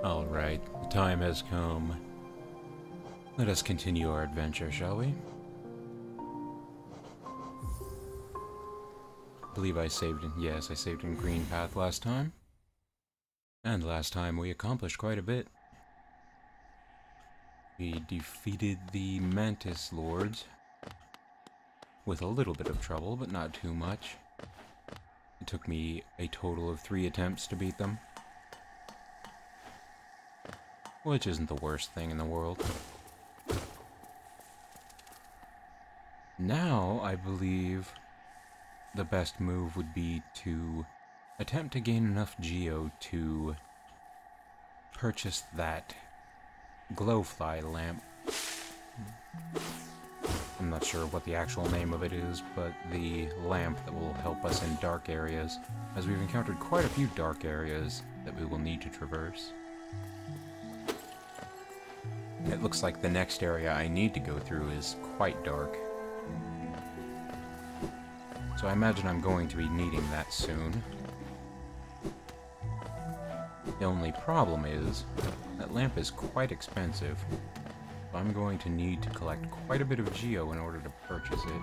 Alright, the time has come. Let us continue our adventure, shall we? I believe I saved in... Yes, I saved in Green Path last time. And last time we accomplished quite a bit. We defeated the Mantis Lords with a little bit of trouble, but not too much. It took me a total of 3 attempts to beat them. Which isn't the worst thing in the world. Now, I believe the best move would be to attempt to gain enough Geo to purchase that glowfly lamp. I'm not sure what the actual name of it is, but the lamp that will help us in dark areas, as we've encountered quite a few dark areas that we will need to traverse. It looks like the next area I need to go through is quite dark. So I imagine I'm going to be needing that soon. The only problem is, that lamp is quite expensive. So I'm going to need to collect quite a bit of Geo in order to purchase it.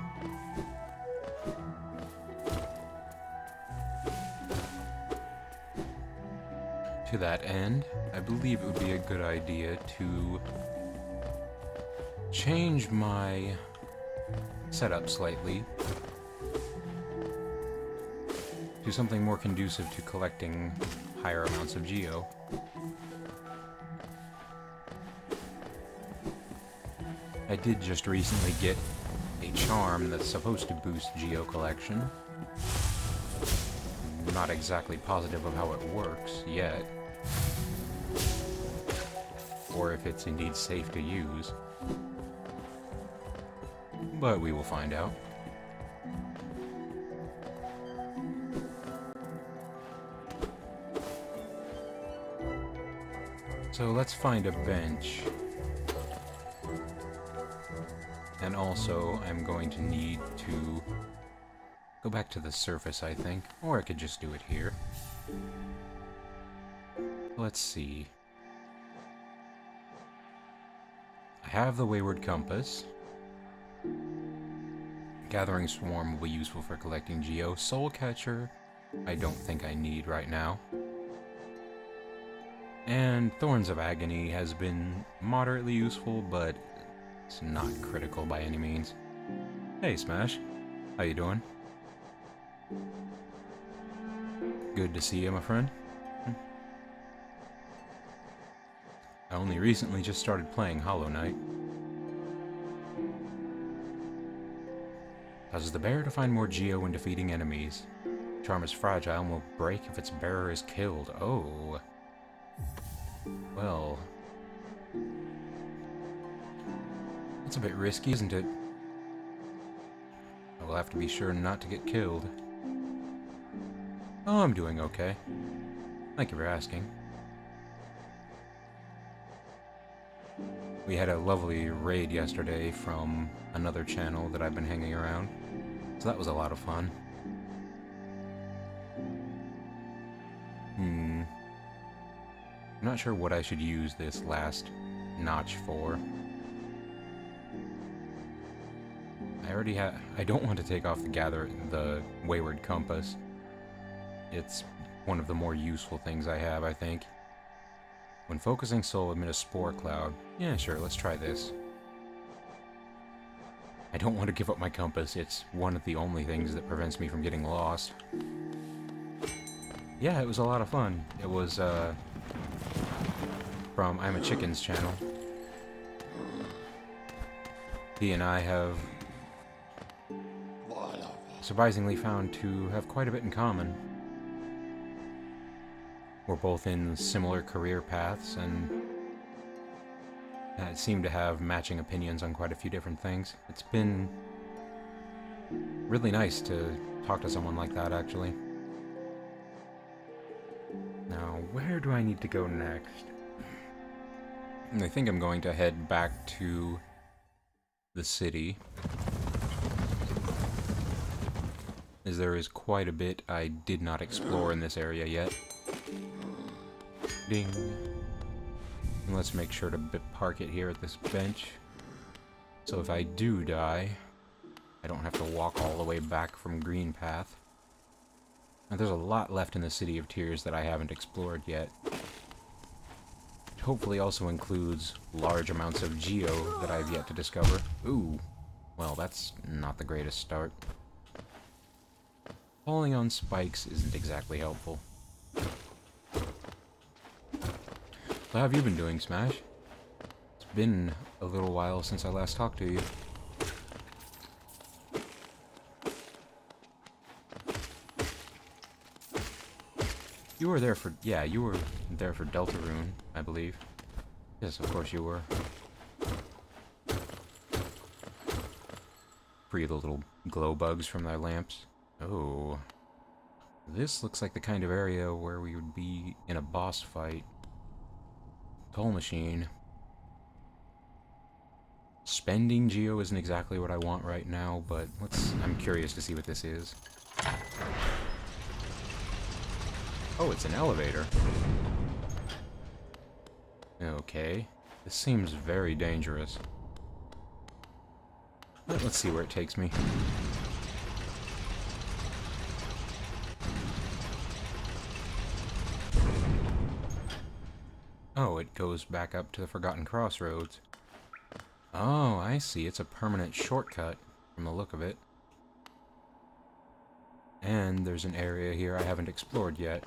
To that end, I believe it would be a good idea to change my setup slightly to something more conducive to collecting higher amounts of Geo. I did just recently get a charm that's supposed to boost Geo collection. I'm not exactly positive of how it works yet, or if it's indeed safe to use, but we will find out. So let's find a bench. And also, I'm going to need to go back to the surface, I think. Or I could just do it here. Let's see. I have the Wayward Compass. Gathering Swarm will be useful for collecting Geo. Soul Catcher, I don't think I need right now. And Thorns of Agony has been moderately useful, but it's not critical by any means. Hey, Smash. How you doing? Good to see you, my friend. I only recently just started playing Hollow Knight. Causes the bear to find more Geo when defeating enemies. Charm is fragile and will break if its bearer is killed. Oh. Well, that's a bit risky, isn't it? I will have to be sure not to get killed. Oh, I'm doing okay. Thank you for asking. We had a lovely raid yesterday from another channel that I've been hanging around, so that was a lot of fun. I'm not sure what I should use this last notch for. I don't want to take off the Wayward Compass. It's one of the more useful things I have, I think. When focusing soul, emit a spore cloud. Yeah, sure, let's try this. I don't want to give up my compass. It's one of the only things that prevents me from getting lost. Yeah, it was a lot of fun. It was, from I'm a Chicken's channel. He and I have surprisingly found to have quite a bit in common. We're both in similar career paths and seem to have matching opinions on quite a few different things. It's been really nice to talk to someone like that, actually. Now, where do I need to go next? I think I'm going to head back to the city, as there is quite a bit I did not explore in this area yet. Ding. And let's make sure to park it here at this bench. So if I do die, I don't have to walk all the way back from Green Path. Now, there's a lot left in the City of Tears that I haven't explored yet. It hopefully also includes large amounts of Geo that I've yet to discover. Ooh, well, that's not the greatest start. Falling on spikes isn't exactly helpful. So how have you been doing, Smash? It's been a little while since I last talked to you. You were there for, yeah, you were there for Deltarune, I believe. Yes, of course you were. Free the little glow bugs from their lamps. Oh. This looks like the kind of area where we would be in a boss fight. Toll machine. Spending Geo isn't exactly what I want right now, but I'm curious to see what this is. Oh, it's an elevator. Okay. This seems very dangerous. Let's see where it takes me. Oh, it goes back up to the Forgotten Crossroads. Oh, I see. It's a permanent shortcut from the look of it. And there's an area here I haven't explored yet.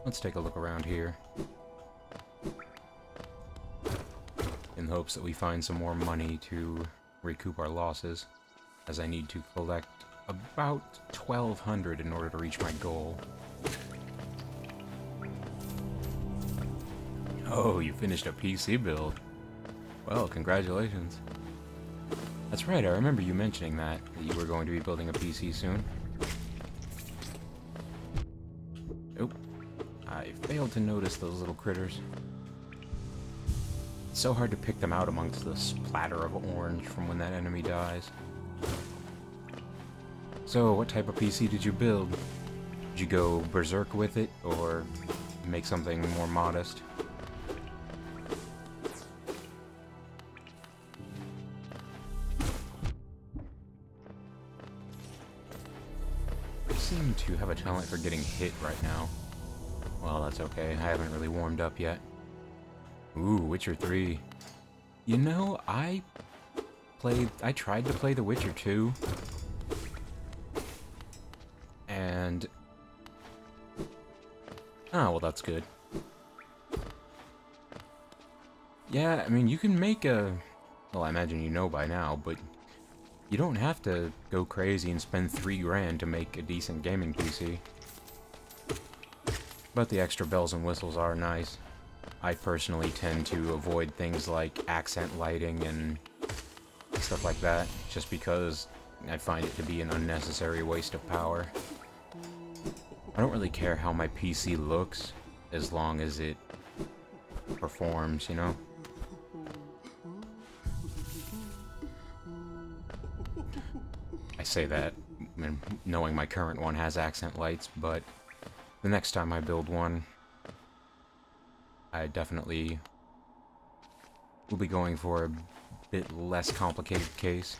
Let's take a look around here. In hopes that we find some more money to recoup our losses, as I need to collect about 1,200 in order to reach my goal. Oh, you finished a PC build. Well, congratulations. That's right, I remember you mentioning that you were going to be building a PC soon. Oh, I failed to notice those little critters. It's so hard to pick them out amongst the splatter of orange from when that enemy dies. So, what type of PC did you build? Did you go berserk with it, or make something more modest? I seem to have a talent for getting hit right now. Well, that's okay. I haven't really warmed up yet. Ooh, Witcher 3. You know, I tried to play The Witcher 2. And... oh, well, that's good. Yeah, I mean, you can make a... well, I imagine you know by now, but... you don't have to go crazy and spend $3 grand to make a decent gaming PC. But the extra bells and whistles are nice. I personally tend to avoid things like accent lighting and stuff like that, just because I find it to be an unnecessary waste of power. I don't really care how my PC looks, as long as it performs, you know? I say that knowing my current one has accent lights, but the next time I build one, I definitely will be going for a bit less complicated case.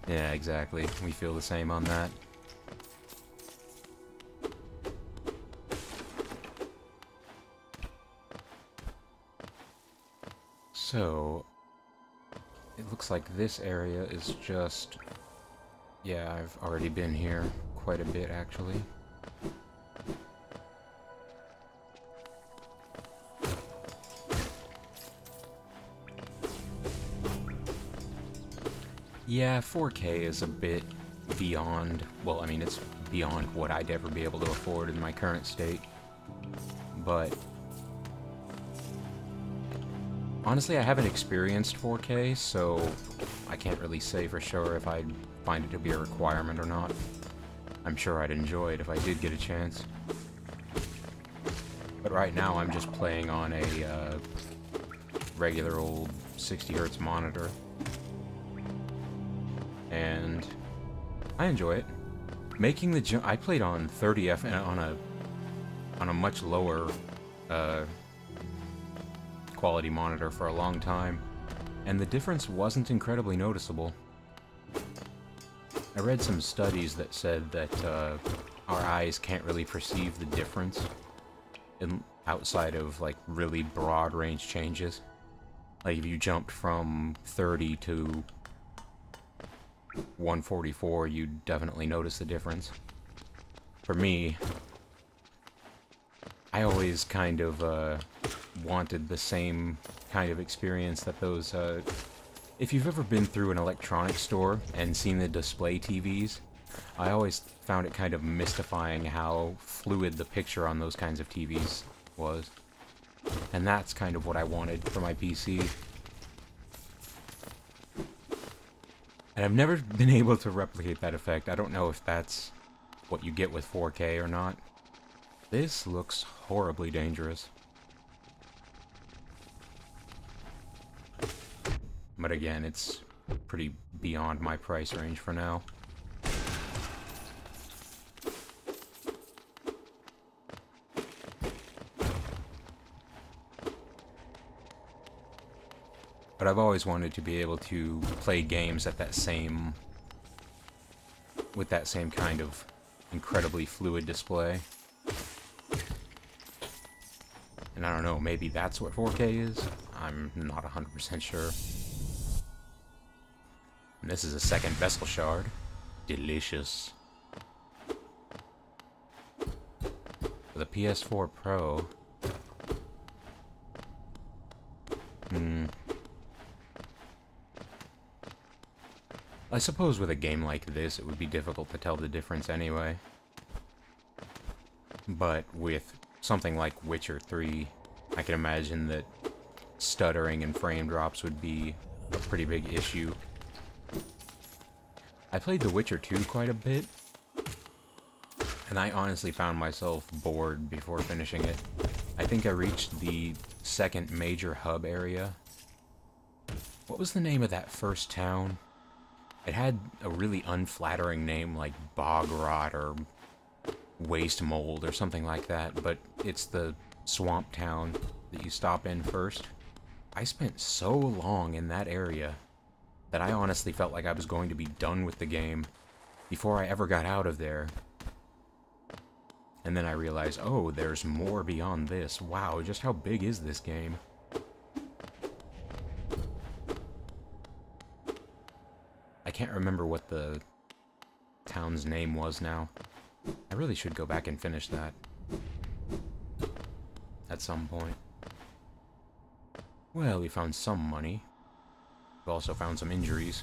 Yeah, exactly. We feel the same on that. So, it looks like this area is just... yeah, I've already been here quite a bit, actually. Yeah, 4K is a bit beyond... well, I mean, it's beyond what I'd ever be able to afford in my current state. But... honestly, I haven't experienced 4K, so I can't really say for sure if I'd find it to be a requirement or not. I'm sure I'd enjoy it if I did get a chance. But right now, I'm just playing on a regular old 60Hz monitor. And I enjoy it. Making the jump... I played on 30 F... on a on a much lower quality monitor for a long time, and the difference wasn't incredibly noticeable. I read some studies that said that our eyes can't really perceive the difference outside of like really broad range changes. Like if you jumped from 30 to 144, you'd definitely notice the difference. For me, I always kind of wanted the same kind of experience that those... if you've ever been through an electronics store and seen the display TVs, I always found it kind of mystifying how fluid the picture on those kinds of TVs was. And that's kind of what I wanted for my PC. And I've never been able to replicate that effect. I don't know if that's what you get with 4K or not. This looks horribly dangerous. But again, it's pretty beyond my price range for now. But I've always wanted to be able to play games at that same... with that same kind of incredibly fluid display. And I don't know, maybe that's what 4K is? I'm not 100% sure. And this is a second vessel shard. Delicious. For the PS4 Pro... I suppose with a game like this, it would be difficult to tell the difference anyway. But with something like Witcher 3, I can imagine that stuttering and frame drops would be a pretty big issue. I played The Witcher 2 quite a bit, and I honestly found myself bored before finishing it. I think I reached the second major hub area. What was the name of that first town? It had a really unflattering name like Bog Rot or Waste Mold or something like that, but it's the swamp town that you stop in first. I spent so long in that area that I honestly felt like I was going to be done with the game before I ever got out of there. And then I realized, oh, there's more beyond this. Wow, just how big is this game? I can't remember what the town's name was now. I really should go back and finish that at some point. Well, we found some money. We've also found some injuries.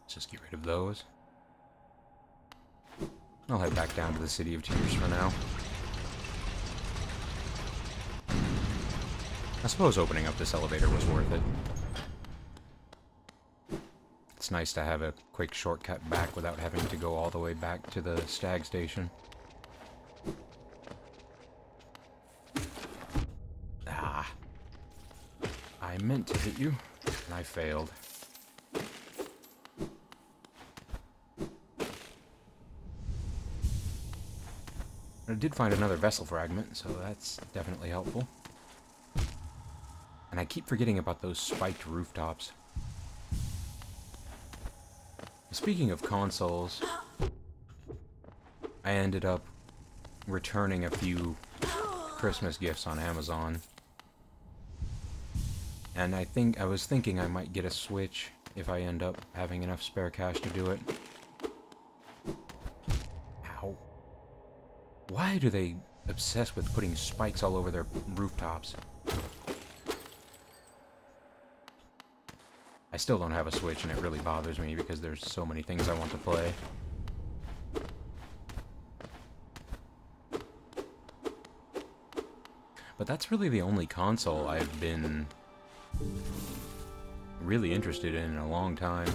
Let's just get rid of those. I'll head back down to the City of Tears for now. I suppose opening up this elevator was worth it. It's nice to have a quick shortcut back without having to go all the way back to the Stag Station. Ah. I meant to hit you, and I failed. I did find another vessel fragment, so that's definitely helpful. And I keep forgetting about those spiked rooftops. Speaking of consoles, I ended up returning a few Christmas gifts on Amazon. And I was thinking I might get a Switch if I end up having enough spare cash to do it. Ow. Why do they obsess with putting spikes all over their rooftops? I still don't have a Switch, and it really bothers me because there's so many things I want to play. But that's really the only console I've been really interested in a long time.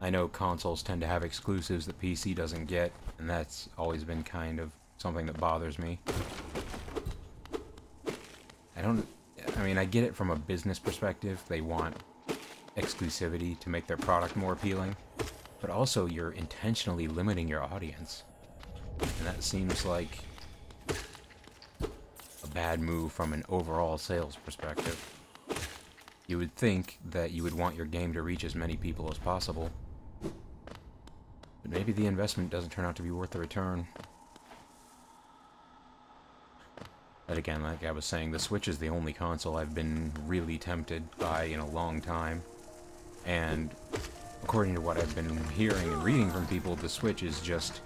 I know consoles tend to have exclusives that PC doesn't get, and that's always been kind of something that bothers me. I mean, I get it from a business perspective. They want exclusivity to make their product more appealing. but also you're intentionally limiting your audience. And that seems like a bad move from an overall sales perspective. You would think that you would want your game to reach as many people as possible. But maybe the investment doesn't turn out to be worth the return. But again, like I was saying, the Switch is the only console I've been really tempted by in a long time. And according to what I've been hearing and reading from people, the Switch is just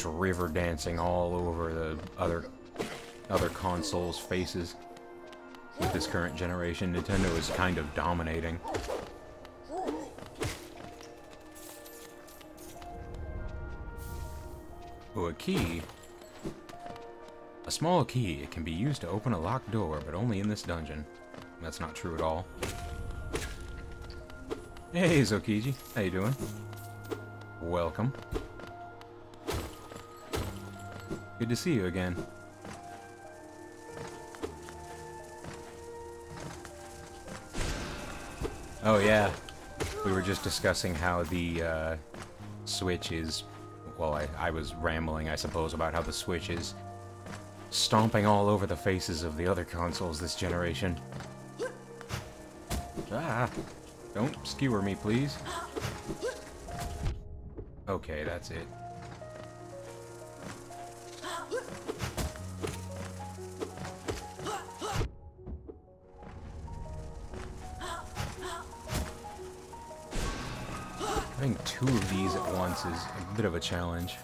river dancing all over the other consoles' faces. With this current generation, Nintendo is kind of dominating. Oh, a key. A small key. It can be used to open a locked door, but only in this dungeon. That's not true at all. Hey, Zokiji. How you doing? Welcome. Good to see you again. Oh yeah, we were just discussing how the Switch is, well, I was rambling, I suppose, about how the Switch is stomping all over the faces of the other consoles this generation. Ah, don't skewer me, please. Okay, that's it. Having two of these at once is a bit of a challenge.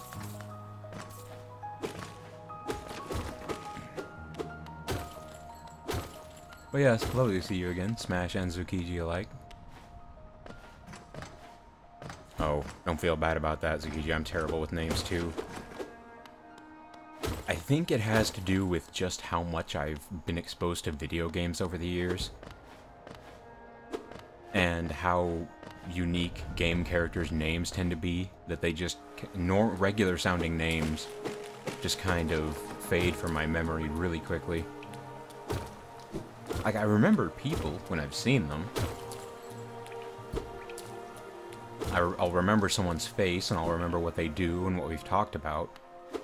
But yes, lovely to see you again, Smash and Zukiji alike. Oh, don't feel bad about that, Zukiji. I'm terrible with names too. I think it has to do with just how much I've been exposed to video games over the years. And how unique game characters' names tend to be, that they just, regular sounding names just kind of fade from my memory really quickly. Like, I remember people when I've seen them. I'll remember someone's face, and I'll remember what they do and what we've talked about,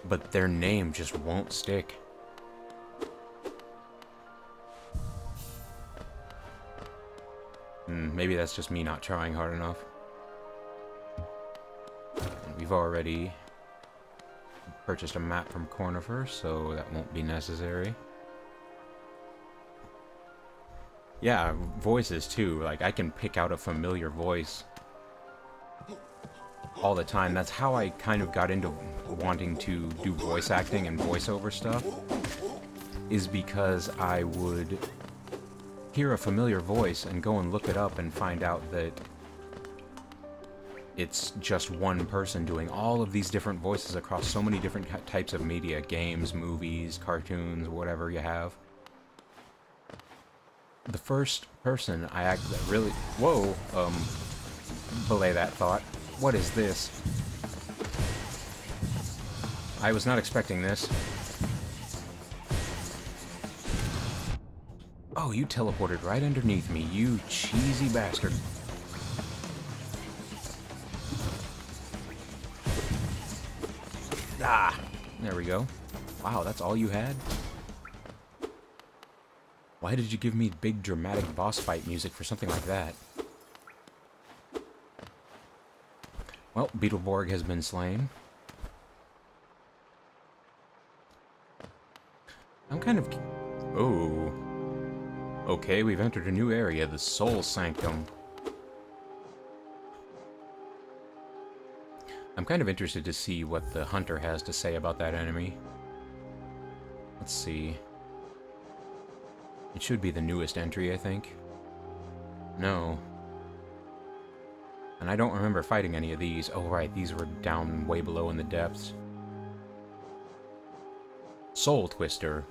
but their name just won't stick. Maybe that's just me not trying hard enough. And we've already purchased a map from Cornifer, so that won't be necessary. Yeah, voices too. Like, I can pick out a familiar voice all the time. That's how I kind of got into wanting to do voice acting and voiceover stuff, is because I would hear a familiar voice and go and look it up and find out that it's just one person doing all of these different voices across so many different types of media, games, movies, cartoons, whatever you have. The first person I really... Whoa, belay that thought. What is this? I was not expecting this. Oh, you teleported right underneath me, you cheesy bastard. Ah, there we go. Wow, that's all you had? Why did you give me big dramatic boss fight music for something like that? Well, Beetleborg has been slain. I'm kind of... Oh. Okay, we've entered a new area, the Soul Sanctum. I'm kind of interested to see what the hunter has to say about that enemy. Let's see. It should be the newest entry, I think. No. And I don't remember fighting any of these. Oh, right, these were down way below in the depths. Soul Twister.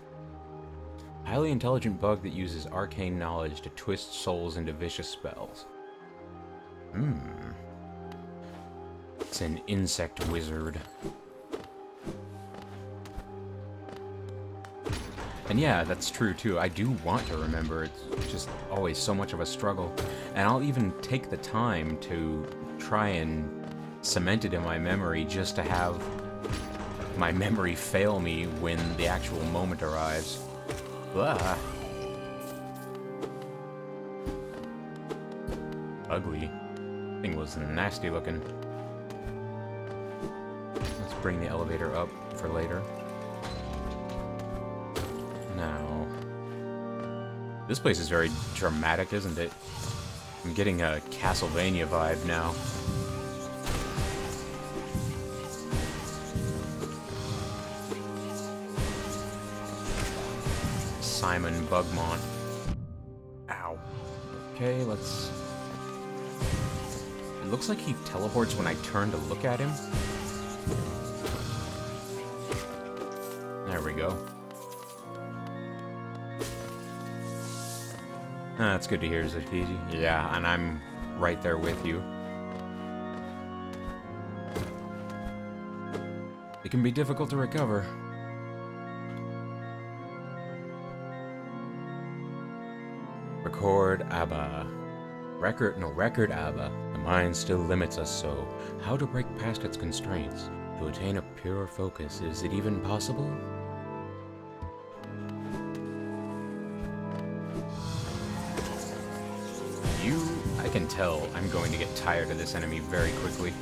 Highly intelligent bug that uses arcane knowledge to twist souls into vicious spells. It's an insect wizard. And yeah, that's true too. I do want to remember. It's just always so much of a struggle. And I'll even take the time to try and cement it in my memory just to have my memory fail me when the actual moment arrives. Blah. Ugly. Thing was nasty looking. Let's bring the elevator up for later. Now, this place is very dramatic, isn't it? I'm getting a Castlevania vibe now. Simon Bugmont. Ow. Okay, let's... It looks like he teleports when I turn to look at him. There we go. That's good to hear, Zakiji. Yeah, and I'm right there with you. It can be difficult to recover. Record ABBA. Record ABBA. The mind still limits us so. How to break past its constraints? To attain a pure focus, is it even possible? I can tell I'm going to get tired of this enemy very quickly.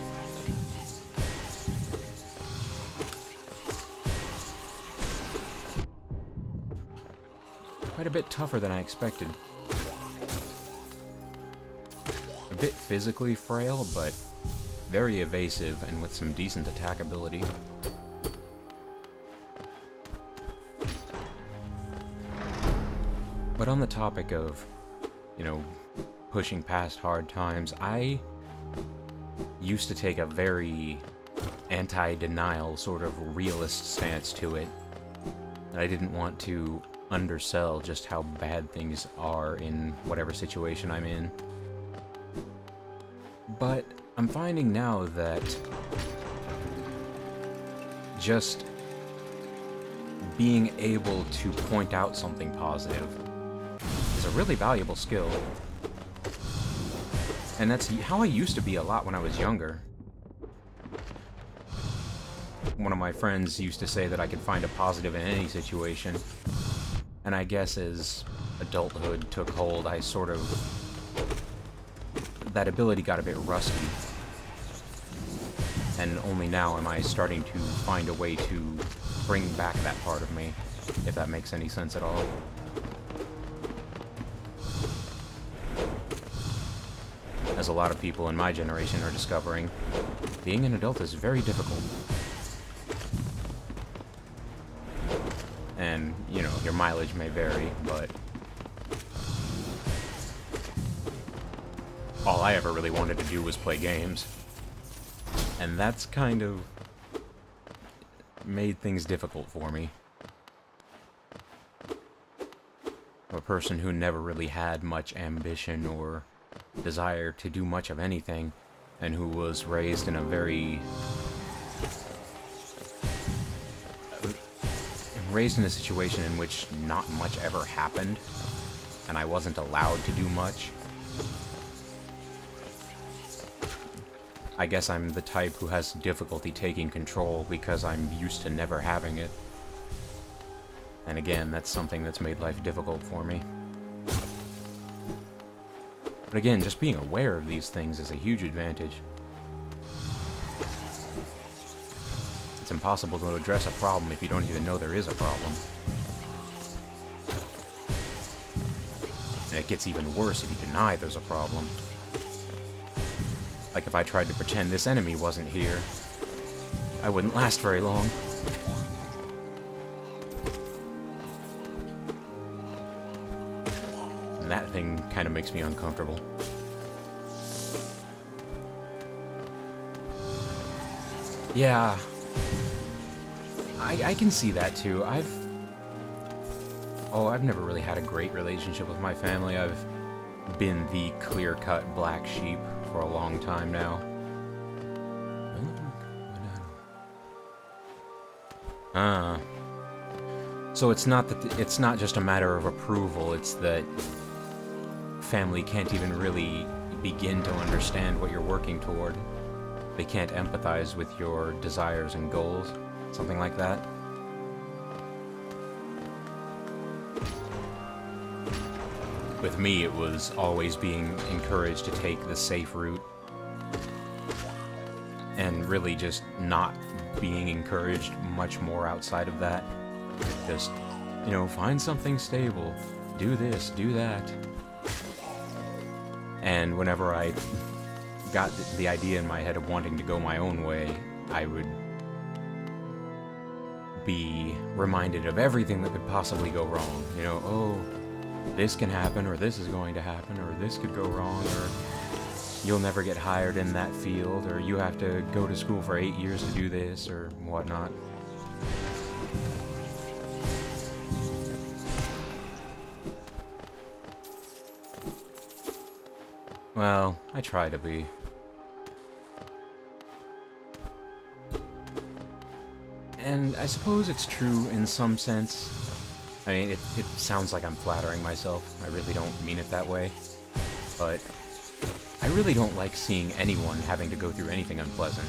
Quite a bit tougher than I expected. A bit physically frail, but very evasive and with some decent attack ability. But on the topic of, you know, pushing past hard times, I used to take a very anti-denial, sort of realist stance to it. I didn't want to undersell just how bad things are in whatever situation I'm in. But I'm finding now that just being able to point out something positive is a really valuable skill. And that's how I used to be a lot when I was younger. One of my friends used to say that I could find a positive in any situation. And I guess as adulthood took hold, I sort of... that ability got a bit rusty. And only now am I starting to find a way to bring back that part of me, if that makes any sense at all. As a lot of people in my generation are discovering, being an adult is very difficult. And, you know, your mileage may vary, but all I ever really wanted to do was play games. And that's kind of made things difficult for me. I'm a person who never really had much ambition or desire to do much of anything, and who was raised in a situation in which not much ever happened, and I wasn't allowed to do much. I guess I'm the type who has difficulty taking control because I'm used to never having it. And again, that's something that's made life difficult for me. But again, just being aware of these things is a huge advantage. It's impossible to address a problem if you don't even know there is a problem. And it gets even worse if you deny there's a problem. Like if I tried to pretend this enemy wasn't here, I wouldn't last very long. And that thing kind of makes me uncomfortable. Yeah. I can see that too. I've never really had a great relationship with my family. I've been the clear-cut black sheep for a long time now. So it's not that it's not just a matter of approval, it's that family can't even really begin to understand what you're working toward. They can't empathize with your desires and goals. Something like that. With me, it was always being encouraged to take the safe route. And really just not being encouraged much more outside of that. Just, you know, find something stable. Do this, do that. And whenever I got the idea in my head of wanting to go my own way, I would be reminded of everything that could possibly go wrong. You know, oh, this can happen, or this is going to happen, or this could go wrong, or you'll never get hired in that field, or you have to go to school for 8 years to do this, or whatnot. Well, I try to be. And I suppose it's true in some sense. I mean, it sounds like I'm flattering myself. I really don't mean it that way. But I really don't like seeing anyone having to go through anything unpleasant.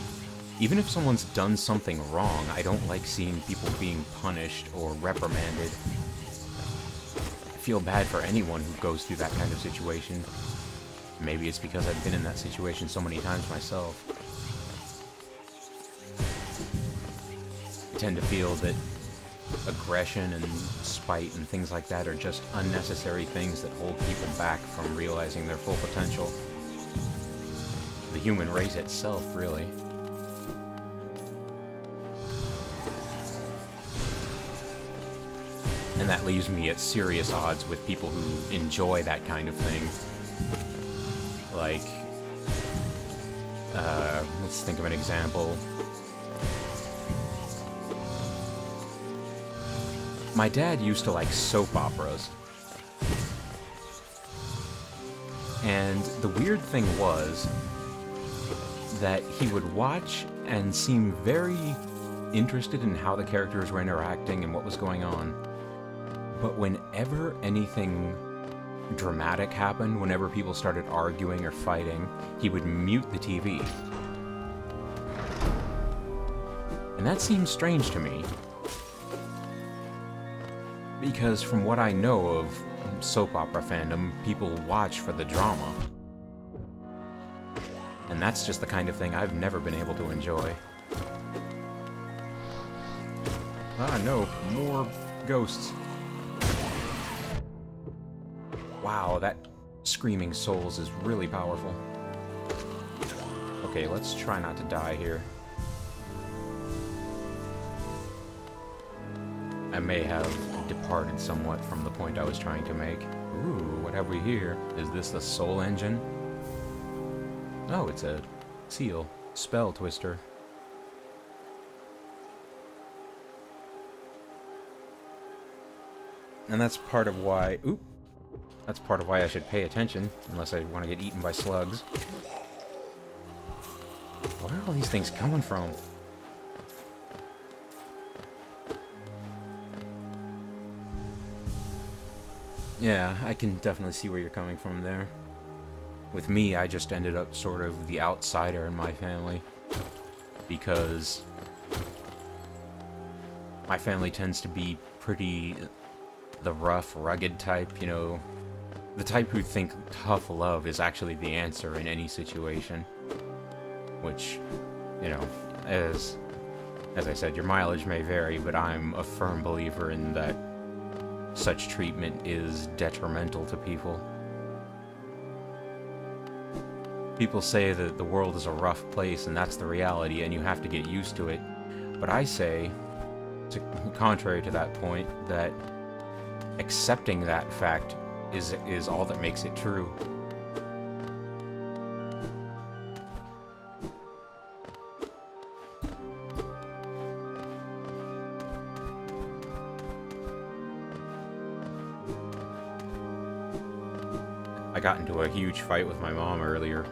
Even if someone's done something wrong, I don't like seeing people being punished or reprimanded. I feel bad for anyone who goes through that kind of situation. Maybe it's because I've been in that situation so many times myself. I tend to feel that aggression and spite and things like that are just unnecessary things that hold people back from realizing their full potential. The human race itself, really. And that leaves me at serious odds with people who enjoy that kind of thing. Like, let's think of an example. My dad used to like soap operas. And the weird thing was that he would watch and seem very interested in how the characters were interacting and what was going on. But whenever anything dramatic happened, whenever people started arguing or fighting, he would mute the TV. And that seems strange to me. Because from what I know of soap opera fandom, people watch for the drama. And that's just the kind of thing I've never been able to enjoy. Ah, no, more ghosts. Wow, that Screaming Souls is really powerful. Okay, let's try not to die here. I may have departed somewhat from the point I was trying to make. Ooh, what have we here? Is this the Soul Engine? Oh, it's a seal. Spell Twister. And that's part of why... Oop! That's part of why I should pay attention, unless I want to get eaten by slugs. Where are all these things coming from? Yeah, I can definitely see where you're coming from there. With me, I just ended up sort of the outsider in my family. Because my family tends to be pretty the rough, rugged type, you know. The type who think tough love is actually the answer in any situation. Which, you know, as I said, your mileage may vary, but I'm a firm believer in that such treatment is detrimental to people. People say that the world is a rough place, and that's the reality, and you have to get used to it. But I say, contrary to that point, that accepting that fact is all that makes it true. I got into a huge fight with my mom earlier,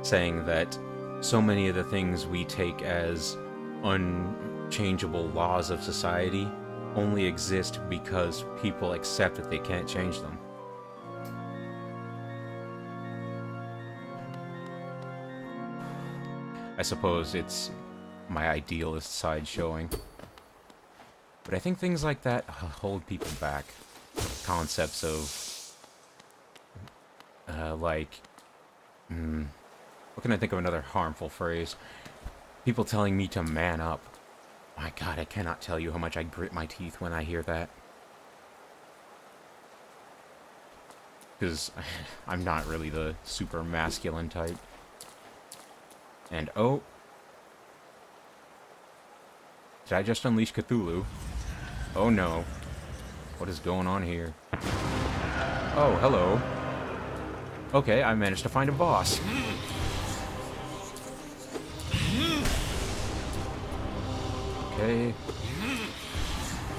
saying that so many of the things we take as unchangeable laws of society only exist because people accept that they can't change them. I suppose it's my idealist side showing. But I think things like that hold people back. Concepts of, like, what can I think of another harmful phrase? People telling me to man up. My God, I cannot tell you how much I grit my teeth when I hear that. Because I'm not really the super masculine type. And oh, did I just unleash Cthulhu? Oh no. What is going on here? Oh, hello. Okay, I managed to find a boss. Okay.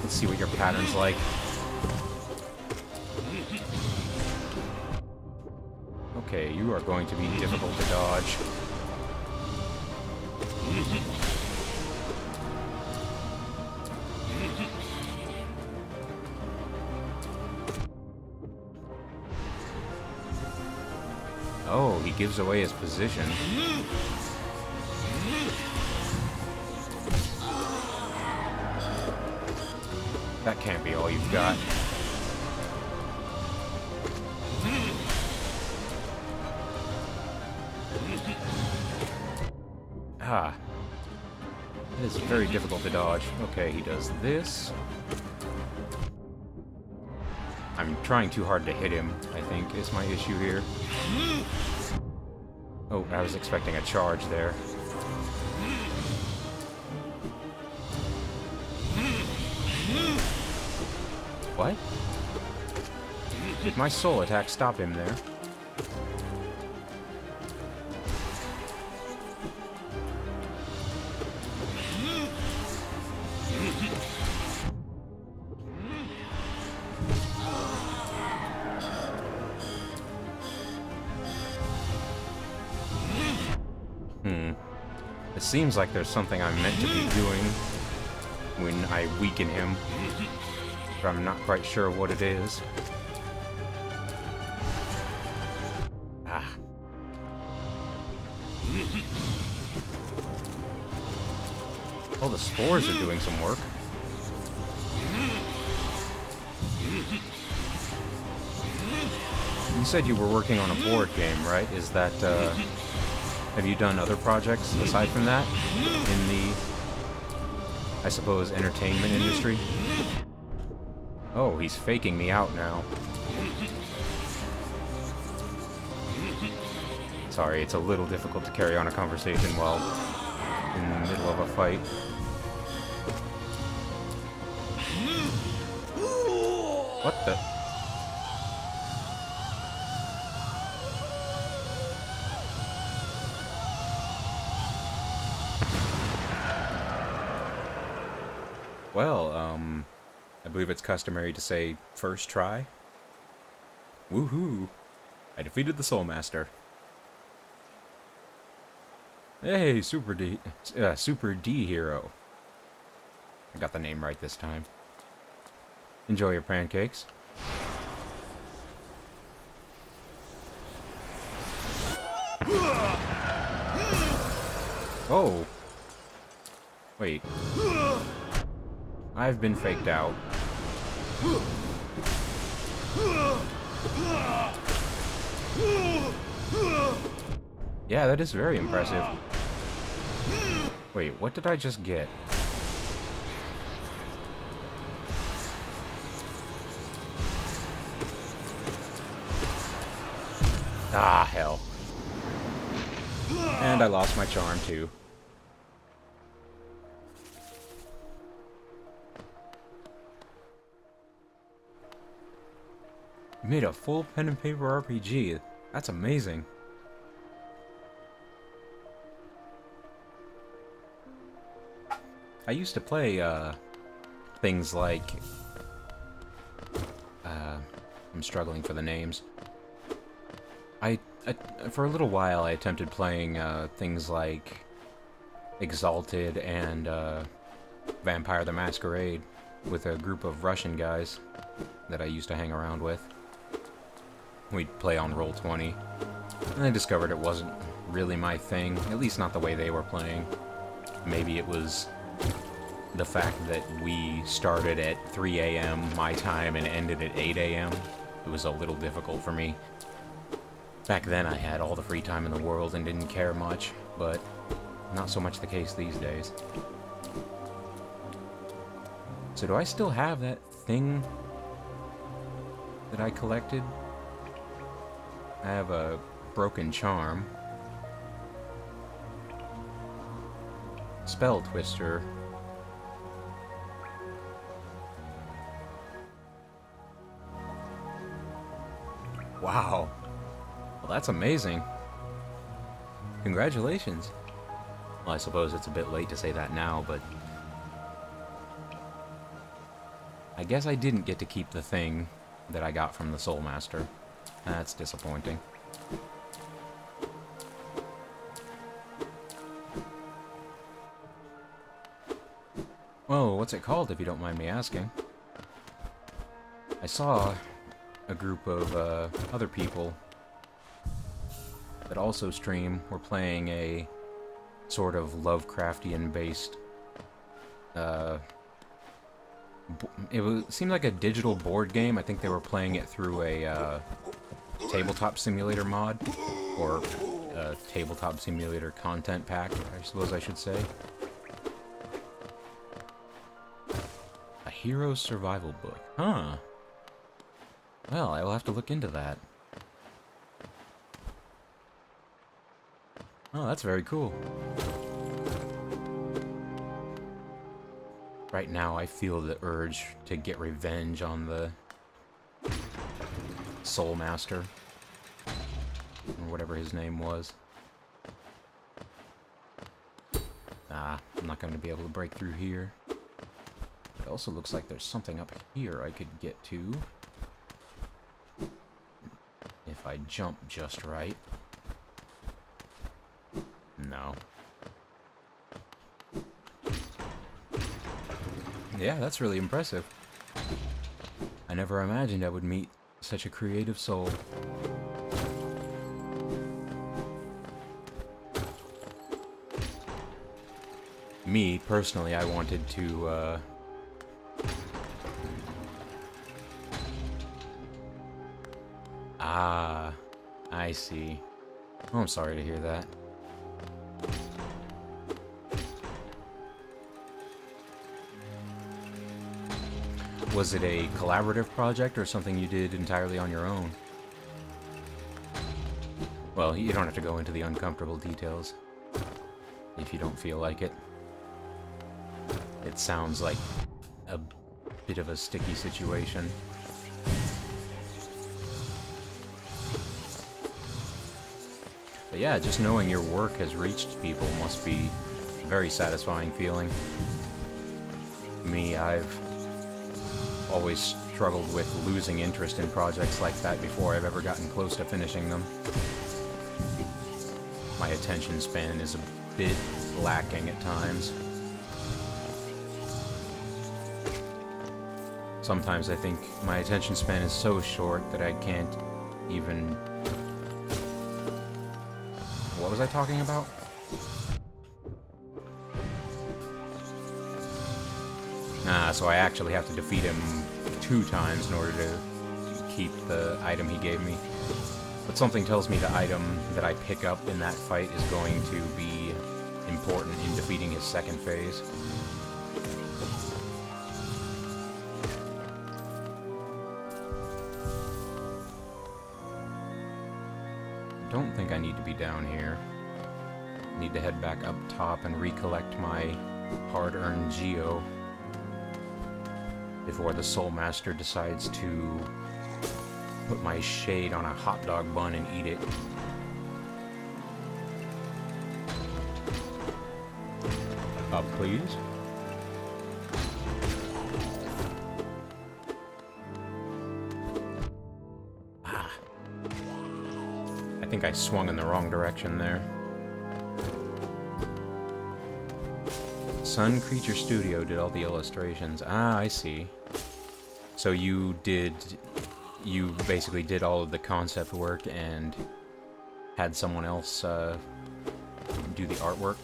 Let's see what your pattern's like. Okay, you are going to be difficult to dodge. Oh, he gives away his position. That can't be all you've got. Ah. It is very difficult to dodge. Okay, he does this. I'm trying too hard to hit him, I think, is my issue here. Oh, I was expecting a charge there. What? Did my soul attack stop him there? It seems like there's something I'm meant to be doing when I weaken him, but I'm not quite sure what it is. Ah. Oh, the spores are doing some work. You said you were working on a board game, right? Is that, have you done other projects aside from that in the, I suppose, entertainment industry? Oh, he's faking me out now. Sorry, it's a little difficult to carry on a conversation while in the middle of a fight. What the? Well, I believe it's customary to say first try. Woohoo! I defeated the Soul Master. Hey, Super D Hero. I got the name right this time. Enjoy your pancakes. Oh! Wait. I've been faked out. Yeah, that is very impressive. Wait, what did I just get? Ah, hell. And I lost my charm, too. You made a full pen and paper RPG. That's amazing. I used to play, things like... I'm struggling for the names. For a little while, I attempted playing, things like... Exalted and, Vampire the Masquerade with a group of Russian guys that I used to hang around with. We'd play on Roll20, and I discovered it wasn't really my thing, at least not the way they were playing. Maybe it was the fact that we started at 3 a.m. my time and ended at 8 a.m. It was a little difficult for me. Back then I had all the free time in the world and didn't care much, but not so much the case these days. So do I still have that thing that I collected? I have a broken charm. Spell Twister. Wow. Well, that's amazing. Congratulations. Well, I suppose it's a bit late to say that now, but I guess I didn't get to keep the thing that I got from the Soul Master. That's disappointing. Whoa, what's it called, if you don't mind me asking? I saw a group of other people that also stream were playing a sort of Lovecraftian-based seemed like a digital board game. I think they were playing it through a tabletop simulator mod, or a tabletop simulator content pack, I suppose I should say. A hero's survival book. Huh. Well, I will have to look into that. Oh, that's very cool. Right now, I feel the urge to get revenge on the Soul Master, or whatever his name was. Ah, I'm not going to be able to break through here. It also looks like there's something up here I could get to, if I jump just right. No. Yeah, that's really impressive. I never imagined I would meet such a creative soul. Me, personally, I wanted to, Ah, I see. Oh, I'm sorry to hear that. Was it a collaborative project or something you did entirely on your own? Well, you don't have to go into the uncomfortable details if you don't feel like it. It sounds like a bit of a sticky situation. But yeah, just knowing your work has reached people must be a very satisfying feeling. Me, I've always struggled with losing interest in projects like that before I've ever gotten close to finishing them. My attention span is a bit lacking at times. Sometimes I think my attention span is so short that I can't even... What was I talking about? Ah, so I actually have to defeat him 2 times in order to keep the item he gave me. But something tells me the item that I pick up in that fight is going to be important in defeating his second phase. I don't think I need to be down here. I need to head back up top and recollect my hard-earned Geo before the Soul Master decides to put my shade on a hot dog bun and eat it. Up, please. Ah. I think I swung in the wrong direction there. Sun Creature Studio did all the illustrations. Ah, I see. So you basically did all of the concept work and had someone else do the artwork.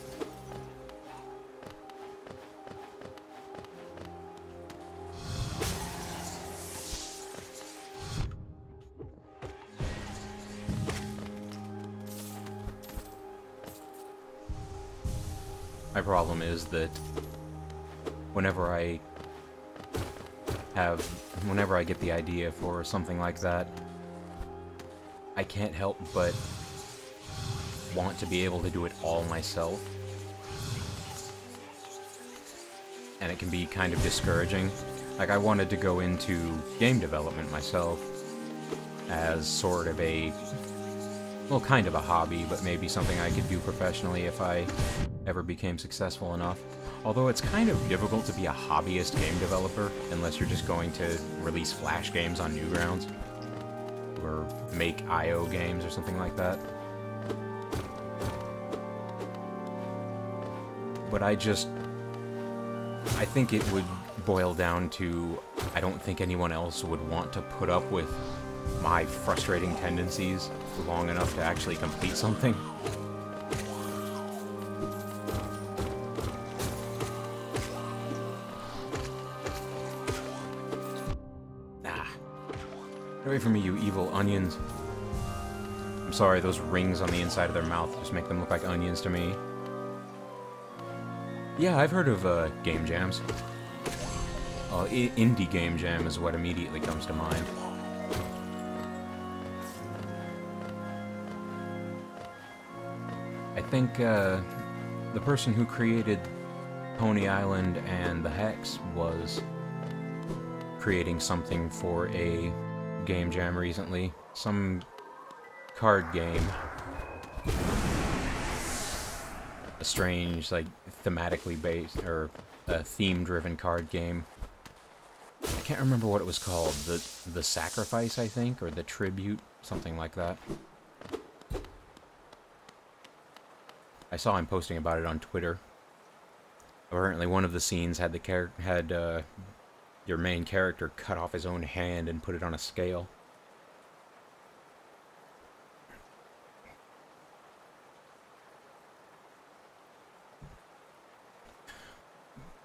My problem is that whenever I get the idea for something like that, I can't help but want to be able to do it all myself. And it can be kind of discouraging. Like, I wanted to go into game development myself as sort of a, well, kind of a hobby, but maybe something I could do professionally if I ever became successful enough. Although it's kind of difficult to be a hobbyist game developer unless you're just going to release Flash games on Newgrounds or make IO games or something like that. But I think it would boil down to, I don't think anyone else would want to put up with my frustrating tendencies long enough to actually complete something. Get away from me, you evil onions. I'm sorry, those rings on the inside of their mouth just make them look like onions to me. Yeah, I've heard of game jams. Indie game jam is what immediately comes to mind. I think the person who created Pony Island and the Hex was creating something for a game jam recently. Some card game. A strange, like, thematically based, or a theme-driven card game. I can't remember what it was called. The Sacrifice, I think, or the Tribute, something like that. I saw him posting about it on Twitter. Apparently one of the scenes had your main character cut off his own hand and put it on a scale.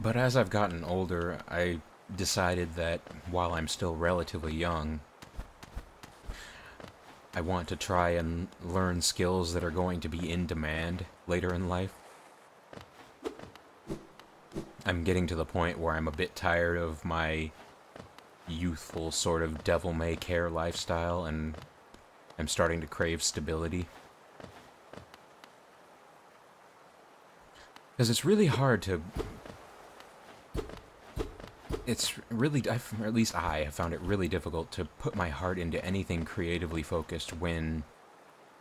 But as I've gotten older, I decided that while I'm still relatively young, I want to try and learn skills that are going to be in demand later in life. I'm getting to the point where I'm a bit tired of my youthful sort of devil-may-care lifestyle, and I'm starting to crave stability. Because it's really hard to... or at least I have found it really difficult to put my heart into anything creatively focused when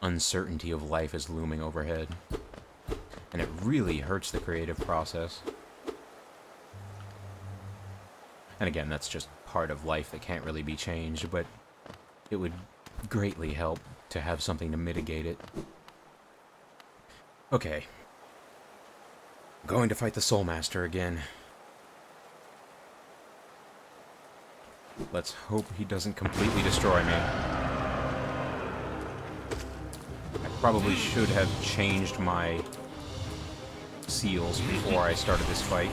uncertainty of life is looming overhead. And it really hurts the creative process. And again, that's just part of life that can't really be changed, but it would greatly help to have something to mitigate it. Okay. I'm going to fight the Soul Master again. Let's hope he doesn't completely destroy me. I probably should have changed my seals before I started this fight.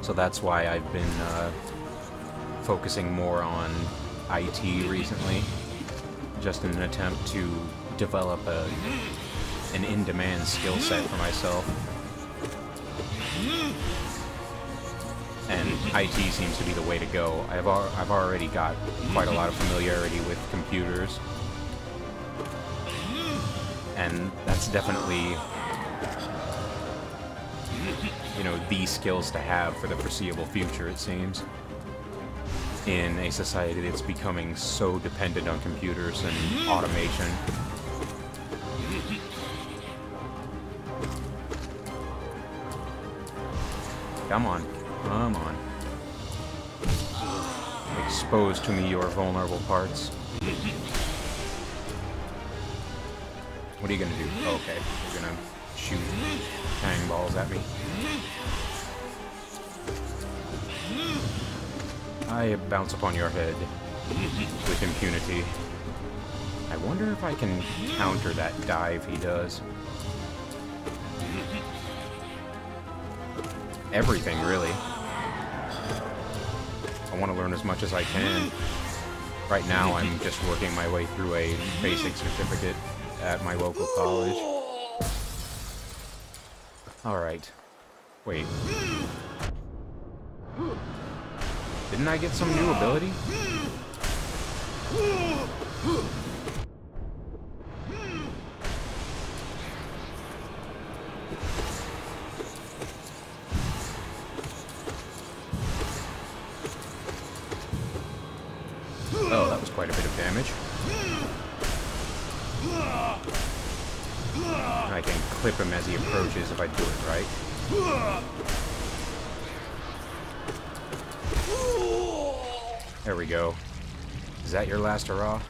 So that's why I've been focusing more on IT recently, just in an attempt to develop an in-demand skill set for myself. And IT seems to be the way to go. I've already got quite a lot of familiarity with computers, and that's definitely, you know, the skills to have for the foreseeable future, it seems, in a society that's becoming so dependent on computers and automation. Come on. Come on. Expose to me your vulnerable parts. What are you gonna do? Oh, okay, you're gonna shoot tang balls at me. I bounce upon your head with impunity. I wonder if I can counter that dive he does. Everything, really. I want to learn as much as I can. Right now, I'm just working my way through a basic certificate at my local college. Alright. Wait. Didn't I get some new ability? Oh, that was quite a bit of damage. I can clip him as he approaches if I do it right. There we go. Is that your last hurrah?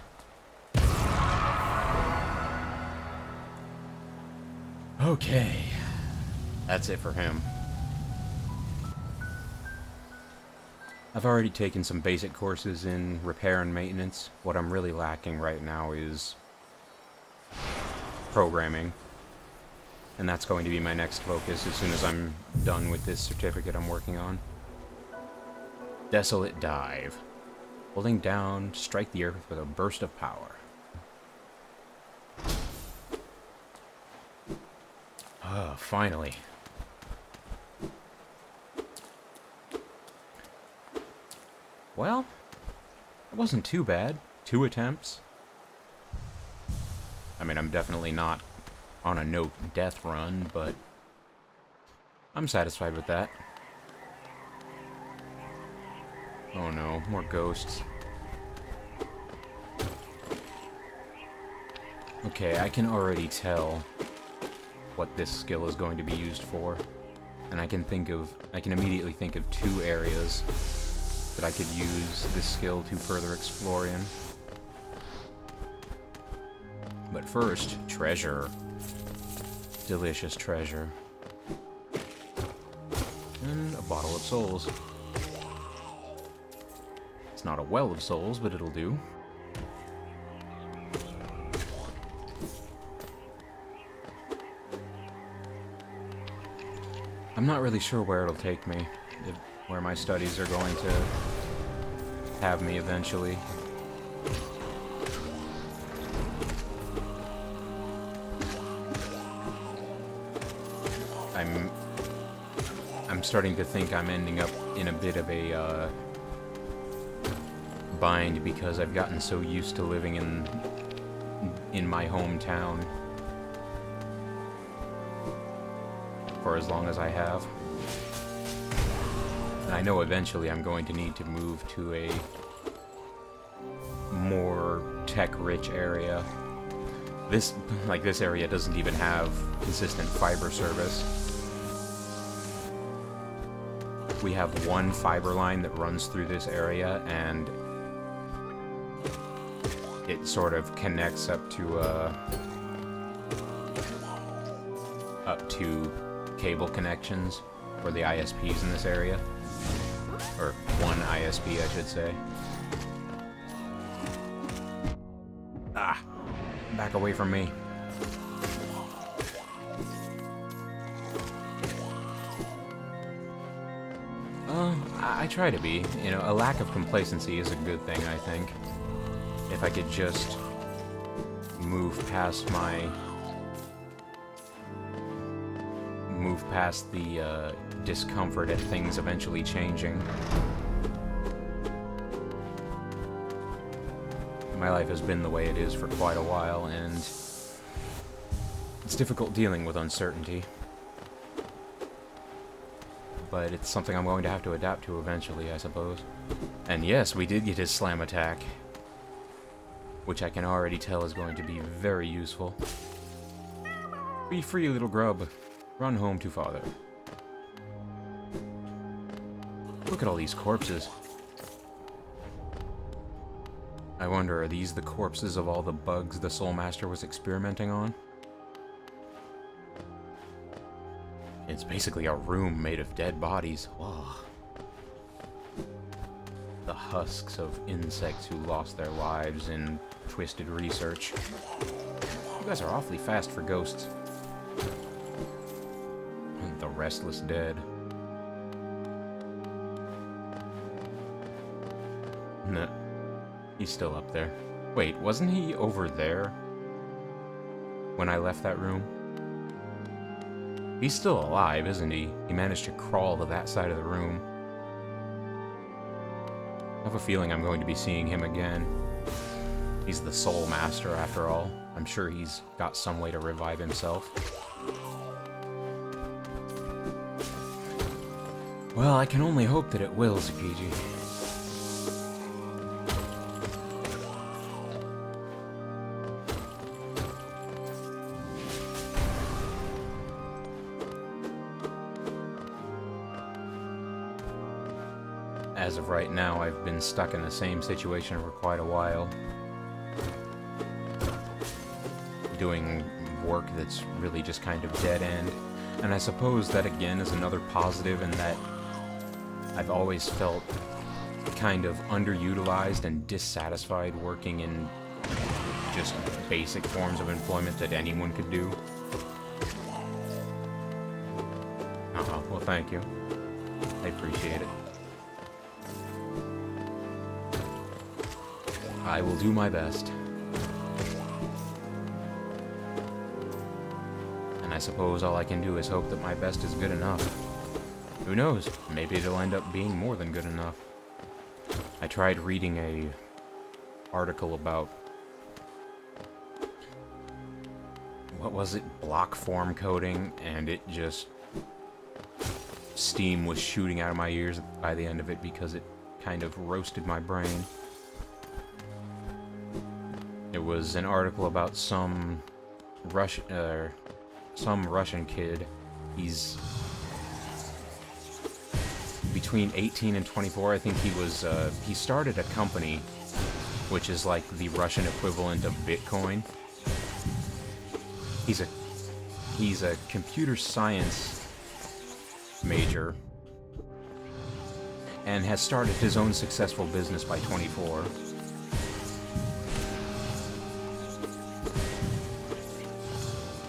Okay. That's it for him. I've already taken some basic courses in repair and maintenance. What I'm really lacking right now is programming. And that's going to be my next focus as soon as I'm done with this certificate I'm working on. Desolate Dive. Holding down to strike the earth with a burst of power. Ah, finally. Well, it wasn't too bad. 2 attempts. I mean, I'm definitely not on a no-death run, but I'm satisfied with that. Oh no, more ghosts. Okay, I can already tell what this skill is going to be used for. And I can immediately think of 2 areas that I could use this skill to further explore in. But first, treasure. Delicious treasure. And a bottle of souls. It's not a well of souls, but it'll do. I'm not really sure where it'll take me, where my studies are going to have me eventually. I'm starting to think I'm ending up in a bit of a bind because I've gotten so used to living in my hometown for as long as I have. And I know eventually I'm going to need to move to a more tech-rich area. This area doesn't even have consistent fiber service. We have one fiber line that runs through this area, and it sort of connects up to cable connections for the ISPs in this area. Or one ISP, I should say. Ah! Back away from me. I try to be. You know, a lack of complacency is a good thing, I think. If I could just move past the discomfort at things eventually changing. My life has been the way it is for quite a while, and it's difficult dealing with uncertainty. But it's something I'm going to have to adapt to eventually, I suppose. And yes, we did get his slam attack, which I can already tell is going to be very useful. Be free, little grub. Run home to father. Look at all these corpses. I wonder, are these the corpses of all the bugs the Soul Master was experimenting on? It's basically a room made of dead bodies. Ugh. the husks of insects who lost their lives in twisted research. You guys are awfully fast for ghosts. The restless dead. No, he's still up there. Wait, wasn't he over there when I left that room? He's still alive, isn't he? He managed to crawl to that side of the room. I have a feeling I'm going to be seeing him again. He's the Soul Master, after all. I'm sure he's got some way to revive himself. Well, I can only hope that it will, Tsukiji. As of right now, I've been stuck in the same situation for quite a while. Doing work that's really just kind of dead end. And I suppose that again is another positive in that I've always felt kind of underutilized and dissatisfied working in just basic forms of employment that anyone could do. Well, thank you. I appreciate it. I will do my best. And I suppose all I can do is hope that my best is good enough. Who knows? Maybe it'll end up being more than good enough. I tried reading a article about... what was it? Block form coding, and it just... steam was shooting out of my ears by the end of it because it kind of roasted my brain. It was an article about some Russian kid. He's between 18 and 24. I think he was, he started a company, which is like the Russian equivalent of Bitcoin. He's a computer science major and has started his own successful business by 24.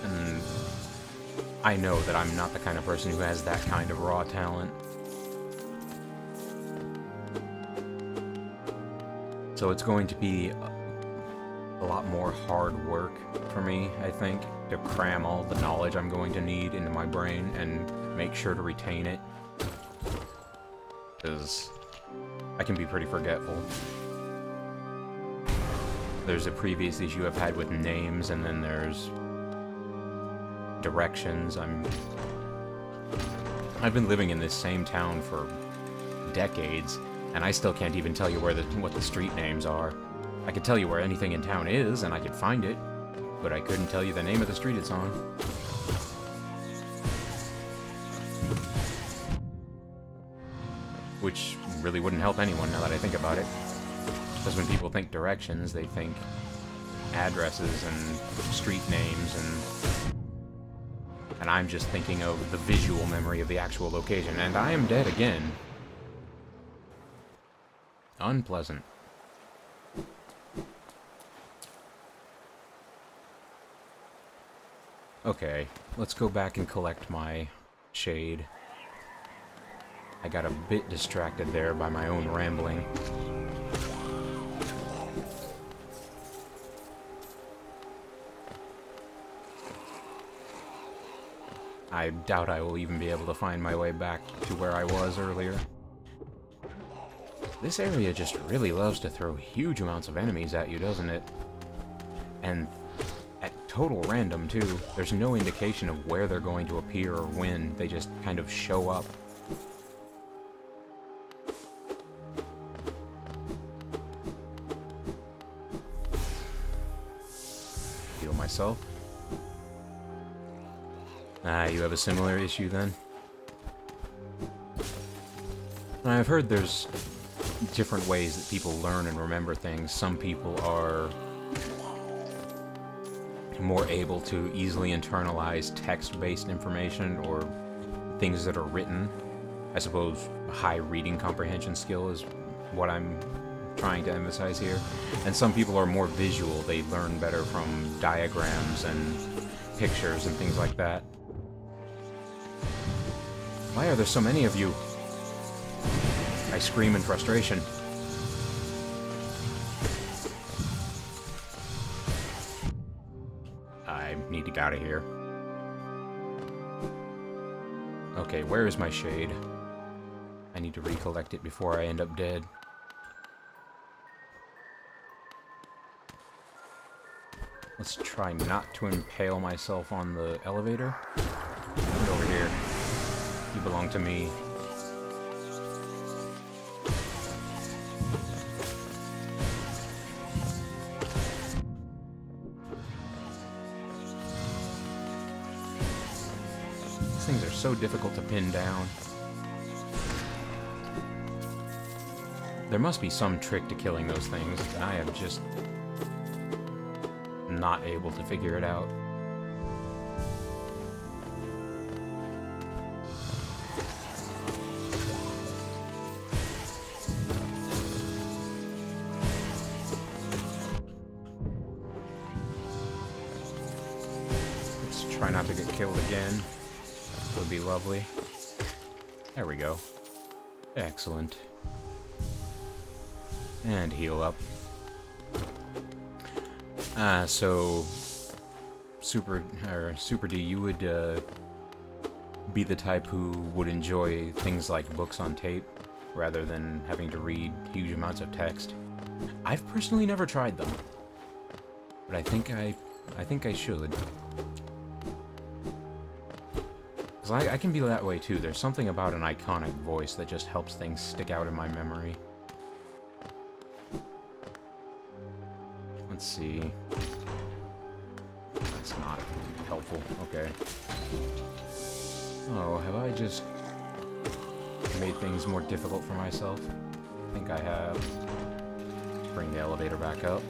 And I know that I'm not the kind of person who has that kind of raw talent. So it's going to be a lot more hard work for me, I think, to cram all the knowledge I'm going to need into my brain and make sure to retain it. Because I can be pretty forgetful. There's a previous issue I've had with names, and then there's directions. I've been living in this same town for decades, and I still can't even tell you what the street names are. I could tell you where anything in town is, and I could find it, but I couldn't tell you the name of the street it's on. Which really wouldn't help anyone now that I think about it. Because when people think directions, they think addresses and street names, and I'm just thinking of the visual memory of the actual location, and I am dead again. Unpleasant. Okay, let's go back and collect my shade. I got a bit distracted there by my own rambling. I doubt I will even be able to find my way back to where I was earlier. This area just really loves to throw huge amounts of enemies at you, doesn't it? And at total random, too. There's no indication of where they're going to appear or when. They just kind of show up. Heal myself. Ah, you have a similar issue then? I've heard there's different ways that people learn and remember things. Some people are more able to easily internalize text-based information or things that are written. I suppose high reading comprehension skill is what I'm trying to emphasize here. And some people are more visual. They learn better from diagrams and pictures and things like that. Why are there so many of you? I scream in frustration. I need to get out of here. Okay, where is my shade? I need to recollect it before I end up dead. Let's try not to impale myself on the elevator. Get over here. You belong to me. These things are so difficult to pin down. There must be some trick to killing those things. I am just not able to figure it out. Let's try not to get killed again. That would be lovely. There we go. Excellent. And heal up. So Super D, you would be the type who would enjoy things like books on tape rather than having to read huge amounts of text. I've personally never tried them, but I think I should. Because I can be that way too. There's something about an iconic voice that just helps things stick out in my memory. Let's see. That's not helpful. Okay. Oh, have I just made things more difficult for myself? I think I have. Let's bring the elevator back up.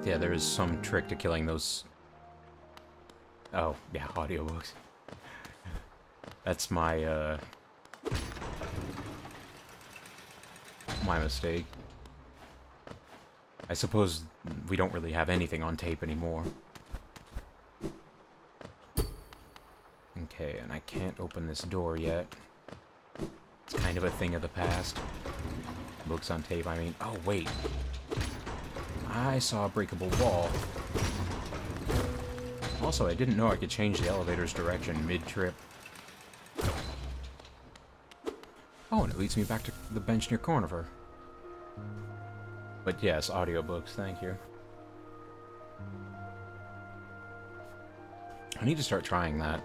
Yeah, there is some trick to killing those... Oh, yeah, audiobooks. That's my, my mistake. I suppose we don't really have anything on tape anymore. Okay, and I can't open this door yet. It's kind of a thing of the past. Books on tape, I mean... Oh, wait. I saw a breakable wall. Also, I didn't know I could change the elevator's direction mid-trip. Oh, and it leads me back to the bench near Cornifer. But yes, audiobooks, thank you. I need to start trying that.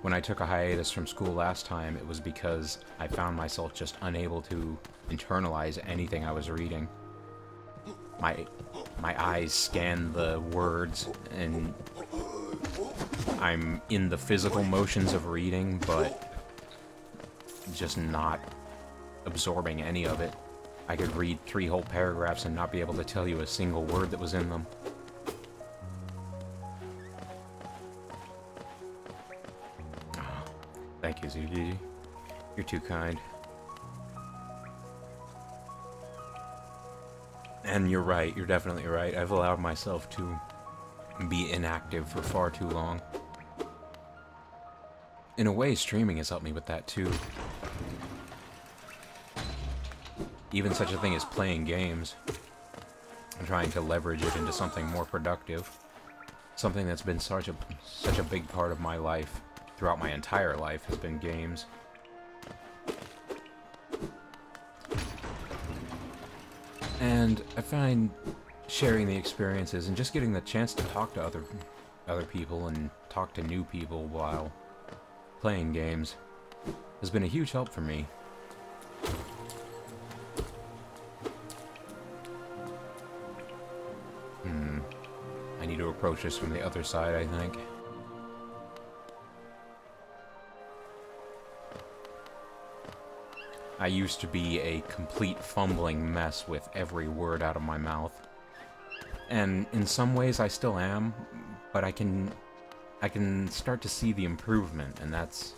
When I took a hiatus from school last time, it was because I found myself just unable to internalize anything I was reading. My eyes scan the words, and I'm in the physical motions of reading, but just not absorbing any of it. I could read 3 whole paragraphs and not be able to tell you a single word that was in them. Oh, thank you, ZG. You're too kind. And you're right, you're definitely right. I've allowed myself to be inactive for far too long. In a way, streaming has helped me with that too. Even such a thing as playing games. I'm trying to leverage it into something more productive. Something that's been such a big part of my life, throughout my entire life, has been games. And I find sharing the experiences and just getting the chance to talk to other people and talk to new people while playing games has been a huge help for me. I need to approach this from the other side, I think. I used to be a complete fumbling mess with every word out of my mouth. And in some ways I still am, but I can start to see the improvement, and that's,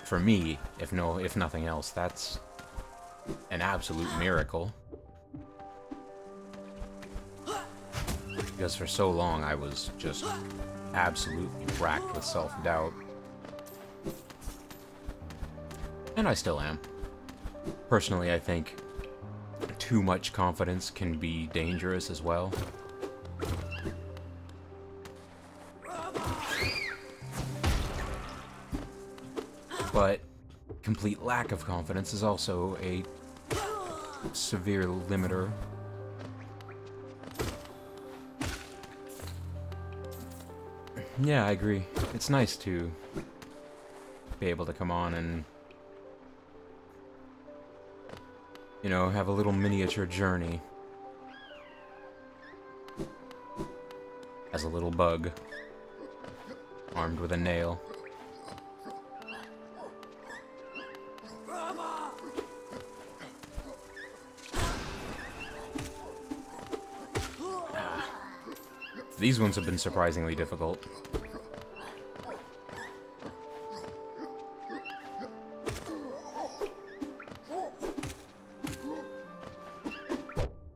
for me, if nothing else, that's an absolute miracle. Because for so long I was just absolutely racked with self-doubt. And I still am. Personally, I think too much confidence can be dangerous as well. But complete lack of confidence is also a severe limiter. Yeah, I agree. It's nice to be able to come on and, you know, have a little miniature journey as a little bug, armed with a nail. These ones have been surprisingly difficult.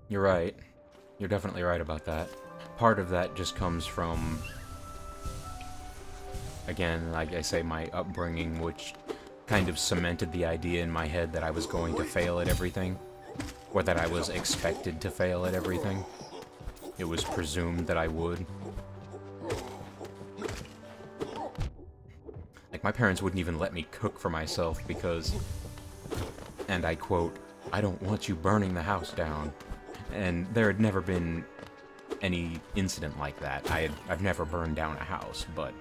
You're right. You're definitely right about that. Part of that just comes from, again, like I say, my upbringing, which kind of cemented the idea in my head that I was going to fail at everything, or that I was expected to fail at everything. It was presumed that I would. Like, my parents wouldn't even let me cook for myself because, and I quote, "I don't want you burning the house down." And there had never been any incident like that. I've never burned down a house, but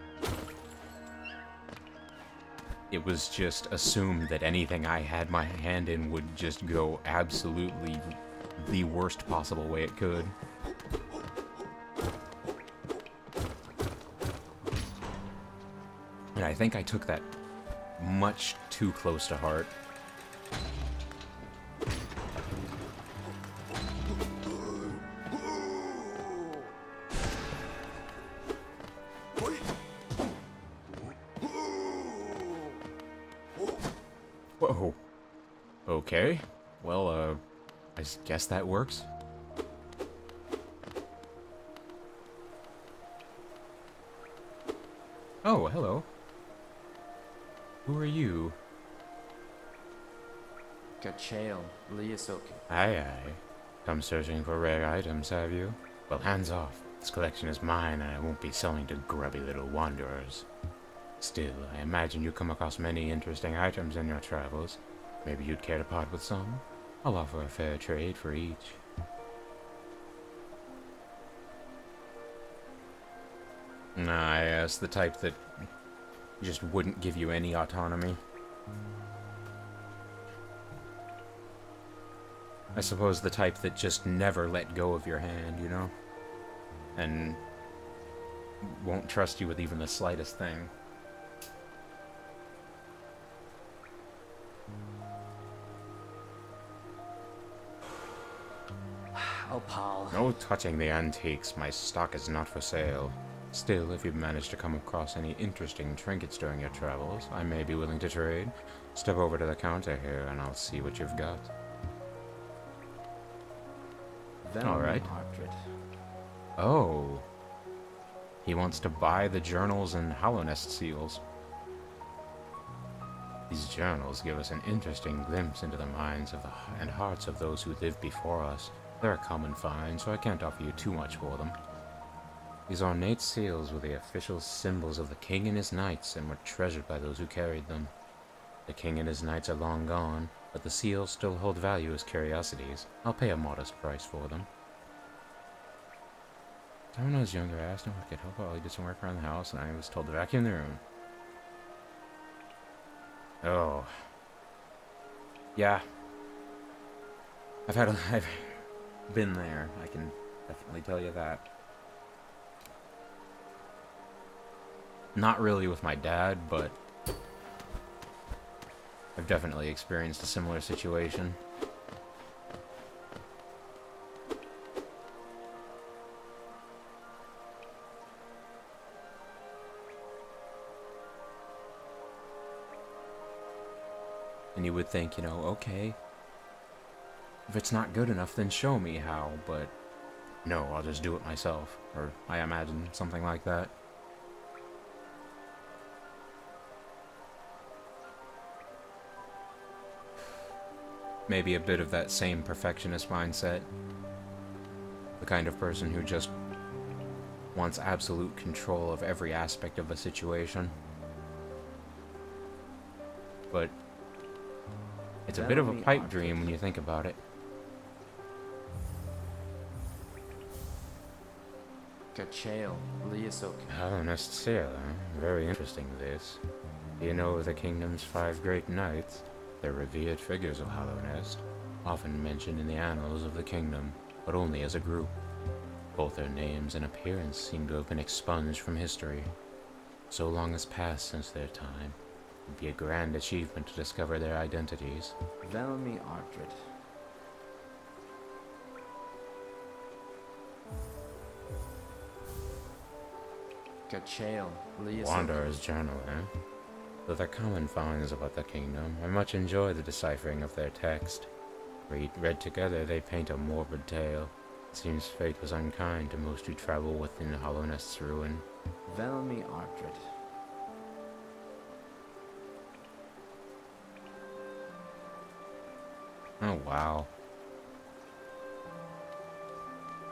it was just assumed that anything I had my hand in would just go absolutely the worst possible way it could. And I think I took that much too close to heart. Whoa. Okay. Well, I guess that works. Oh, hello. Who are you? Kachael Liasoki. Aye, aye. Come searching for rare items, have you? Well, hands off. This collection is mine, and I won't be selling to grubby little wanderers. Still, I imagine you come across many interesting items in your travels. Maybe you'd care to part with some? I'll offer a fair trade for each. Nah, yes, the type that just wouldn't give you any autonomy. I suppose the type that just never let go of your hand, you know? And won't trust you with even the slightest thing. Oh, Paul. No touching the antiques. My stock is not for sale. Still, if you've managed to come across any interesting trinkets during your travels, I may be willing to trade. Step over to the counter here and I'll see what you've got. All right. Portrait. Oh. He wants to buy the journals and Hallownest seals. These journals give us an interesting glimpse into the minds of and hearts of those who lived before us. They're a common find, so I can't offer you too much for them. These ornate seals were the official symbols of the king and his knights and were treasured by those who carried them. The king and his knights are long gone, but the seals still hold value as curiosities. I'll pay a modest price for them. When I was younger, I asked him if I could help while he did some work around the house, and I was told to vacuum the room. Oh. Yeah. I've been there. I can definitely tell you that. Not really with my dad, but I've definitely experienced a similar situation. And you would think, you know, okay, if it's not good enough, then show me how, but no, I'll just do it myself. Or I imagine something like that. Maybe a bit of that same perfectionist mindset. The kind of person who just wants absolute control of every aspect of a situation. But it's a bit of a pipe dream when you think about it. Kachael, Liasok. Oh, necessarily. Very interesting, this. You know of the kingdom's 5 great knights? They're revered figures of Hallownest, often mentioned in the annals of the kingdom, but only as a group. Both their names and appearance seem to have been expunged from history. So long has passed since their time. It would be a grand achievement to discover their identities. Velmi Ardred. Kachael, Liasok. Wanderer's Journal, eh? Though they're common finds about the kingdom, I much enjoy the deciphering of their text. Read together, they paint a morbid tale. It seems fate was unkind to most who travel within Hallownest's ruin. Velmi Ardred. Oh, wow.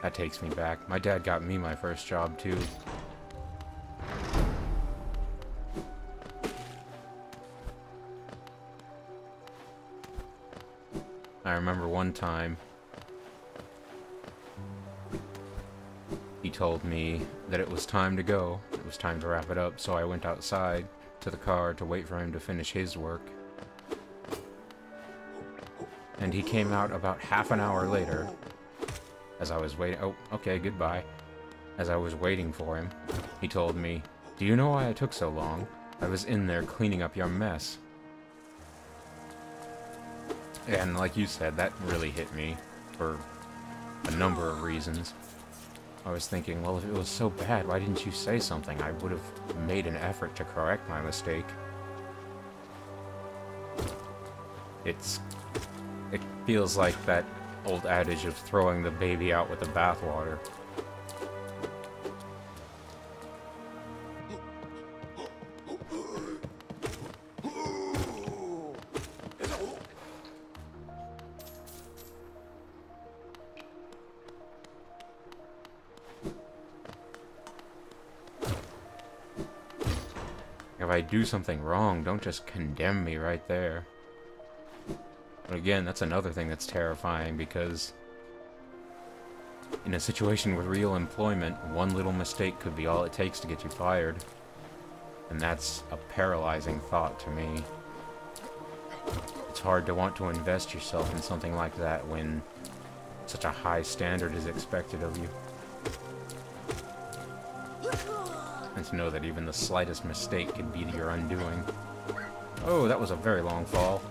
That takes me back. My dad got me my first job, too. I remember one time he told me that it was time to go. It was time to wrap it up, so I went outside to the car to wait for him to finish his work. And he came out about half an hour later, as I was waiting. Oh, okay, goodbye. As I was waiting for him, he told me, "Do you know why I took so long? I was in there cleaning up your mess." And like you said, that really hit me for a number of reasons. I was thinking, well, if it was so bad, why didn't you say something? I would have made an effort to correct my mistake. It feels like that old adage of throwing the baby out with the bathwater. If I do something wrong, don't just condemn me right there. But again, that's another thing that's terrifying, because in a situation with real employment, one little mistake could be all it takes to get you fired. And that's a paralyzing thought to me. It's hard to want to invest yourself in something like that when such a high standard is expected of you. And to know that even the slightest mistake could be your undoing. Oh, that was a very long fall.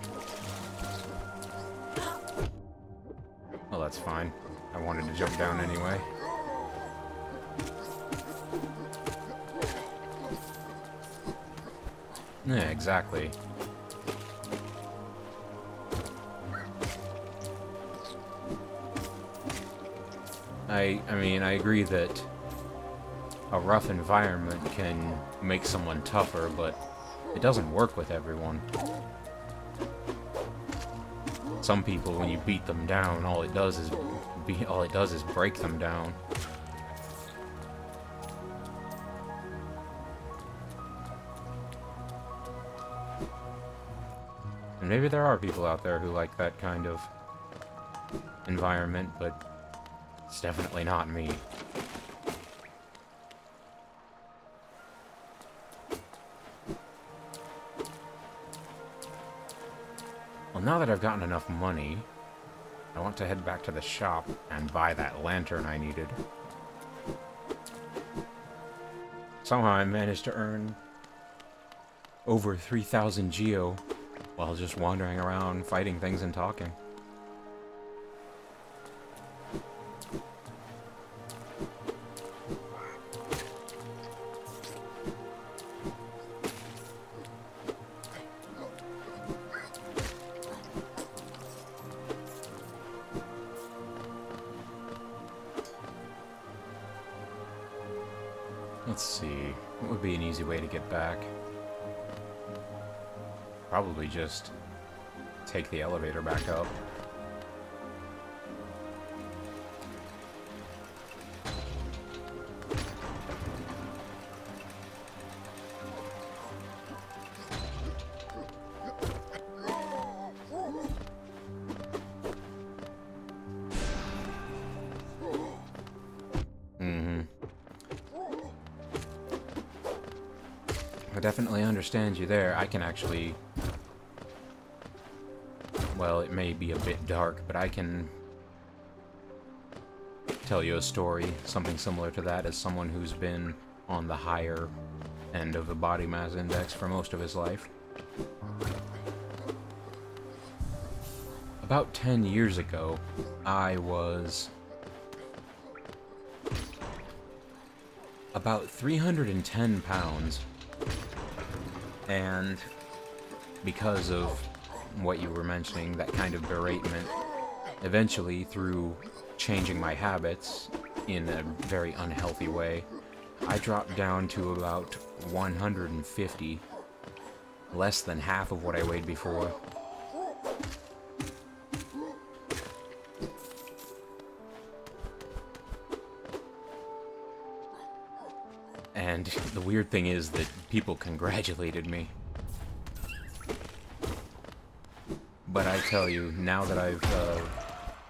Well, that's fine. I wanted to jump down anyway. Yeah, exactly. I mean, I agree that a rough environment can make someone tougher, but it doesn't work with everyone. Some people, when you beat them down, all it does is break them down. And maybe there are people out there who like that kind of environment, but it's definitely not me. Well, now that I've gotten enough money, I want to head back to the shop and buy that lantern I needed. Somehow I managed to earn over 3,000 geo while just wandering around fighting things and talking. Let's see. What would be an easy way to get back? Probably just take the elevator back up. I definitely understand you there. I can actually... Well, it may be a bit dark, but I can tell you a story, something similar to that, as someone who's been on the higher end of the body mass index for most of his life. About 10 years ago, I was about 310 pounds, and because of what you were mentioning, that kind of beratement, eventually through changing my habits in a very unhealthy way, I dropped down to about 150, less than half of what I weighed before. And the weird thing is that people congratulated me. But I tell you, now that I've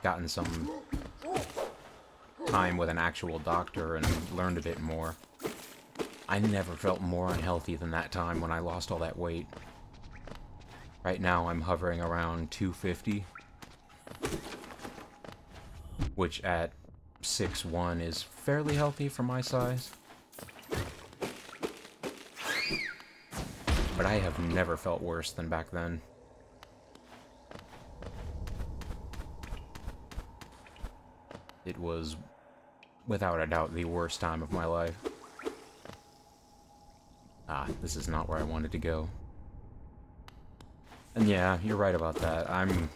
gotten some time with an actual doctor and learned a bit more, I never felt more unhealthy than that time when I lost all that weight. Right now I'm hovering around 250, which at 6'1" is fairly healthy for my size. But I have never felt worse than back then. It was, without a doubt, the worst time of my life. Ah, this is not where I wanted to go. And yeah, you're right about that. I'm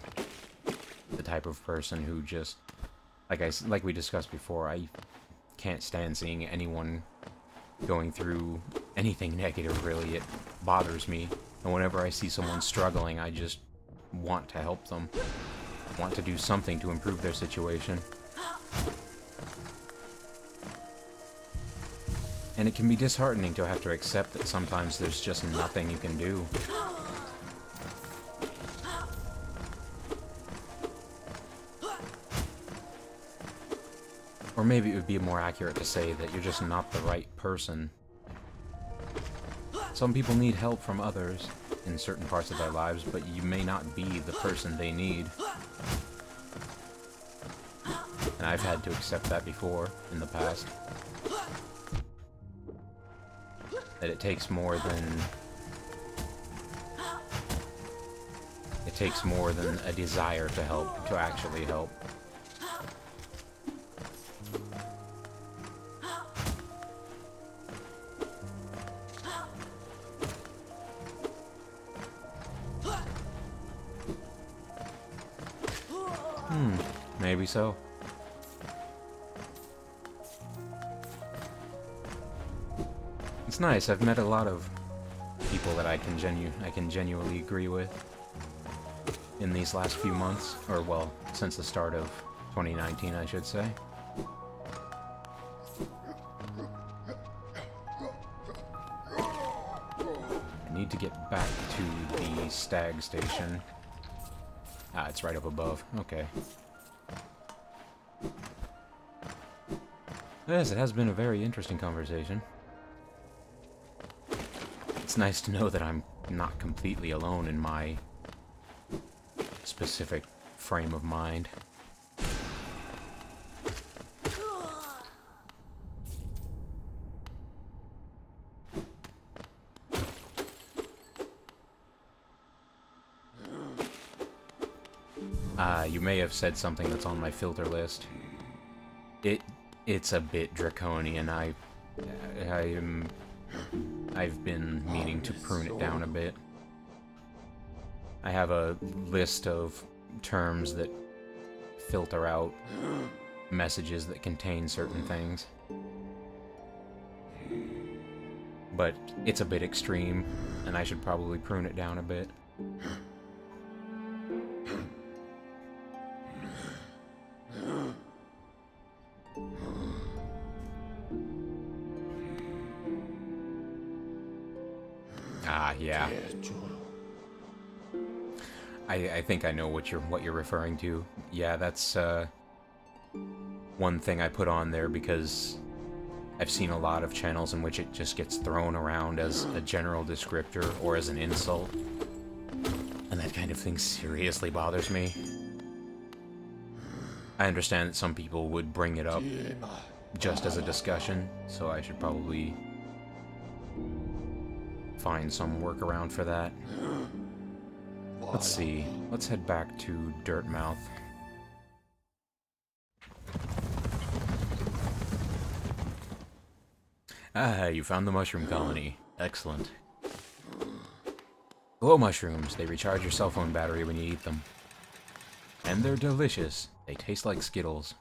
the type of person who just, like we discussed before, I can't stand seeing anyone going through anything negative, really. It bothers me. And whenever I see someone struggling, I just want to help them. Want to do something to improve their situation. And it can be disheartening to have to accept that sometimes there's just nothing you can do. Or maybe it would be more accurate to say that you're just not the right person. Some people need help from others in certain parts of their lives, but you may not be the person they need. And I've had to accept that before, in the past. That it takes more than... It takes more than a desire to help, to actually help. Maybe so. It's nice. I've met a lot of people that I can genuinely agree with in these last few months, or well, since the start of 2019, I should say. I need to get back to the stag station. Ah, it's right up above. Okay. Yes, it has been a very interesting conversation. It's nice to know that I'm not completely alone in my specific frame of mind. You may have said something that's on my filter list. It's a bit draconian. I've been meaning to prune it down a bit. I have a list of terms that filter out messages that contain certain things. but it's a bit extreme, and I should probably prune it down a bit. Ah, yeah. I think I know what you're referring to. Yeah, that's one thing I put on there because I've seen a lot of channels in which it just gets thrown around as a general descriptor or as an insult. And that kind of thing seriously bothers me. I understand that some people would bring it up just as a discussion, so I should probably find some workaround for that. Let's see. Let's head back to Dirtmouth. Ah, you found the mushroom colony. Excellent. Glow mushrooms. They recharge your cell phone battery when you eat them. And they're delicious. They taste like Skittles.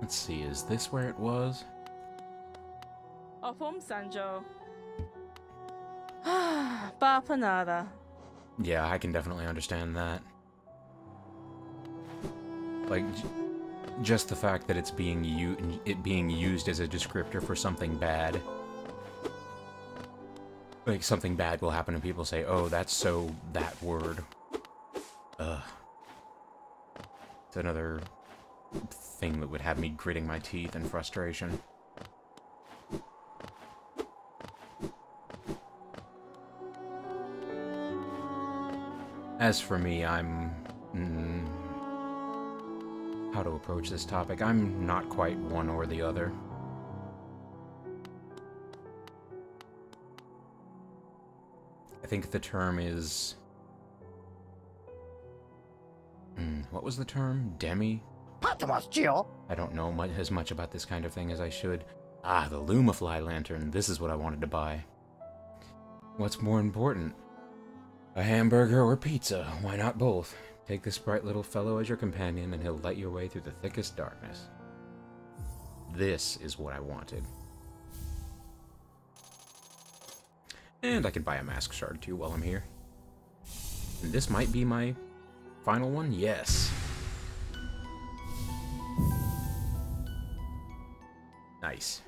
Let's see, is this where it was? Opum Sanjo. Bapanada. Yeah, I can definitely understand that. Like, just the fact that it's being used as a descriptor for something bad. Like, something bad will happen and people say, oh, that's so that word. Ugh. It's another thing that would have me gritting my teeth in frustration. As for me, how to approach this topic? I'm not quite one or the other. I think the term is... what was the term? Demi? I don't know as much about this kind of thing as I should. Ah, the Lumafly lantern. This is what I wanted to buy. What's more important? A hamburger or pizza? Why not both? Take this bright little fellow as your companion and he'll light your way through the thickest darkness. This is what I wanted. And I could buy a mask shard too while I'm here. And this might be my final one? Yes. Nice.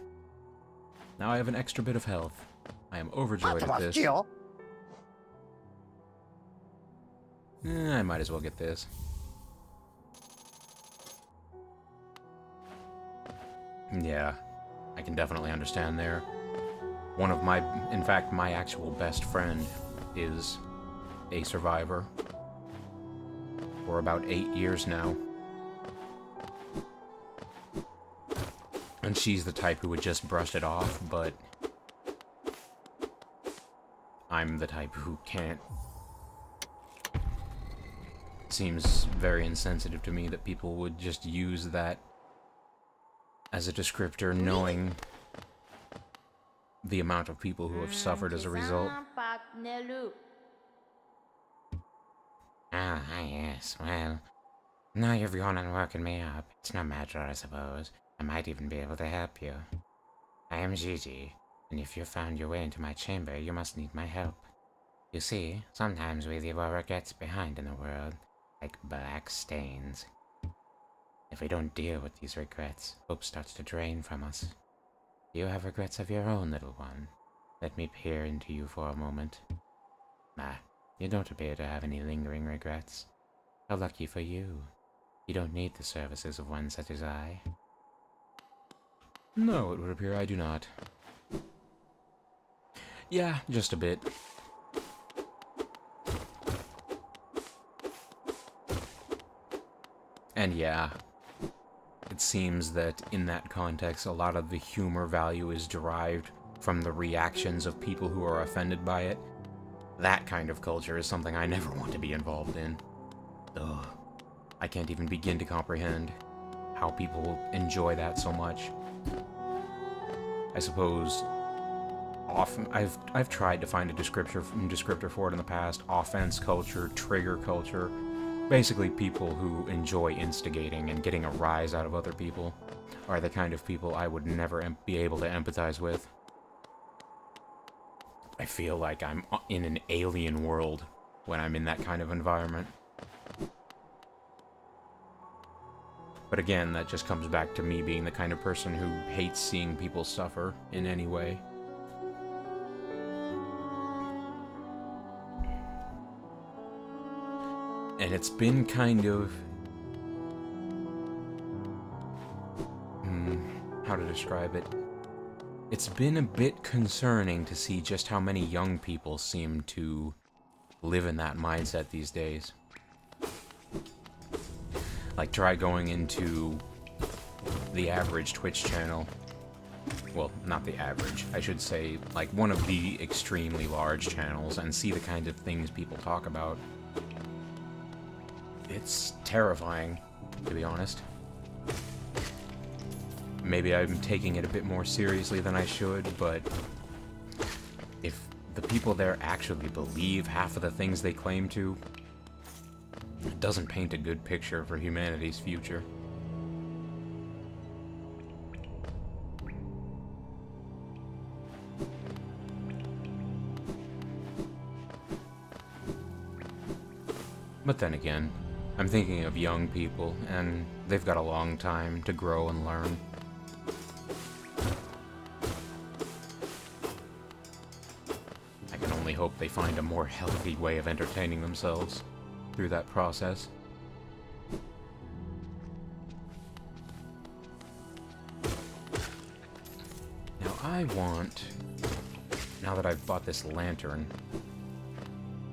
Now I have an extra bit of health. I am overjoyed at this. I might as well get this. Yeah, I can definitely understand there. One of my, in fact, my actual best friend is a survivor for about 8 years now. And she's the type who would just brush it off, but I'm the type who can't. Seems very insensitive to me that people would just use that as a descriptor, knowing the amount of people who have suffered as a result. Ah, yes, well, now you've gone on working me up. It's no matter, I suppose. I might even be able to help you. I am Gigi, and if you've found your way into my chamber, you must need my help. You see, sometimes we leave our regrets behind in the world, like black stains. If we don't deal with these regrets, hope starts to drain from us. Do you have regrets of your own, little one? Let me peer into you for a moment. Ah, you don't appear to have any lingering regrets. How lucky for you. You don't need the services of one such as I. No, it would appear I do not. Yeah, just a bit. And yeah, it seems that in that context, a lot of the humor value is derived from the reactions of people who are offended by it. That kind of culture is something I never want to be involved in. Ugh. I can't even begin to comprehend how people enjoy that so much. I suppose often I've tried to find a descriptor for it in the past. Offense culture, trigger culture, basically people who enjoy instigating and getting a rise out of other people are the kind of people I would never be able to empathize with. I feel like I'm in an alien world when I'm in that kind of environment. But again, that just comes back to me being the kind of person who hates seeing people suffer in any way. And it's been kind of... how to describe it? It's been a bit concerning to see just how many young people seem to live in that mindset these days. Like, try going into the average Twitch channel. Well, not the average. I should say, like, one of the extremely large channels and see the kind of things people talk about. It's terrifying, to be honest. Maybe I'm taking it a bit more seriously than I should, but if the people there actually believe half of the things they claim to, it doesn't paint a good picture for humanity's future. But then again, I'm thinking of young people, and they've got a long time to grow and learn. I can only hope they find a more healthy way of entertaining themselves through that process. Now now that I've bought this lantern,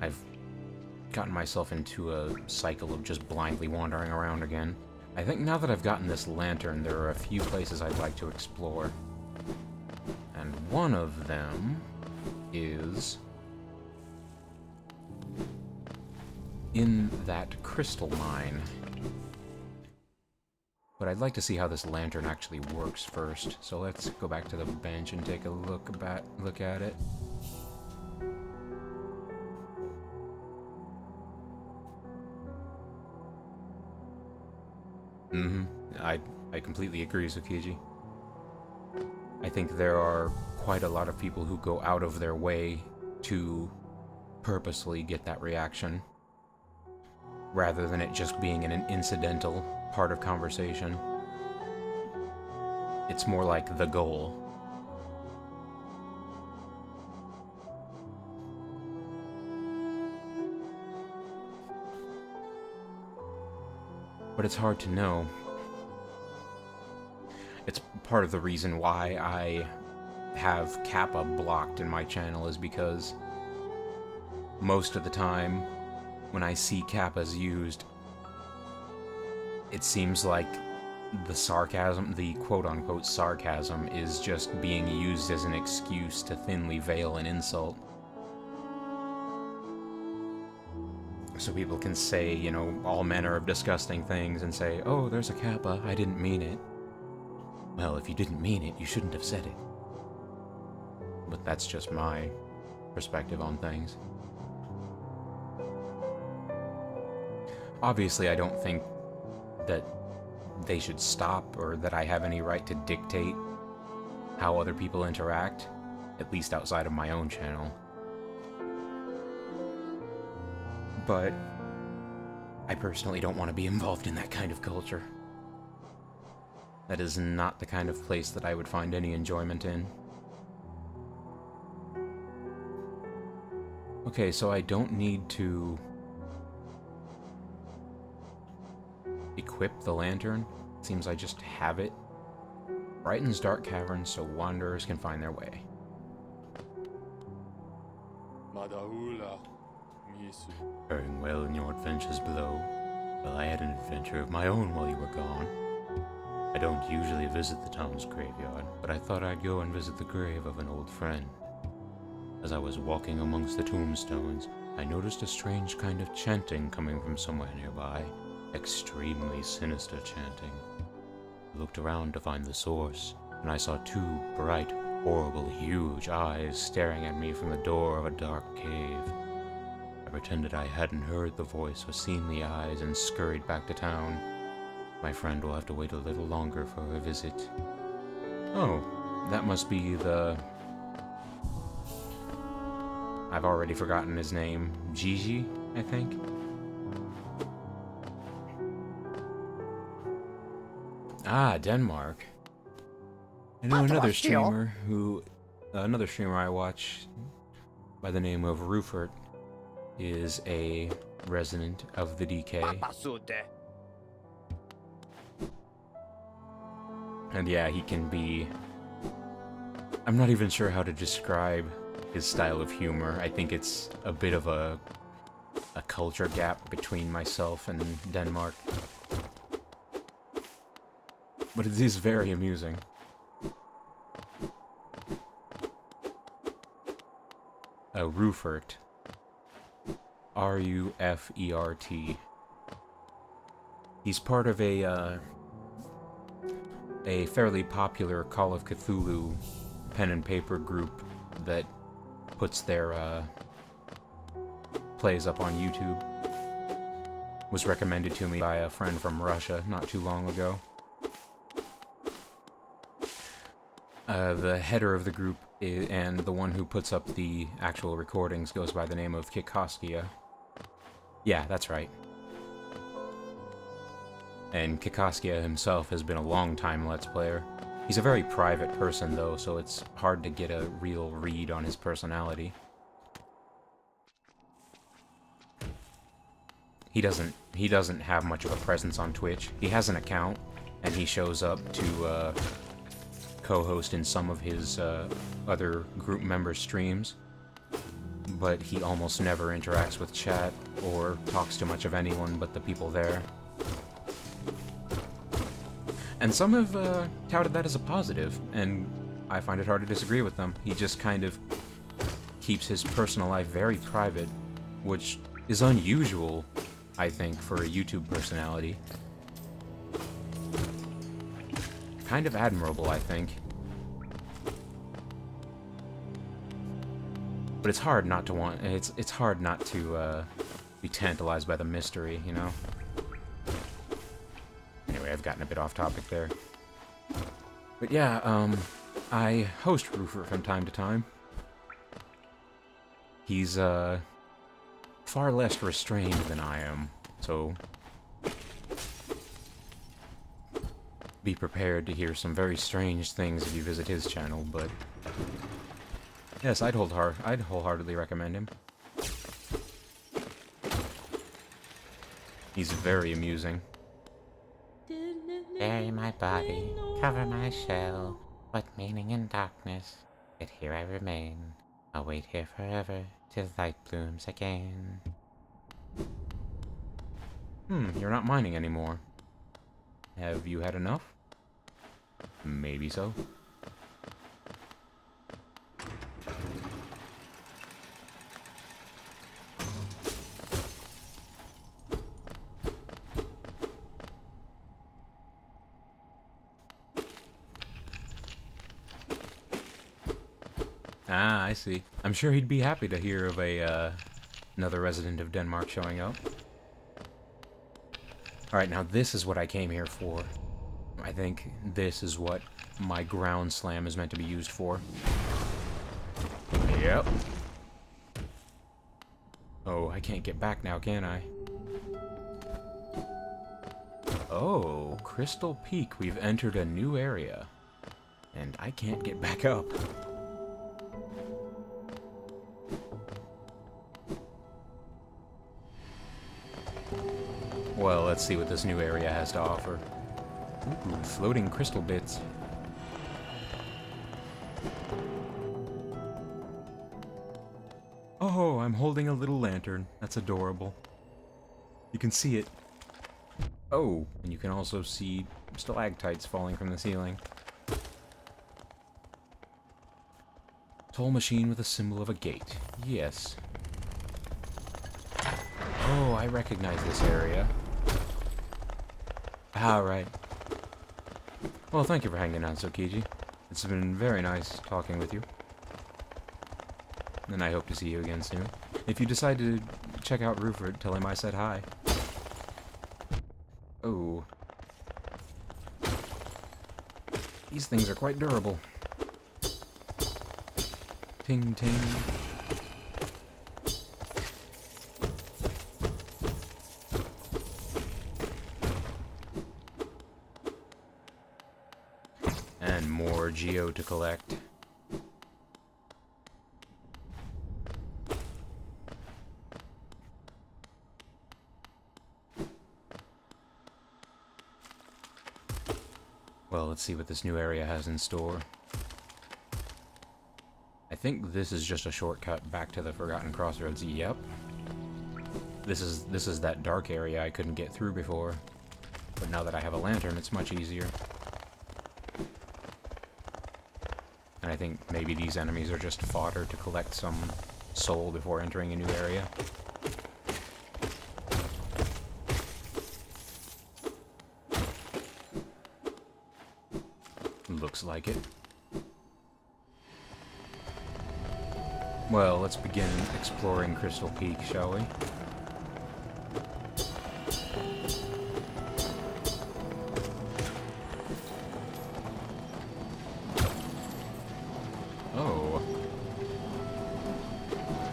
I've gotten myself into a cycle of just blindly wandering around again. I think now that I've gotten this lantern, there are a few places I'd like to explore. And one of them is in that crystal mine. But I'd like to see how this lantern actually works first, so let's go back to the bench and take a look at it. I completely agree, Tsukiji. I think there are quite a lot of people who go out of their way to purposely get that reaction, rather than it just being an incidental part of conversation. It's more like the goal. But it's hard to know. It's part of the reason why I have Kappa blocked in my channel, is because most of the time when I see Kappas used, it seems like the sarcasm, the quote-unquote sarcasm, is just being used as an excuse to thinly veil an insult. So people can say, you know, all manner of disgusting things and say, oh, there's a Kappa, I didn't mean it. Well, if you didn't mean it, you shouldn't have said it. But that's just my perspective on things. Obviously, I don't think that they should stop, or that I have any right to dictate how other people interact, at least outside of my own channel. But I personally don't want to be involved in that kind of culture. That is not the kind of place that I would find any enjoyment in. Okay, so I don't need to equip the lantern. It seems I just have it. Brightens dark caverns so wanderers can find their way. Faring well in your adventures below. Well, I had an adventure of my own while you were gone. I don't usually visit the town's graveyard, but I thought I'd go and visit the grave of an old friend. As I was walking amongst the tombstones, I noticed a strange kind of chanting coming from somewhere nearby. extremely sinister chanting. I looked around to find the source, and I saw two bright, horrible, huge eyes staring at me from the door of a dark cave. I pretended I hadn't heard the voice or seen the eyes and scurried back to town. My friend will have to wait a little longer for her visit. Oh, that must be the... I've already forgotten his name. Gigi, I think? Ah, Denmark. I know another streamer another streamer I watch by the name of Rufert is a resident of the DK. And yeah, he can be... I'm not even sure how to describe his style of humor. I think it's a bit of a culture gap between myself and Denmark. But it is very amusing. Rufert. R-U-F-E-R-T. He's part of a fairly popular Call of Cthulhu pen and paper group that puts their plays up on YouTube. Was recommended to me by a friend from Russia not too long ago. The header of the group and the one who puts up the actual recordings goes by the name of Kikoskia. Yeah, that's right. And Kikoskia himself has been a long-time Let's Player. He's a very private person, though, so it's hard to get a real read on his personality. He doesn't have much of a presence on Twitch. He has an account, and he shows up to co-host in some of his other group members' streams, but he almost never interacts with chat or talks to much of anyone but the people there. And some have touted that as a positive, and I find it hard to disagree with them. He just kind of keeps his personal life very private, which is unusual, I think, for a YouTube personality. Kind of admirable, I think. But it's hard not to want... It's hard not to be tantalized by the mystery, you know? Anyway, I've gotten a bit off topic there. But yeah, I host Rufert from time to time. He's far less restrained than I am, so be prepared to hear some very strange things if you visit his channel, but yes, I'd wholeheartedly recommend him. He's very amusing. Bury my body, cover my shell, what meaning in darkness, yet here I remain. I'll wait here forever, till light blooms again. You're not mining anymore. Have you had enough? Maybe so. Ah, I see. I'm sure he'd be happy to hear of another resident of Denmark showing up. Alright, now this is what I came here for. I think this is what my ground slam is meant to be used for. Yep. Oh, I can't get back now, can I? Oh, Crystal Peak. We've entered a new area. And I can't get back up. Well, let's see what this new area has to offer. Ooh, floating crystal bits. Oh, I'm holding a little lantern. That's adorable. You can see it. Oh, and you can also see stalactites falling from the ceiling. Toll machine with a symbol of a gate. Yes. Oh, I recognize this area. Alright. Well, thank you for hanging out, Tsukiji. It's been very nice talking with you. And I hope to see you again soon. If you decide to check out Ruford, tell him I said hi. Oh. These things are quite durable. Ting ting. And more geo to collect. Well, let's see what this new area has in store. I think this is just a shortcut back to the Forgotten Crossroads. Yep. This is that dark area I couldn't get through before. But now that I have a lantern, it's much easier. And I think maybe these enemies are just fodder to collect some soul before entering a new area. Looks like it. Well, let's begin exploring Crystal Peak, shall we? Oh.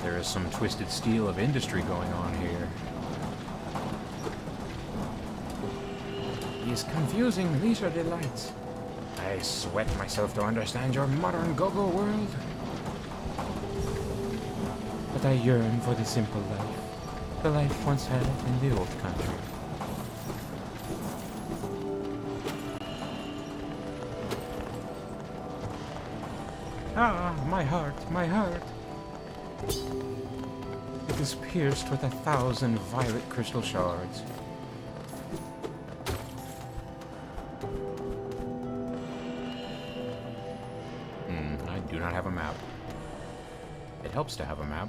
There is some twisted steel of industry going on here. These confusing leisure delights. I sweat myself to understand your modern go-go world. But I yearn for the simple life. The life once had in the old country. Ah, my heart, my heart. It is pierced with 1,000 violet crystal shards. I do not have a map. It helps to have a map.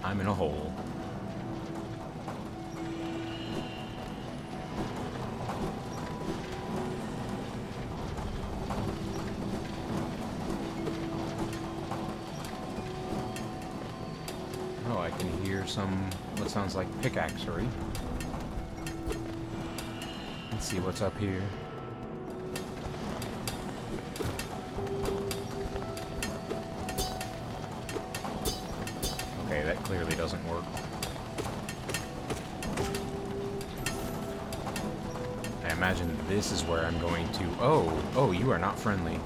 I'm in a hole. Oh, I can hear some, what sounds like pickaxery. Let's see what's up here. Okay, that clearly doesn't work. I imagine this is where I'm going to... Oh, you are not friendly.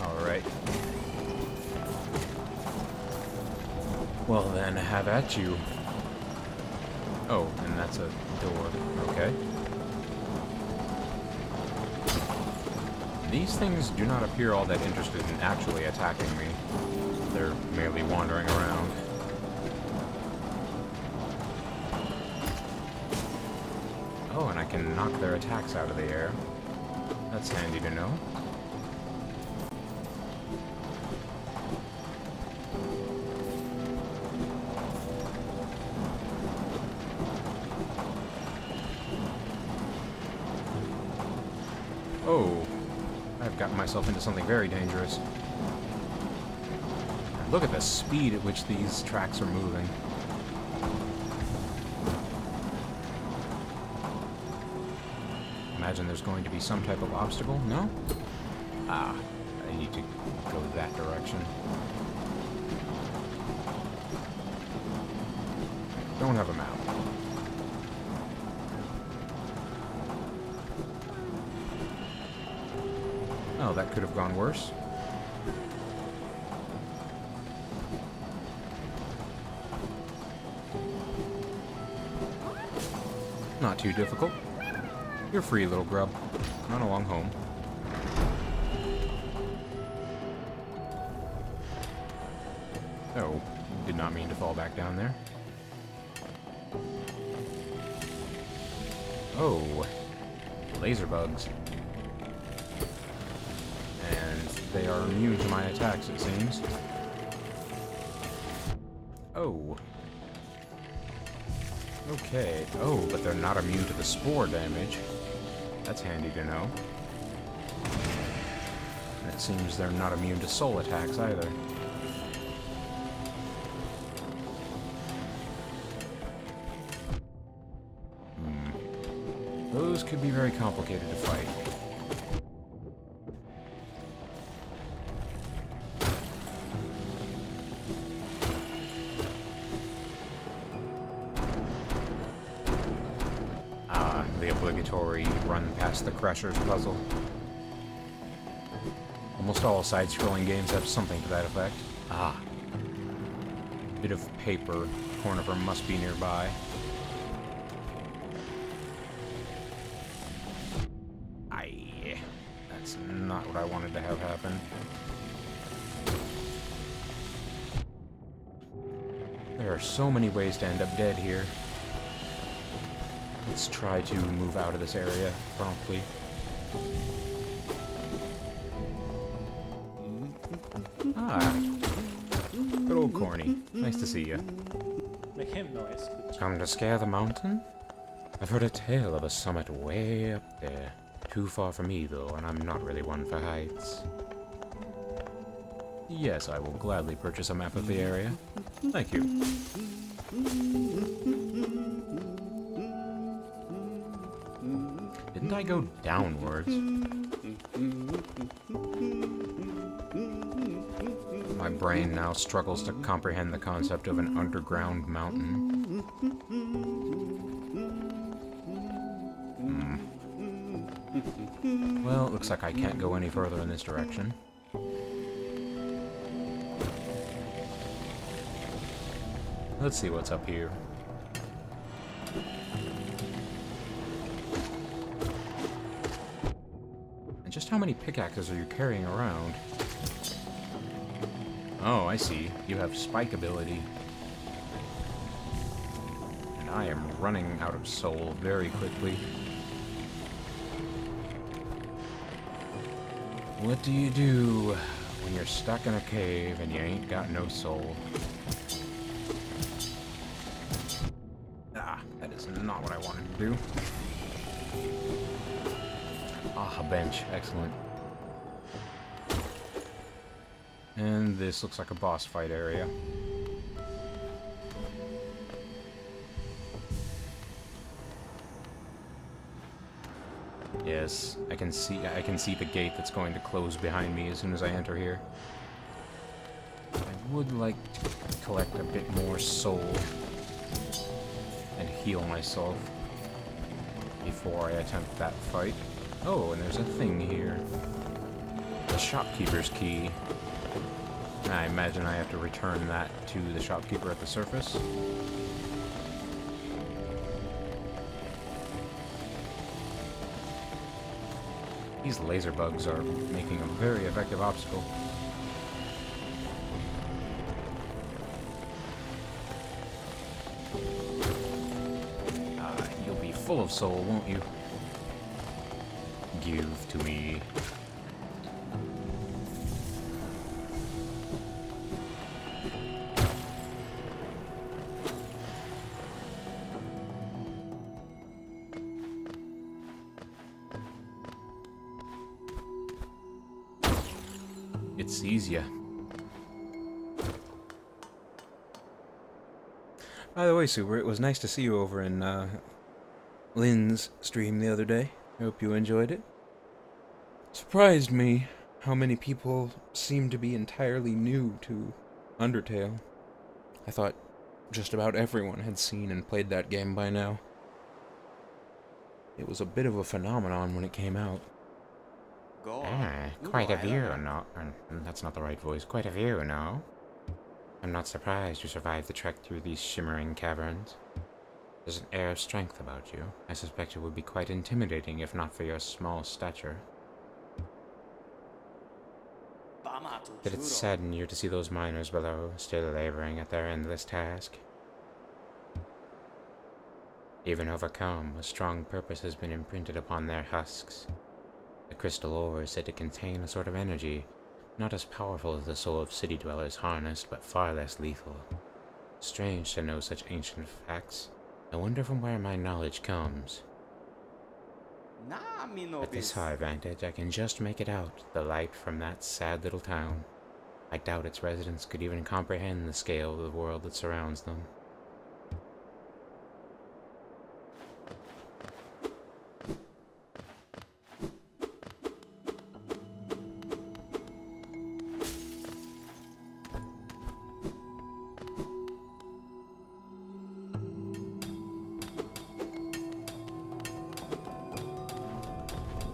Alright. Well then, have at you. Oh, and that's a door. Okay. These things do not appear all that interested in actually attacking me. They're merely wandering around. Oh, and I can knock their attacks out of the air. That's handy to know. Oh, I've gotten myself into something very dangerous. Look at the speed at which these tracks are moving. Imagine there's going to be some type of obstacle, no? Ah, I need to go that direction. Don't have a map. Oh, that could have gone worse. Not too difficult. You're free, little grub. Run along home. Oh, did not mean to fall back down there. laser bugs. And they are immune to my attacks, it seems. Oh. Okay. Oh, but they're not immune to the spore damage. That's handy to know. And it seems they're not immune to soul attacks either. Those could be very complicated to fight. The obligatory run past the Crushers puzzle. Almost all side-scrolling games have something to that effect. Ah. Bit of paper. Cornifer must be nearby. Aye. That's not what I wanted to have happen. There are so many ways to end up dead here. Let's try to move out of this area promptly. Ah. Good old Corny. Nice to see you. Make him noise. Come to scare the mountain? I've heard a tale of a summit way up there. Too far for me, though, and I'm not really one for heights. Yes, I will gladly purchase a map of the area. Thank you. Didn't I go downwards? My brain now struggles to comprehend the concept of an underground mountain. Well, it looks like I can't go any further in this direction. Let's see what's up here. And just how many pickaxes are you carrying around? Oh, I see. You have spike ability. And I am running out of soul very quickly. What do you do when you're stuck in a cave and you ain't got no soul? Ah, that is not what I wanted to do. Ah, a bench. Excellent. And this looks like a boss fight area. Yes, I can see the gate that's going to close behind me as soon as I enter here. I would like to collect a bit more soul and heal myself before I attempt that fight. Oh, and there's a thing here. The shopkeeper's key. I imagine I have to return that to the shopkeeper at the surface. These laser bugs are making a very effective obstacle. You'll be full of soul, won't you? Give to me. It sees ya. By the way, Super, it was nice to see you over in Lynn's stream the other day. I hope you enjoyed it. Surprised me how many people seem to be entirely new to Undertale. I thought just about everyone had seen and played that game by now. It was a bit of a phenomenon when it came out. Quite a view, no? That's not the right voice. Quite a view, no? I'm not surprised you survived the trek through these shimmering caverns. There's an air of strength about you. I suspect it would be quite intimidating if not for your small stature. Did it sadden you to see those miners below, still laboring at their endless task? Even overcome, a strong purpose has been imprinted upon their husks. The crystal ore is said to contain a sort of energy, not as powerful as the soul of city dwellers harnessed, but far less lethal. Strange to know such ancient facts. I wonder from where my knowledge comes. At this high vantage, I can just make it out, the light from that sad little town. I doubt its residents could even comprehend the scale of the world that surrounds them.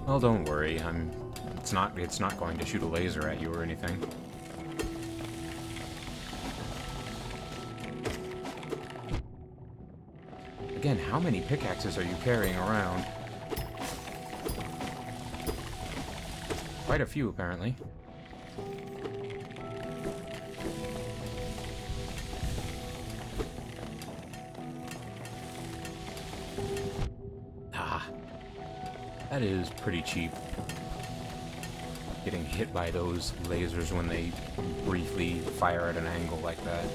Well, don't worry. It's not going to shoot a laser at you or anything. Again, how many pickaxes are you carrying around? Quite a few, apparently. That is pretty cheap. Getting hit by those lasers when they briefly fire at an angle like that.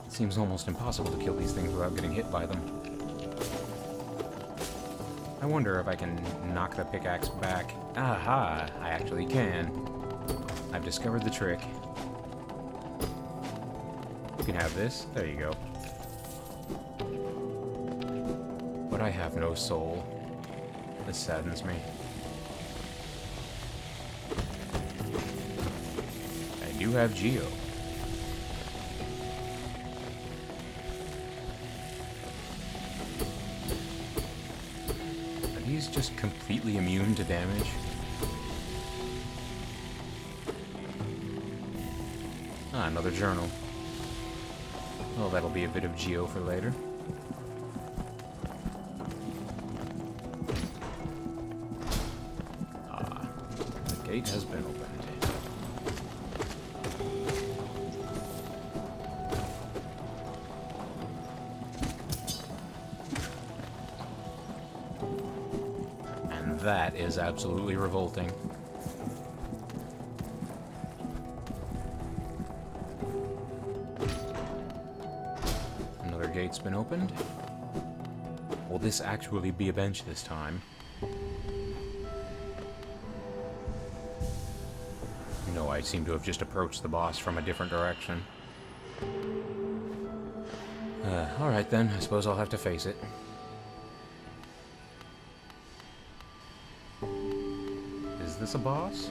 It seems almost impossible to kill these things without getting hit by them. I wonder if I can knock the pickaxe back. Aha! I actually can. I've discovered the trick. You can have this. There you go. But I have no soul. This saddens me. I do have Geo. He's just completely immune to damage. Ah, another journal. Well, that'll be a bit of Geo for later. Ah, the gate has been opened. That is absolutely revolting. Another gate's been opened. Will this actually be a bench this time? No, I seem to have just approached the boss from a different direction. Alright then, I suppose I'll have to face it. Is this a boss?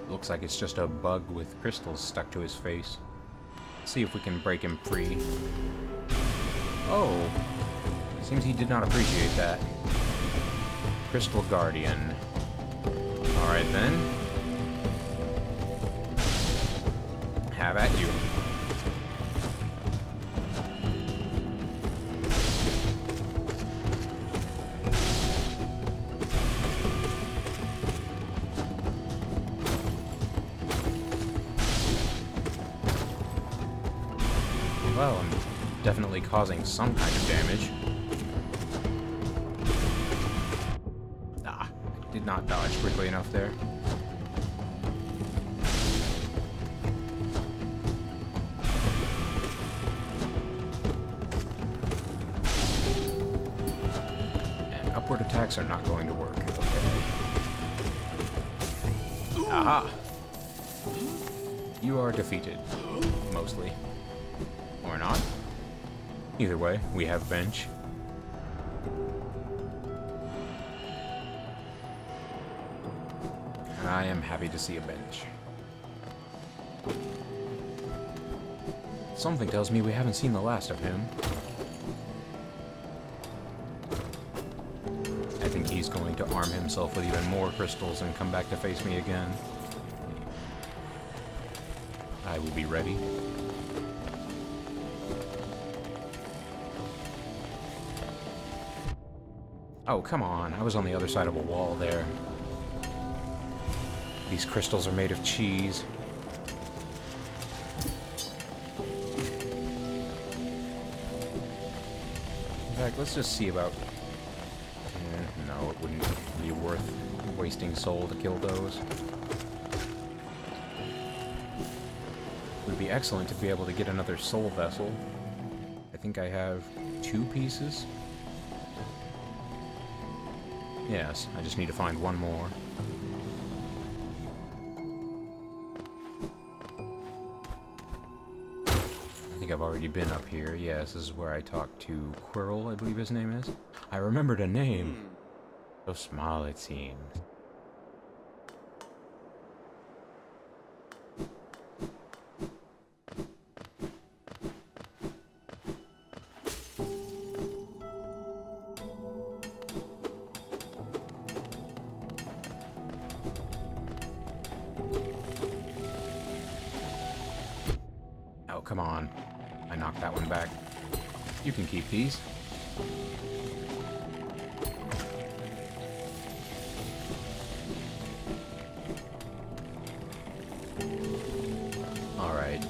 Looks like it's just a bug with crystals stuck to his face. Let's see if we can break him free. Oh! Seems he did not appreciate that. Crystal Guardian. Alright then. Have at you. Well, I'm definitely causing some kind of damage. Ah, did not dodge quickly enough there. And upward attacks are not going to work. Okay. Aha! You are defeated. Mostly. Or not. Either way, we have bench. And I am happy to see a bench. Something tells me we haven't seen the last of him. I think he's going to arm himself with even more crystals and come back to face me again. I will be ready. Oh, come on. I was on the other side of a wall there. These crystals are made of cheese. In fact, let's just see about... no, it wouldn't be worth wasting soul to kill those. It would be excellent to be able to get another soul vessel. I think I have 2 pieces. Yes, I just need to find one more. I think I've already been up here. Yes, this is where I talked to Quirrell, I believe his name is. I remembered a name. So small it seems. Oh, come on. I knocked that one back. You can keep these. Alright.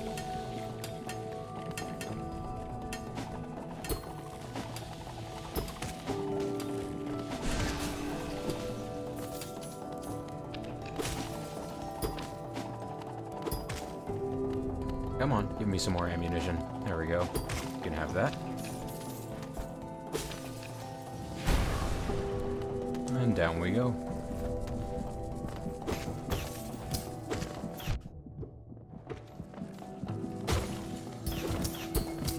Come on, give me some more ammunition. There we go. You can have that. And down we go.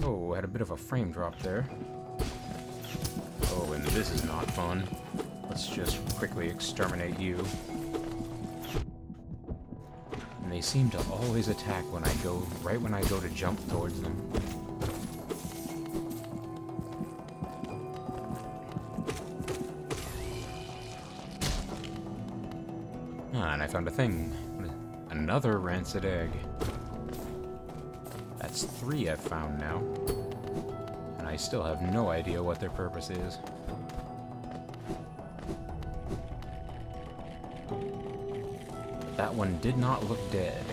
Oh, had a bit of a frame drop there. Oh, and this is not fun. Let's just quickly exterminate you. And they seem to always attack when I go, right when I go to jump towards them. Ah, and I found a thing. Another rancid egg. That's 3 I've found now. And I still have no idea what their purpose is. That one did not look dead.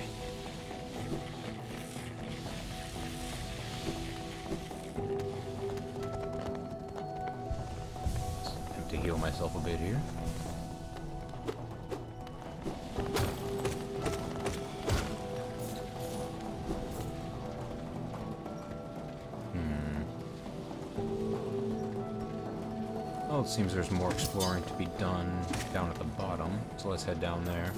Attempt to heal myself a bit here. Well, it seems there's more exploring to be done down at the bottom, so let's head down there.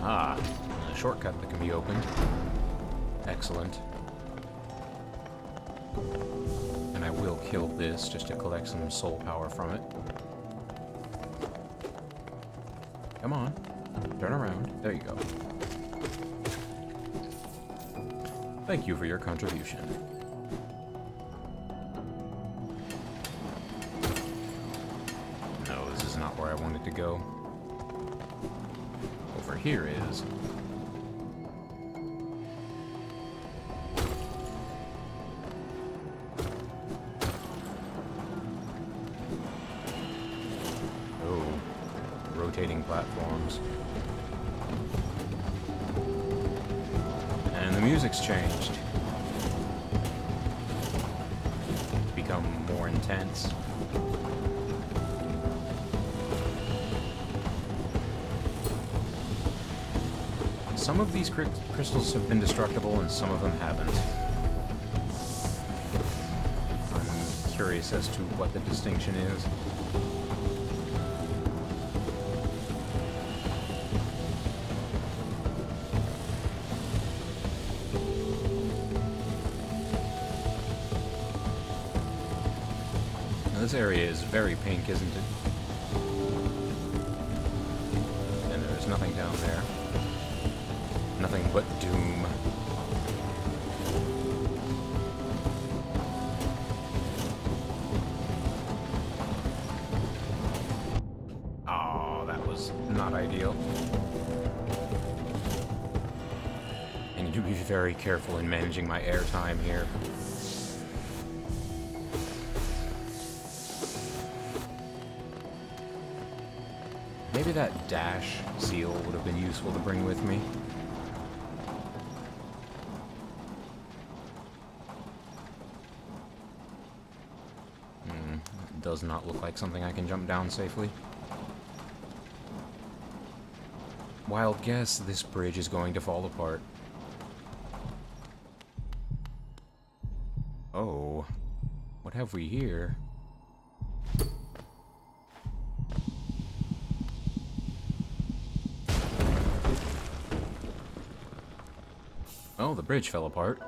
Ah, a shortcut that can be opened. Excellent. And I will kill this just to collect some soul power from it. Come on. Turn around. There you go. Thank you for your contribution. No, this is not where I wanted to go. Over here is. Oh, rotating platforms. And the music's changed. It's become more intense. Some of these crystals have been destructible and some of them haven't. I'm curious as to what the distinction is. This area is very pink, isn't it? And there's nothing down there. Nothing but doom. Oh, that was not ideal. very careful in managing my airtime here. Maybe that dash seal would have been useful to bring with me. Does not look like something I can jump down safely. Wild guess, this bridge is going to fall apart. Oh, what have we here? Oh, the bridge fell apart.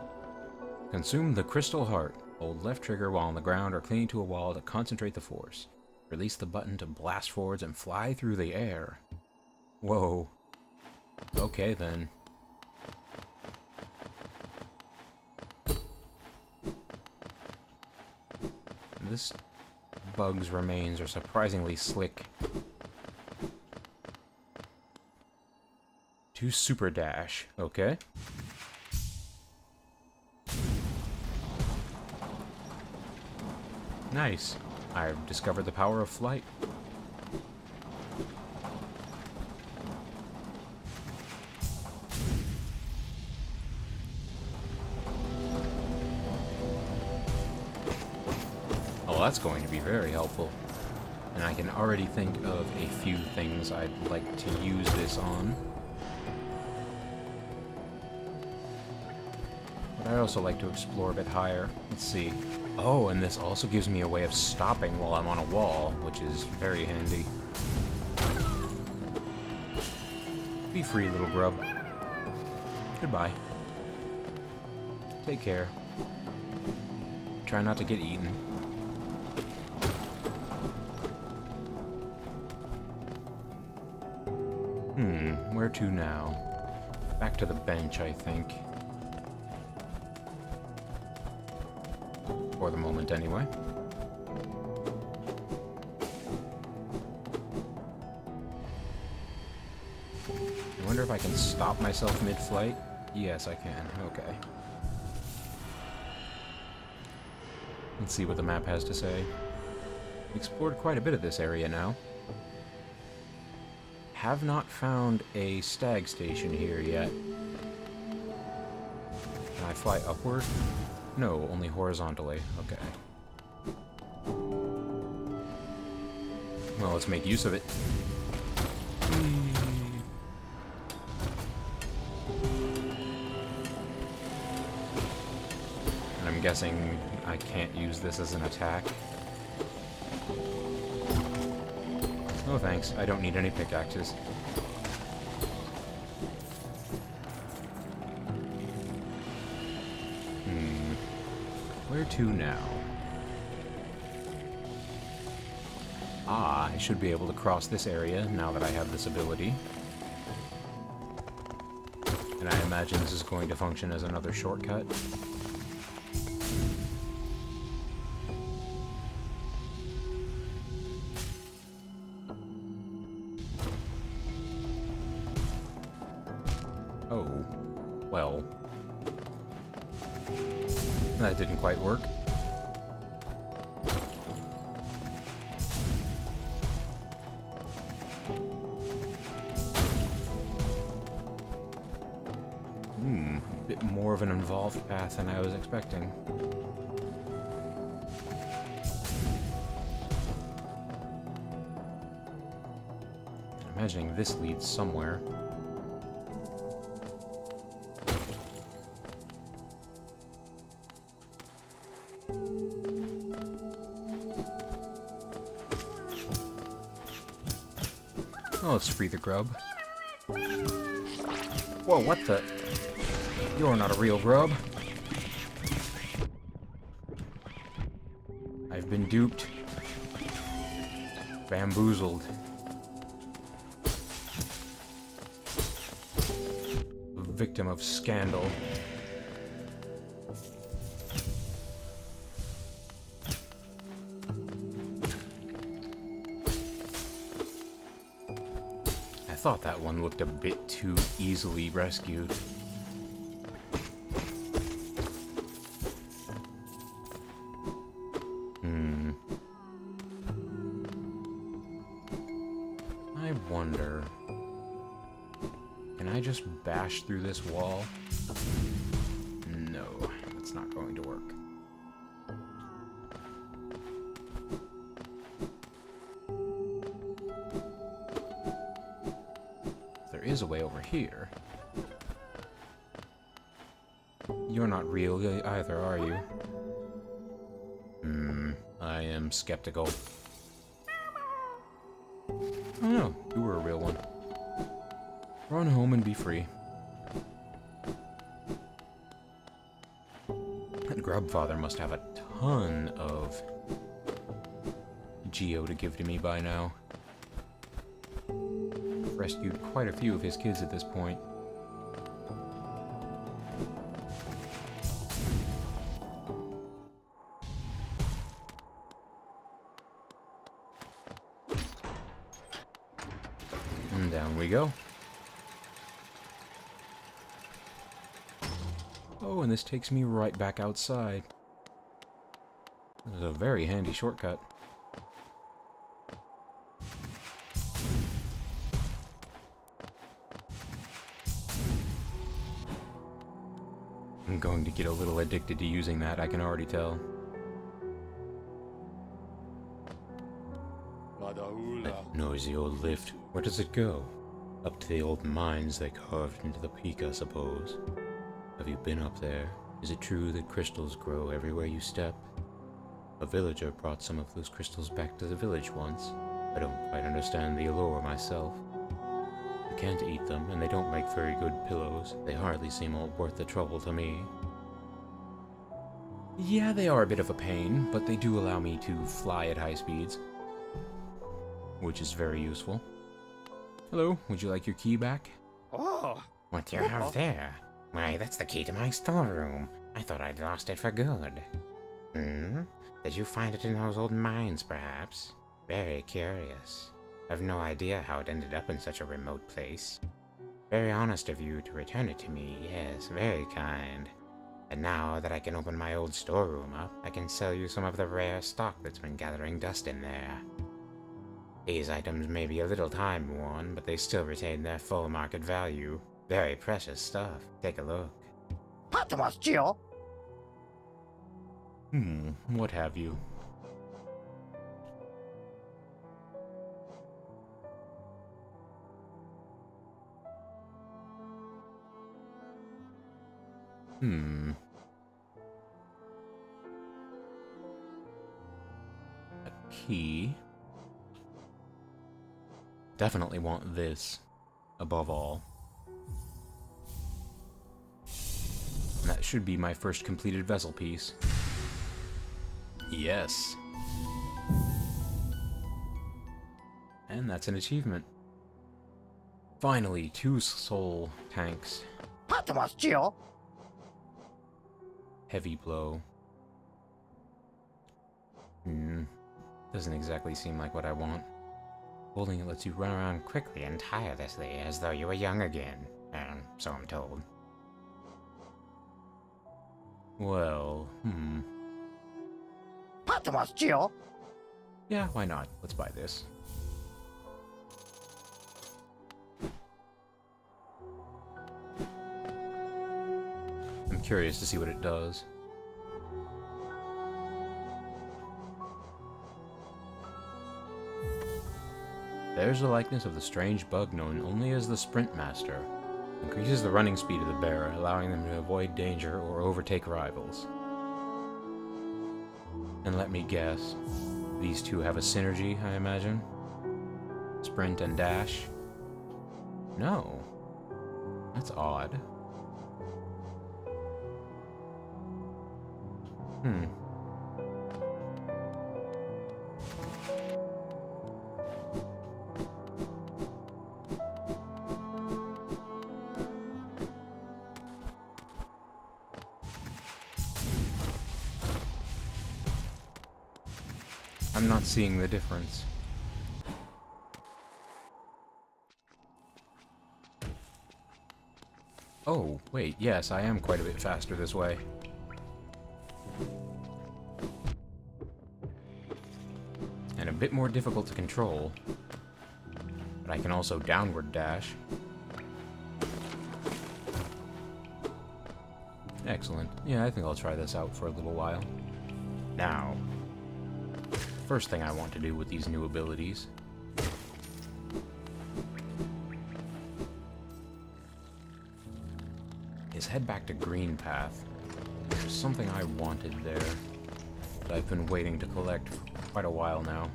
Consume the crystal heart. Hold left trigger while on the ground or clinging to a wall to concentrate the force. Release the button to blast forwards and fly through the air. Whoa. Okay then. This bug's remains are surprisingly slick. To super dash. Okay. Nice. I've discovered the power of flight. Oh, that's going to be very helpful. And I can already think of a few things I'd like to use this on. But I'd also like to explore a bit higher. Let's see. Oh, and this also gives me a way of stopping while I'm on a wall, which is very handy. Be free, little grub. Goodbye. Take care. Try not to get eaten. Where to now? Back to the bench, I think. For the moment, anyway. I wonder if I can stop myself mid-flight? Yes, I can. Okay. Let's see what the map has to say. Explored quite a bit of this area now. Have not found a stag station here yet. Can I fly upward? No, only horizontally. Okay. Well, let's make use of it. And I'm guessing I can't use this as an attack. Oh, thanks. I don't need any pickaxes. Where to now? Ah, I should be able to cross this area now that I have this ability. And I imagine this is going to function as another shortcut. Oh, well. That didn't quite work. A bit more of an involved path than I was expecting. I'm imagining this leads somewhere. Oh, let's free the grub. Whoa, what the? You're not a real grub. I've been duped. Bamboozled. Victim of scandal. I thought that one looked a bit too easily rescued. just bash through this wall? No, that's not going to work. There is a way over here. You're not real either, are you? I am skeptical. Oh no, you were a real one. Run home and be free. That Grubfather must have a ton of Geo to give to me by now. I've rescued quite a few of his kids at this point. And down we go. Oh, and this takes me right back outside. This is a very handy shortcut. I'm going to get a little addicted to using that, I can already tell. That noisy old lift. Where does it go? Up to the old mines they carved into the peak, I suppose. Have you been up there? Is it true that crystals grow everywhere you step? A villager brought some of those crystals back to the village once. I don't quite understand the allure myself. You can't eat them, and they don't make very good pillows. They hardly seem all worth the trouble to me. Yeah, they are a bit of a pain, but they do allow me to fly at high speeds, which is very useful. Hello, would you like your key back? Oh! What do you have there? Why, that's the key to my storeroom. I thought I'd lost it for good. Did you find it in those old mines, perhaps? Very curious. I've no idea how it ended up in such a remote place. Very honest of you to return it to me, yes, very kind. And now that I can open my old storeroom up, I can sell you some of the rare stock that's been gathering dust in there. These items may be a little time-worn, but they still retain their full market value. Very precious stuff. Take a look. What have you? A key. Definitely want this, above all. And that should be my first completed vessel piece. Yes. And that's an achievement. Finally, 2 soul tanks. Heavy blow. Doesn't exactly seem like what I want. Holding it lets you run around quickly and tirelessly, as though you were young again. So I'm told. Well, yeah, why not? Let's buy this. I'm curious to see what it does. There's a likeness of the strange bug known only as the Sprint Master. Increases the running speed of the bearer, allowing them to avoid danger or overtake rivals. And let me guess, these two have a synergy, I imagine? Sprint and dash? No. That's odd. I'm not seeing the difference. Oh, wait, yes, I am quite a bit faster this way. And a bit more difficult to control. But I can also downward dash. Excellent. Yeah, I think I'll try this out for a little while. Now, first thing I want to do with these new abilities is head back to Green Path. There's something I wanted there that I've been waiting to collect for quite a while now.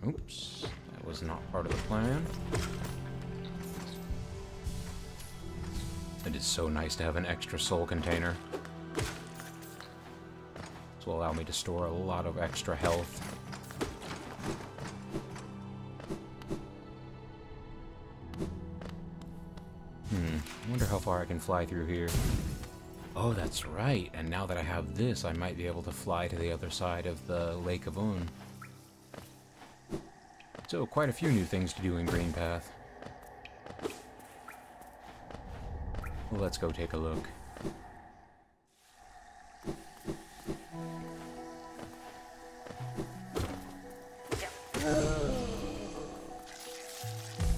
Oops, that was not part of the plan. It is so nice to have an extra soul container. This will allow me to store a lot of extra health. I wonder how far I can fly through here. Oh, that's right. And now that I have this, I might be able to fly to the other side of the Lake of Un. So, quite a few new things to do in Green Path. Well, let's go take a look.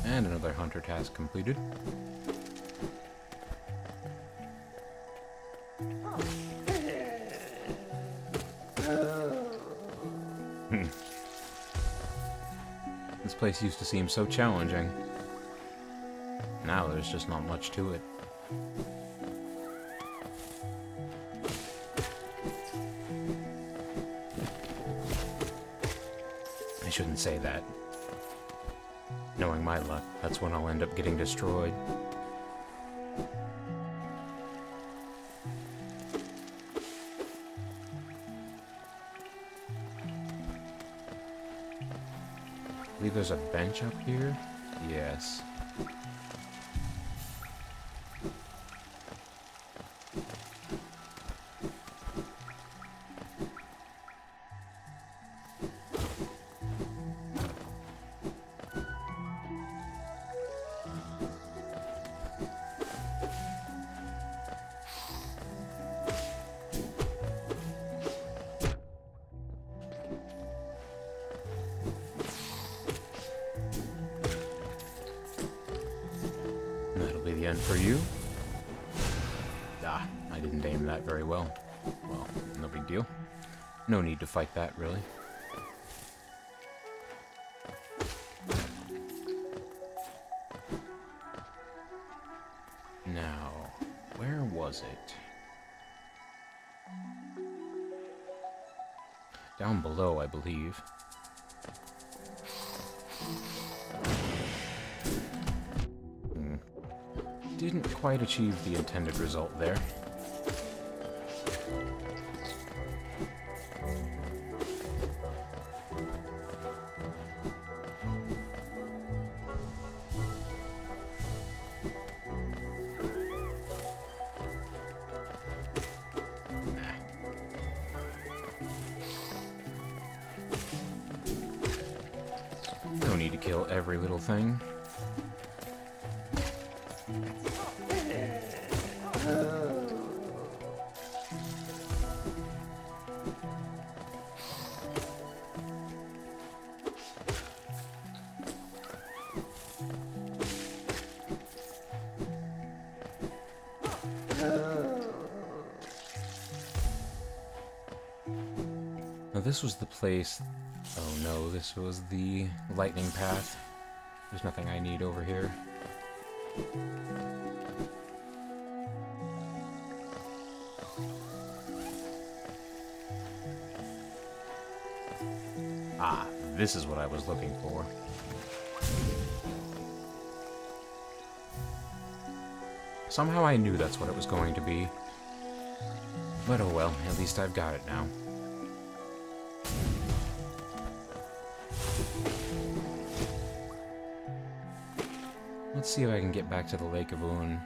And another hunter task completed. This place used to seem so challenging. Now there's just not much to it. I shouldn't say that. Knowing my luck, that's when I'll end up getting destroyed. I believe there's a bench up here? Yes. That'll be the end for you. Ah, I didn't aim that very well. Well, no big deal. No need to fight that, really. Now, where was it? Down below, I believe. Didn't quite achieve the intended result there. No need to kill every little thing. Now this was the place... Oh no, this was the lightning path. There's nothing I need over here. Ah, this is what I was looking for. Somehow I knew that's what it was going to be. But oh well, at least I've got it now. Let's see if I can get back to the Lake of Un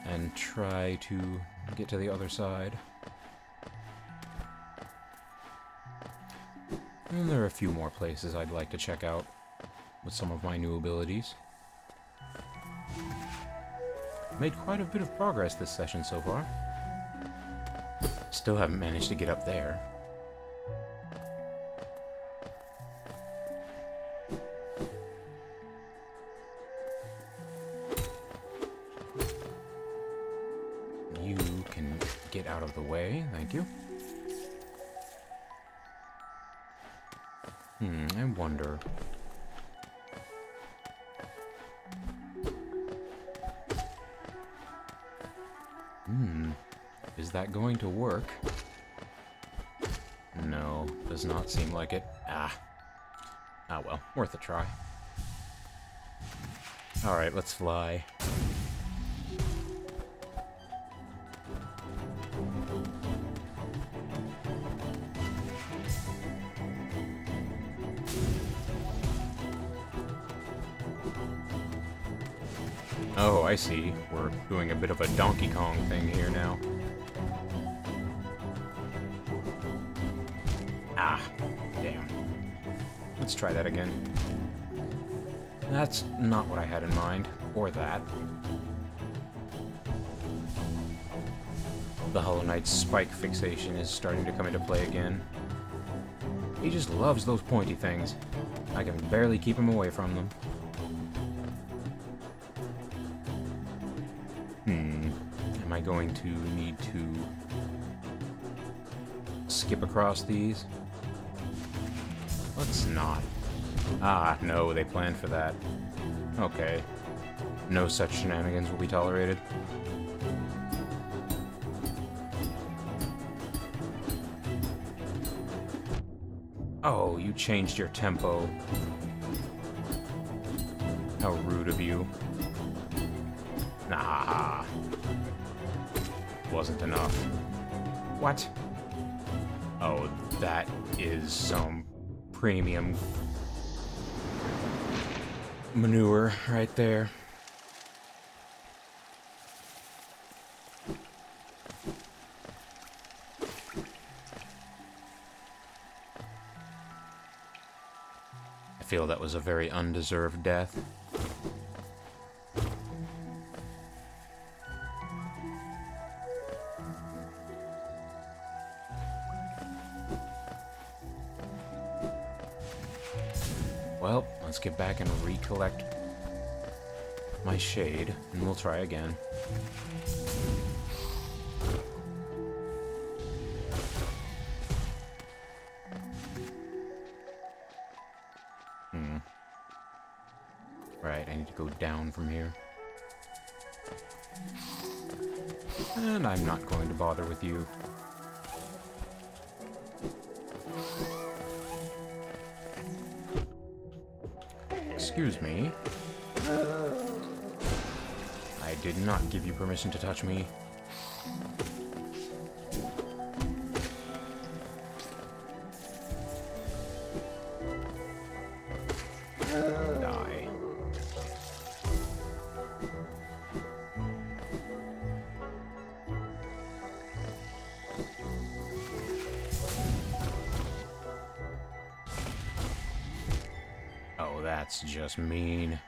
and try to get to the other side. And there are a few more places I'd like to check out with some of my new abilities. Made quite a bit of progress this session so far. Still haven't managed to get up there. out of the way. Thank you. I wonder. Is that going to work? No, does not seem like it. Ah well, worth a try. Alright, let's fly. Oh, I see. We're doing a bit of a Donkey Kong thing here now. Ah, damn. Let's try that again. That's not what I had in mind. Or that. The Hollow Knight's spike fixation is starting to come into play again. He just loves those pointy things. I can barely keep him away from them. Am I going to need to skip across these? Let's not. Ah, no, they planned for that. Okay. No such shenanigans will be tolerated. Oh, you changed your tempo. How rude of you. Nah. Wasn't enough. What? Oh, that is some premium manure right there. I feel that was a very undeserved death. Well, let's get back and recollect my shade, and we'll try again. Right, I need to go down from here. And I'm not going to bother with you. Excuse me. I did not give you permission to touch me. Die. Oh, that's just mean.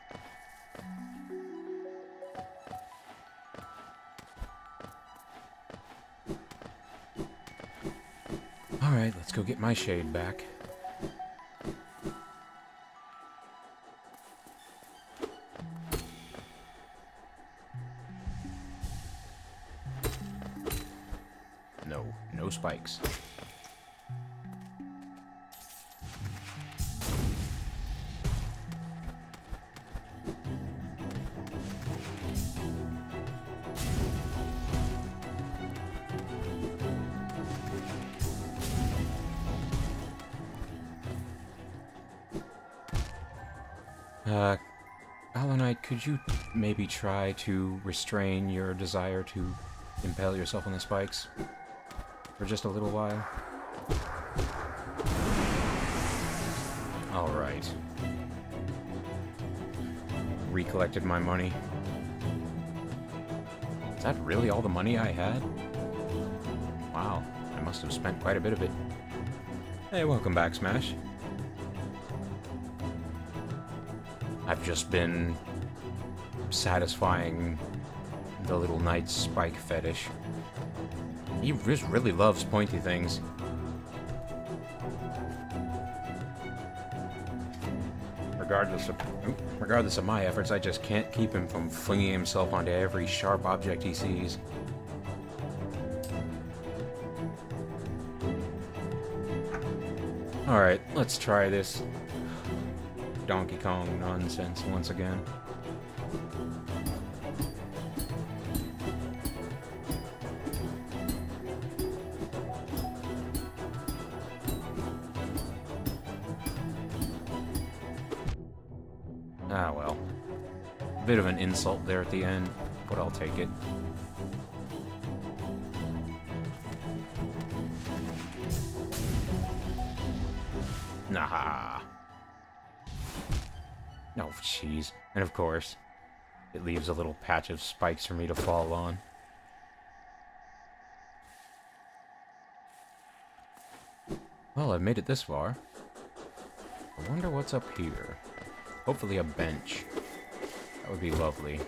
Alright, let's go get my shade back. No spikes. Hollow Knight, could you maybe try to restrain your desire to impale yourself on the spikes for just a little while? Alright. Recollected my money. Is that really all the money I had? Wow, I must have spent quite a bit of it. Hey, welcome back, Smash. I've just been satisfying the little knight's spike fetish. He just really loves pointy things. Regardless of my efforts, I just can't keep him from flinging himself onto every sharp object he sees. Alright, let's try this Donkey Kong nonsense once again. Ah, well. A bit of an insult there at the end, but I'll take it. Nah. No, jeez. And of course, it leaves a little patch of spikes for me to fall on. Well, I've made it this far. I wonder what's up here. Hopefully a bench. That would be lovely.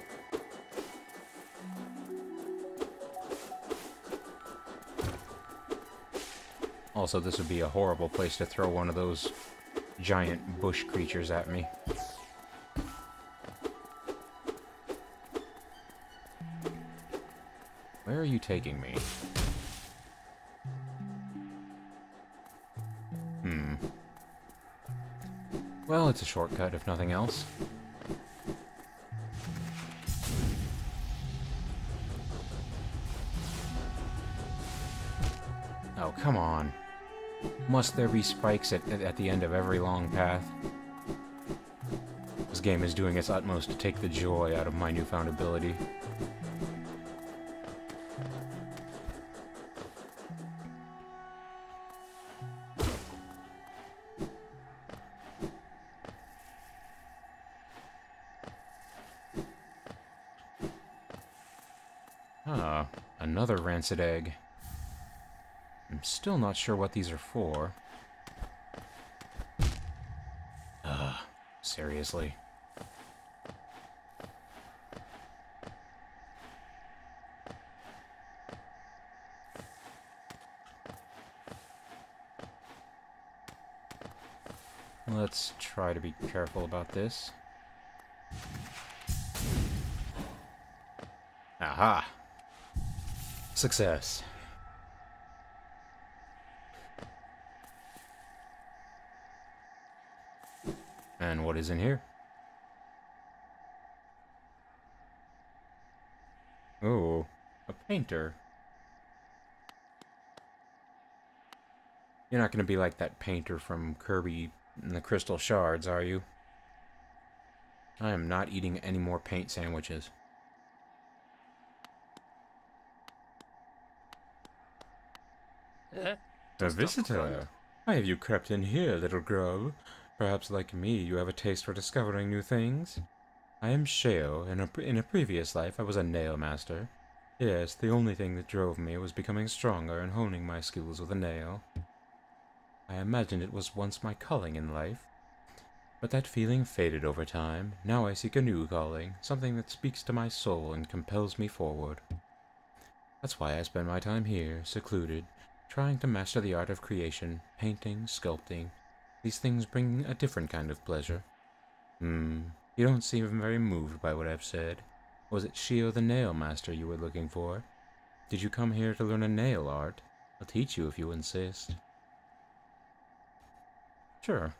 Also, this would be a horrible place to throw one of those giant bush creatures at me. Where are you taking me? Well, it's a shortcut, if nothing else. Oh, come on. Must there be spikes at the end of every long path? This game is doing its utmost to take the joy out of my newfound ability. Ah, another rancid egg. I'm still not sure what these are for. Seriously. Let's try to be careful about this. Aha! Success. And what is in here? Oh, a painter. You're not going to be like that painter from Kirby and the Crystal Shards, are you? I am not eating any more paint sandwiches. A visitor. Why have you crept in here, little grub? Perhaps, like me, you have a taste for discovering new things? I am Sheo. In a previous life, I was a nail master. Yes, the only thing that drove me was becoming stronger and honing my skills with a nail. I imagined it was once my calling in life. But that feeling faded over time. Now I seek a new calling, something that speaks to my soul and compels me forward. That's why I spend my time here, secluded, trying to master the art of creation, painting, sculpting. These things bring a different kind of pleasure. You don't seem very moved by what I've said. Was it Sheo the Nail Master you were looking for? Did you come here to learn a nail art? I'll teach you if you insist. Sure.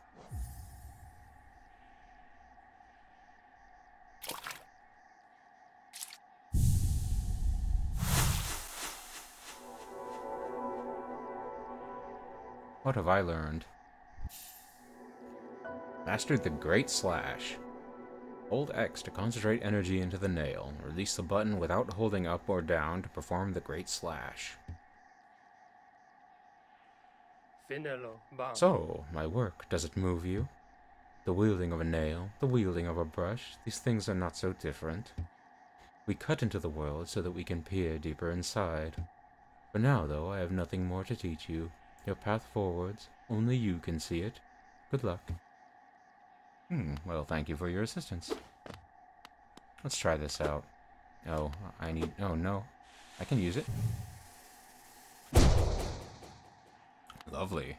What have I learned? Mastered the Great Slash. Hold X to concentrate energy into the nail. Release the button without holding up or down to perform the Great Slash. So, my work, does it move you? The wielding of a nail, the wielding of a brush, these things are not so different. We cut into the world so that we can peer deeper inside. For now, though, I have nothing more to teach you. Your path forwards, only you can see it. Good luck. Well, thank you for your assistance. Let's try this out. Oh, oh no. I can use it. Lovely.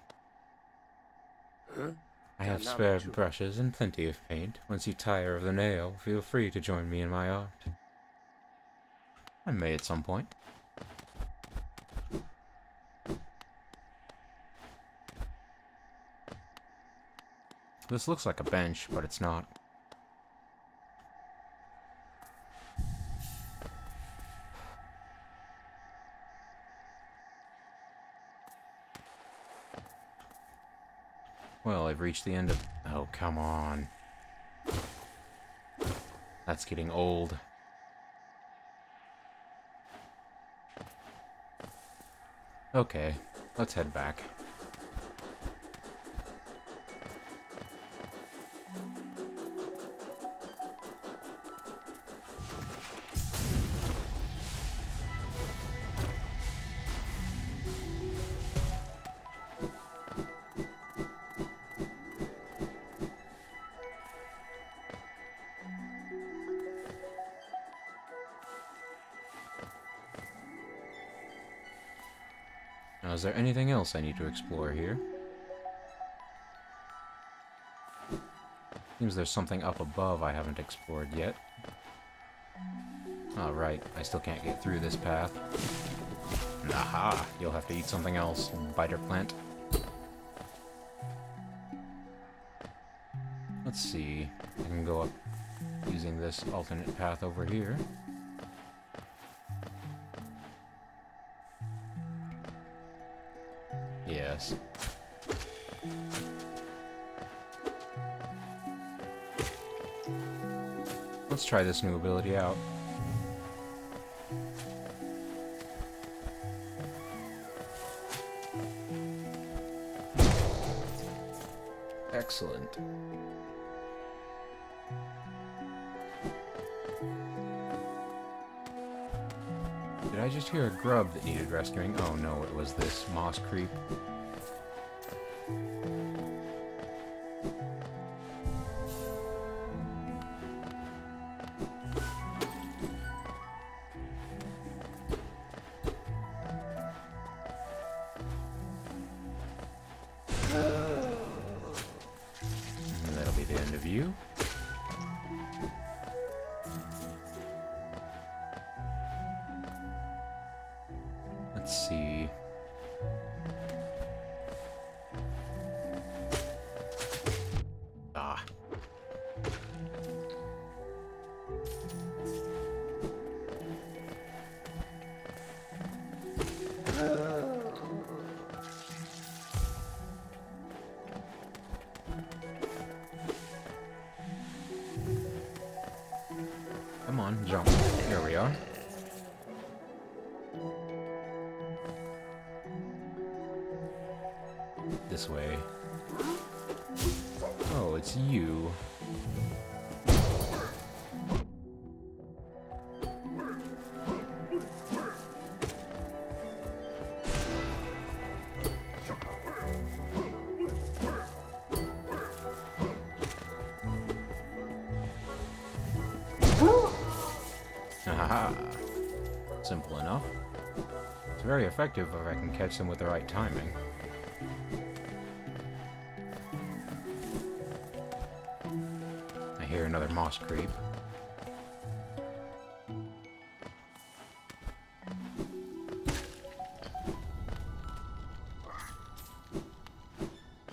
I have spare brushes and plenty of paint. Once you tire of the nail, feel free to join me in my art. I may at some point. This looks like a bench, but it's not. Well, I've reached the end of... Oh, come on. That's getting old. Okay, let's head back. Now, is there anything else I need to explore here? Seems there's something up above I haven't explored yet. Oh, right. I still can't get through this path. Aha! You'll have to eat something else, biter plant. Let's see. I can go up using this alternate path over here. Yes. Let's try this new ability out. Excellent. Did I just hear a grub that needed rescuing? Oh no, it was this moss creep. And that'll be the end of you. Let's see. Ah. Come on, jump. Here we are. This way. Oh, it's you. Haha. Simple enough. It's very effective if I can catch them with the right timing. I hear another moss creep.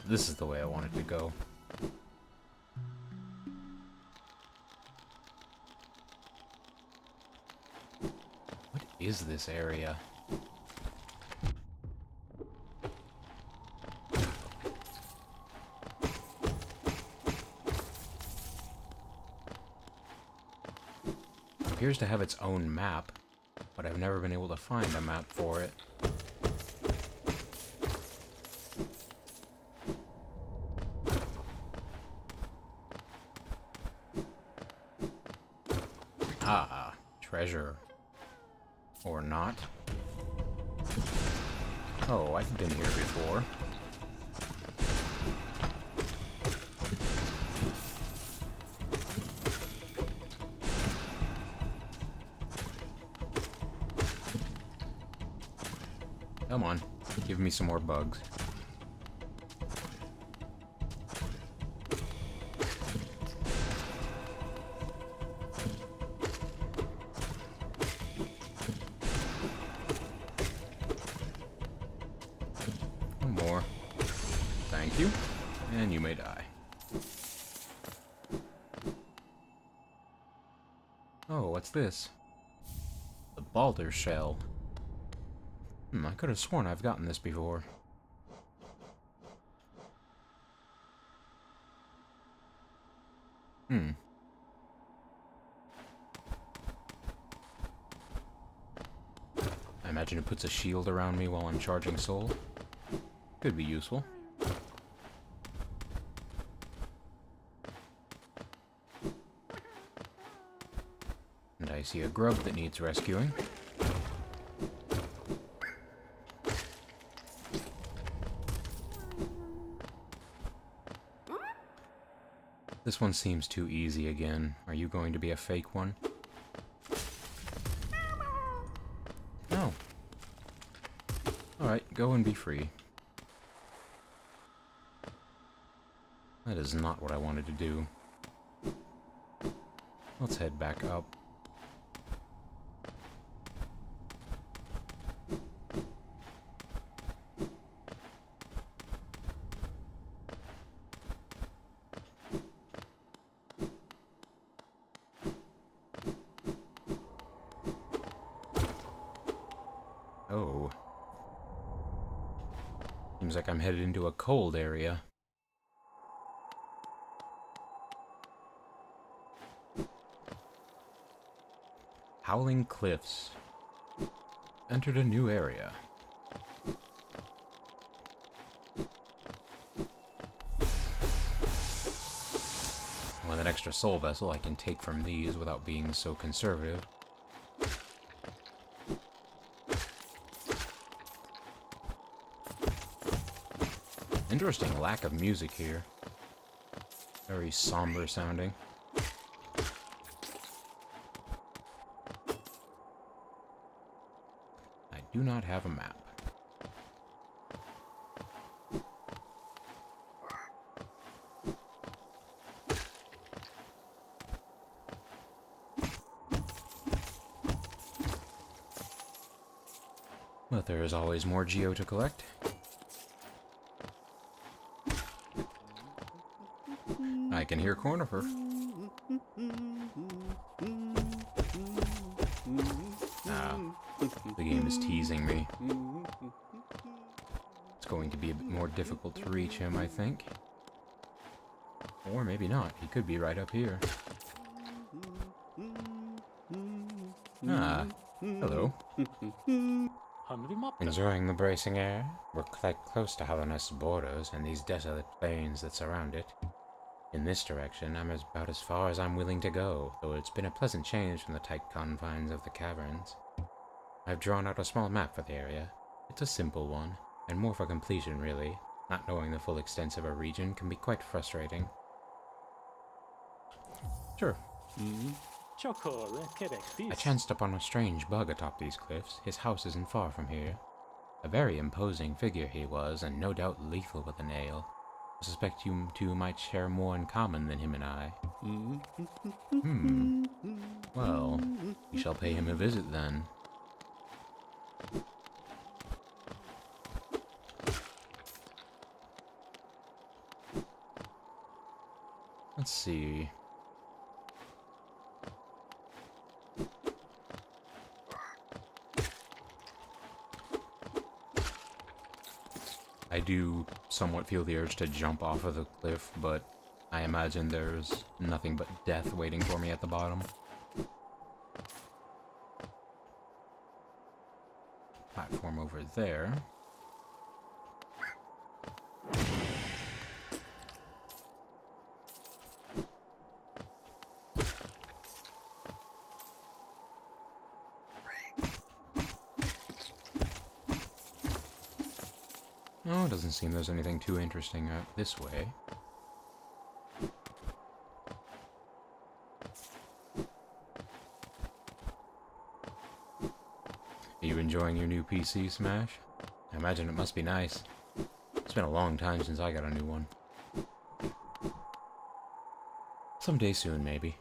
This is the way I want it to go. What is this area? It appears to have its own map, but I've never been able to find a map for it. Ah, treasure. Or not. Oh, I've been here before. Come on, give me some more bugs. One more. Thank you. And you may die. Oh, what's this? The Balder Shell. I could have sworn I've gotten this before. I imagine it puts a shield around me while I'm charging soul. Could be useful. And I see a grub that needs rescuing. This one seems too easy again. Are you going to be a fake one? No. Alright, go and be free. That is not what I wanted to do. Let's head back up. Oh. Seems like I'm headed into a cold area. Howling Cliffs. Entered a new area. With an extra soul vessel, I can take from these without being so conservative. Interesting lack of music here. Very somber sounding. I do not have a map. But there is always more geo to collect. I can hear Cornifer. Ah, the game is teasing me. It's going to be a bit more difficult to reach him, I think. Or maybe not. He could be right up here. Ah, hello. Enjoying the bracing air? We're quite close to Hallownest's borders and these desolate plains that surround it. In this direction, I'm about as far as I'm willing to go, though it's been a pleasant change from the tight confines of the caverns. I've drawn out a small map for the area. It's a simple one, and more for completion, really. Not knowing the full extent of a region can be quite frustrating. Sure. I chanced upon a strange bug atop these cliffs. His house isn't far from here. A very imposing figure he was, and no doubt lethal with a nail. I suspect you two might share more in common than him and I. Well, we shall pay him a visit then. Let's see. I do somewhat feel the urge to jump off of the cliff, but I imagine there's nothing but death waiting for me at the bottom. Platform over there. Oh, it doesn't seem there's anything too interesting this way. Are you enjoying your new PC, Smash? I imagine it must be nice. It's been a long time since I got a new one. Someday soon, maybe.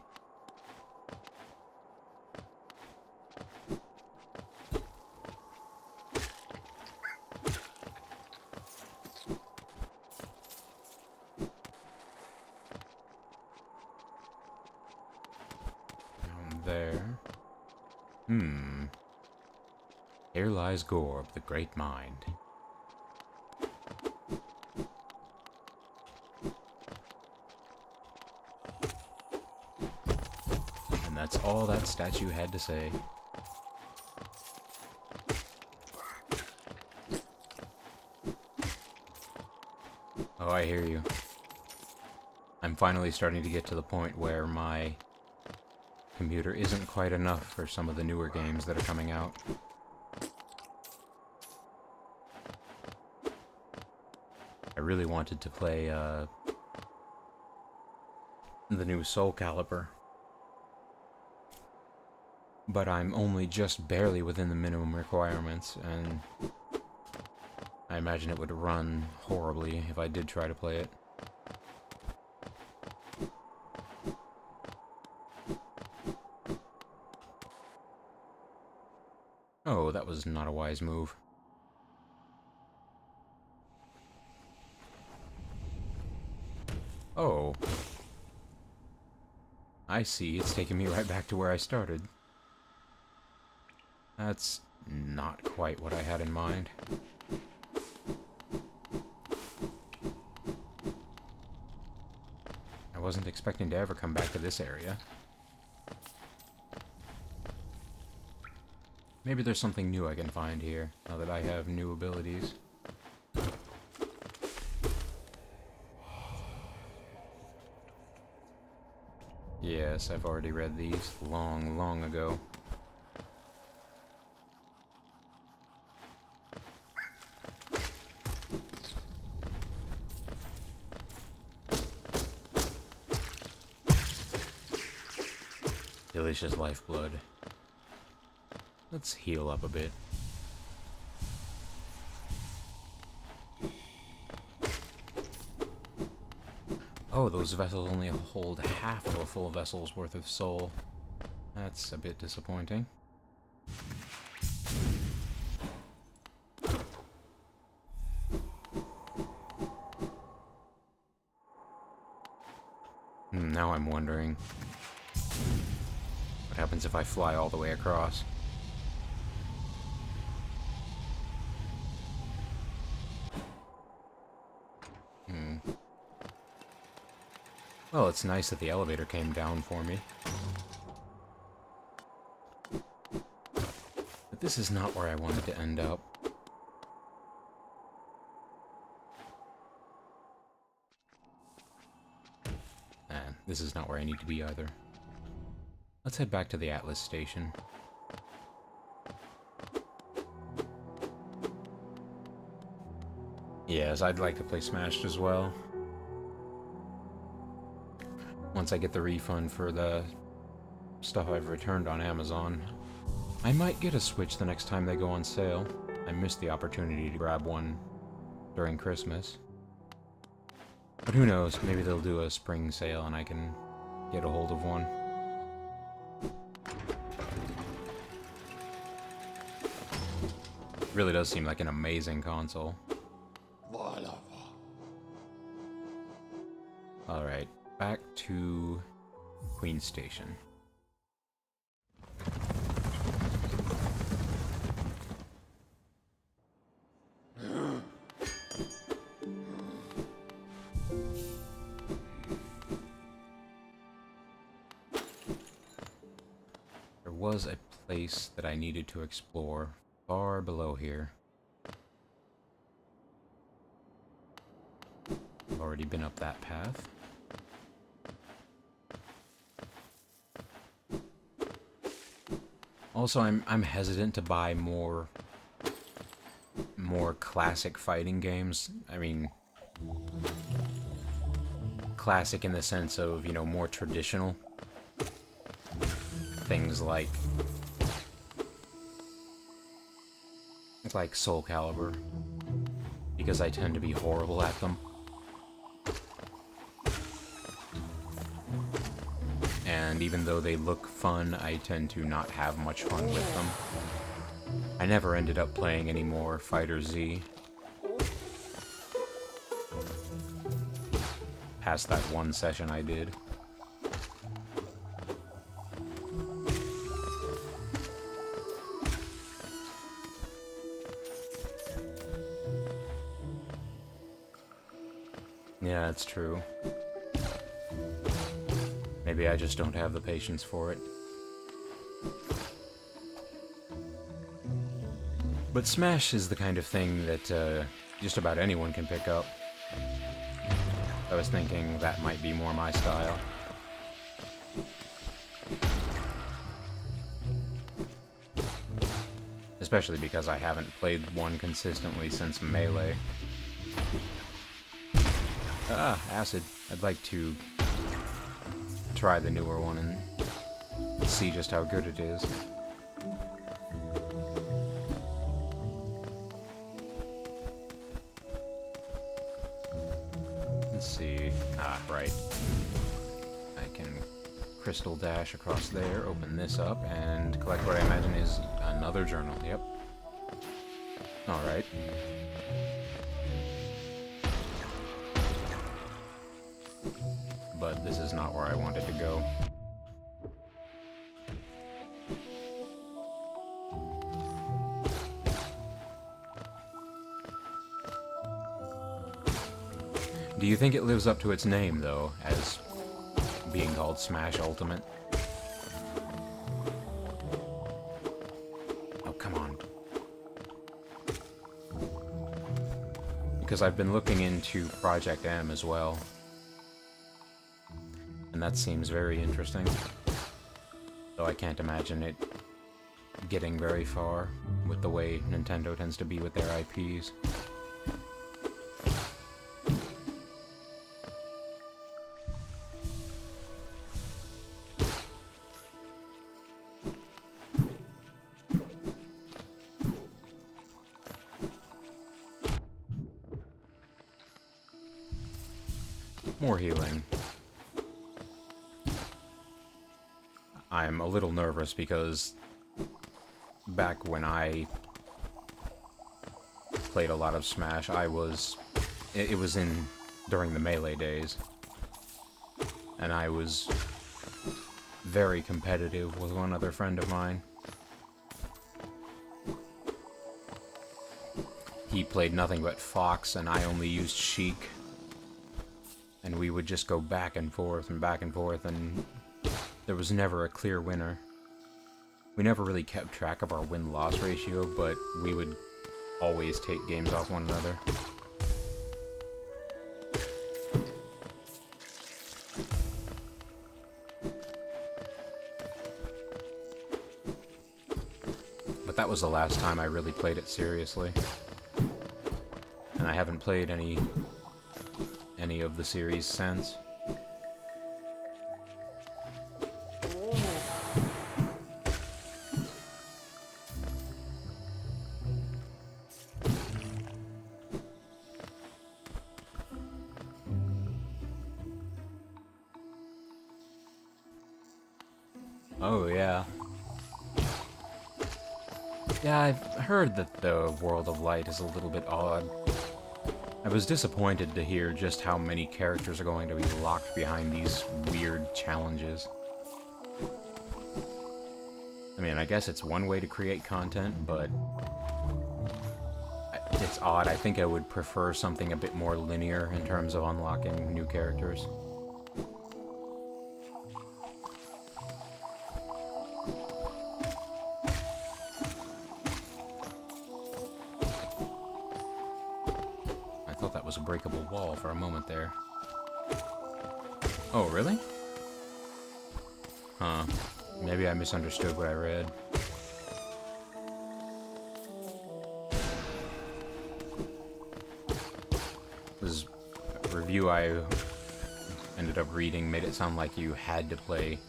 there. Here lies Gorb, the great mind. And that's all that statue had to say. Oh, I hear you. I'm finally starting to get to the point where my computer isn't quite enough for some of the newer games that are coming out. I really wanted to play the new Soul Calibur, but I'm only just barely within the minimum requirements, and I imagine it would run horribly if I did try to play it. Oh, that was not a wise move. Oh. I see, it's taking me right back to where I started. That's not quite what I had in mind. I wasn't expecting to ever come back to this area. Maybe there's something new I can find here, now that I have new abilities. Yes, I've already read these long, long ago. Delicious lifeblood. Let's heal up a bit. Oh, those vessels only hold half of a full vessel's worth of soul. That's a bit disappointing. Now I'm wondering what happens if I fly all the way across. Well, it's nice that the elevator came down for me. But this is not where I wanted to end up. And this is not where I need to be either. Let's head back to the Atlas station. Yes, I'd like to play Smashed as well. Once I get the refund for the stuff I've returned on Amazon, I might get a Switch the next time they go on sale. I missed the opportunity to grab one during Christmas. But who knows, maybe they'll do a spring sale and I can get a hold of one. Really does seem like an amazing console. Alright, back to Queen Station. There was a place that I needed to explore far below here. I've already been up that path. Also, I'm hesitant to buy more classic fighting games. I mean, classic in the sense of, you know, more traditional. Things like Soul Calibur, because I tend to be horrible at them. And even though they look fun, I tend to not have much fun with them. I never ended up playing any more Fighter Z. Past that one session I did. Yeah, it's true. Maybe I just don't have the patience for it. But Smash is the kind of thing that just about anyone can pick up. I was thinking that might be more my style. Especially because I haven't played one consistently since Melee. Ah, Acid. I'd like to try the newer one and see just how good it is. Let's see. Ah, right. I can crystal dash across there, open this up, and collect what I imagine is another journal. Yep. Alright. But this is not where I wanted to go. Do you think it lives up to its name, though, as being called Smash Ultimate? Oh, come on. Because I've been looking into Project M as well. And that seems very interesting. Though I can't imagine it getting very far with the way Nintendo tends to be with their IPs. More healing. I'm a little nervous because back when I played a lot of Smash, it was during the Melee days, and I was very competitive with one other friend of mine. He played nothing but Fox, and I only used Sheik. And we would just go back and forth, and there was never a clear winner. We never really kept track of our win-loss ratio, but we would always take games off one another. But that was the last time I really played it seriously. And I haven't played any of the series since. Oh, yeah. Yeah, I've heard that the World of Light is a little bit odd. I was disappointed to hear just how many characters are going to be locked behind these weird challenges. I mean, I guess it's one way to create content, but it's odd. I think I would prefer something a bit more linear in terms of unlocking new characters. A breakable wall for a moment there. Oh, really? Huh. Maybe I misunderstood what I read. This review I ended up reading made it sound like you had to play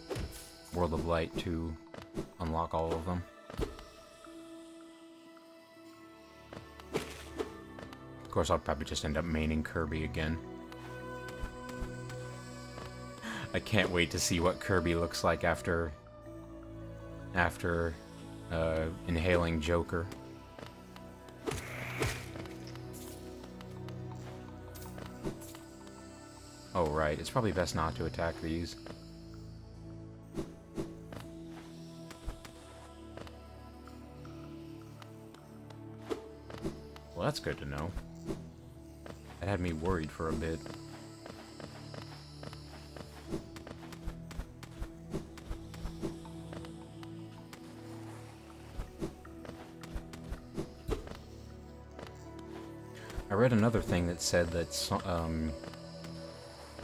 World of Light to unlock all of them. Of course, I'll probably just end up maining Kirby again. I can't wait to see what Kirby looks like after inhaling Joker. Oh, right. It's probably best not to attack these. Well, that's good to know. That had me worried for a bit. I read another thing that said that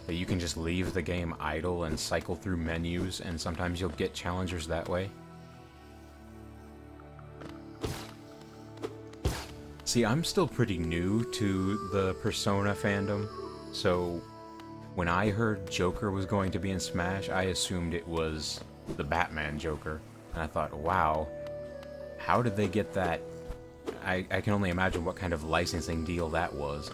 that you can just leave the game idle and cycle through menus, and sometimes you'll get challengers that way. See, I'm still pretty new to the Persona fandom, so when I heard Joker was going to be in Smash, I assumed it was the Batman Joker. And I thought, wow, how did they get that? I can only imagine what kind of licensing deal that was.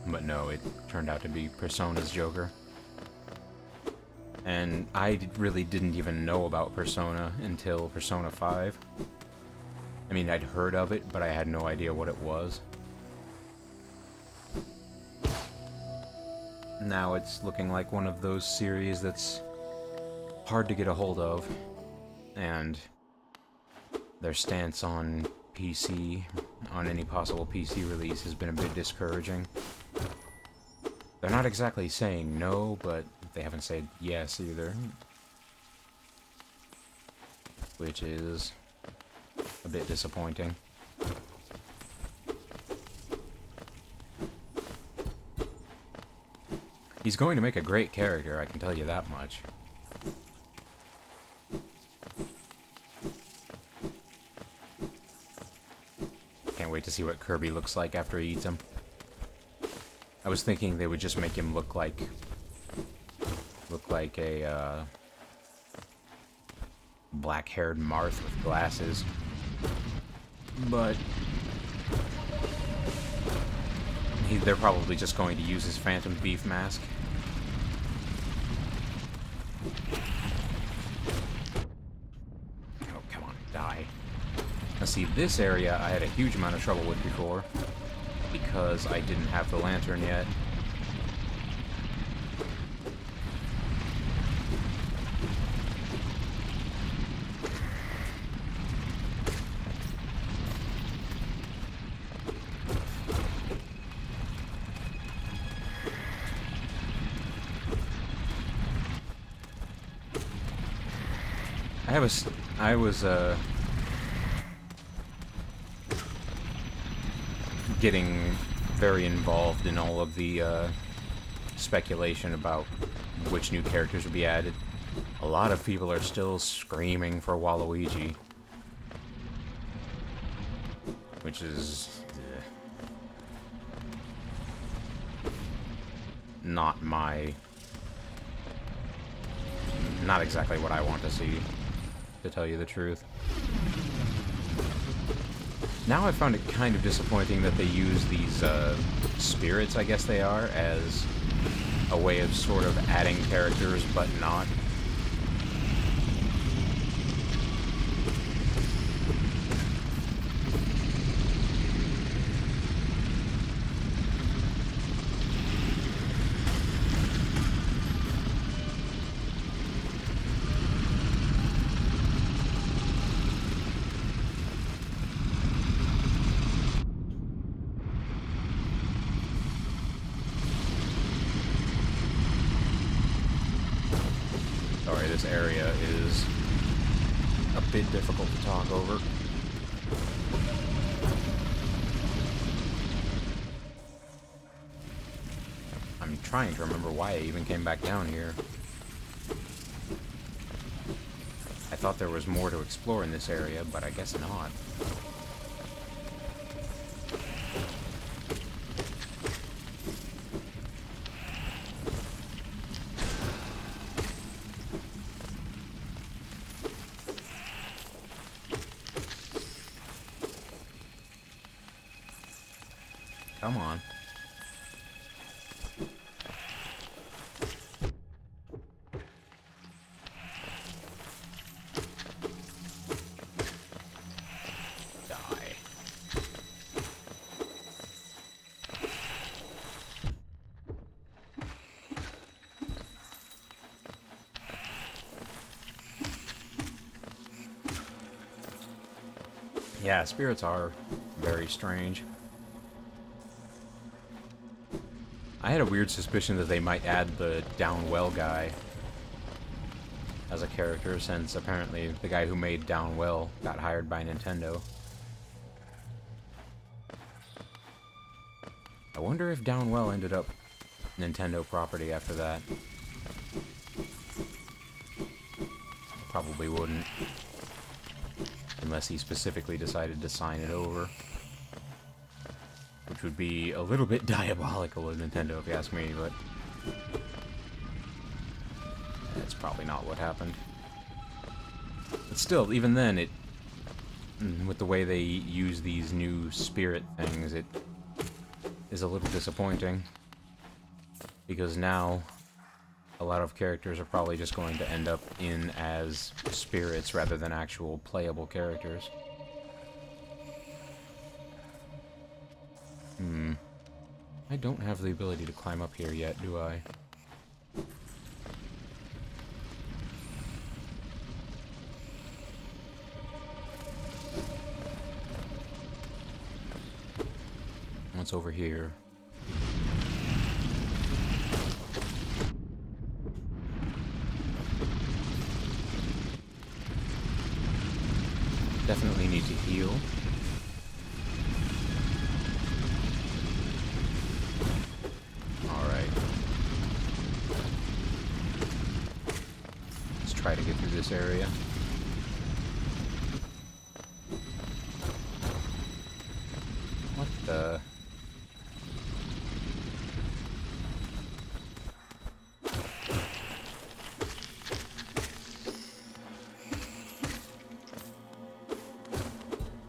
But no, it turned out to be Persona's Joker. And I really didn't even know about Persona until Persona 5. I mean, I'd heard of it, but I had no idea what it was. Now it's looking like one of those series that's hard to get a hold of, and their stance on PC, on any possible PC release, has been a bit discouraging. They're not exactly saying no, but they haven't said yes either, which is a bit disappointing. He's going to make a great character, I can tell you that much. Can't wait to see what Kirby looks like after he eats him. I was thinking they would just make him look like a black-haired Marth with glasses. But they're probably just going to use his Phantom Beef mask. Oh, come on, die. Now see, this area I had a huge amount of trouble with before, because I didn't have the lantern yet. I was getting very involved in all of the speculation about which new characters would be added. A lot of people are still screaming for Waluigi, which is not exactly what I want to see, to tell you the truth. Now I found it kind of disappointing that they use these spirits, I guess they are, as a way of sort of adding characters, but not. Sorry, this area is a bit difficult to talk over. I'm trying to remember why I even came back down here. I thought there was more to explore in this area, but I guess not. Come on. Die. Yeah, spirits are very strange. I had a weird suspicion that they might add the Downwell guy as a character, since apparently the guy who made Downwell got hired by Nintendo. I wonder if Downwell ended up Nintendo property after that. Probably wouldn't. Unless he specifically decided to sign it over. Which would be a little bit diabolical of Nintendo, if you ask me, but that's probably not what happened. But still, even then, with the way they use these new spirit things, it is a little disappointing. Because now, a lot of characters are probably just going to end up in as spirits rather than actual playable characters. I don't have the ability to climb up here yet, do I? What's over here? Definitely need to heal. Alright. Let's try to get through this area. What the...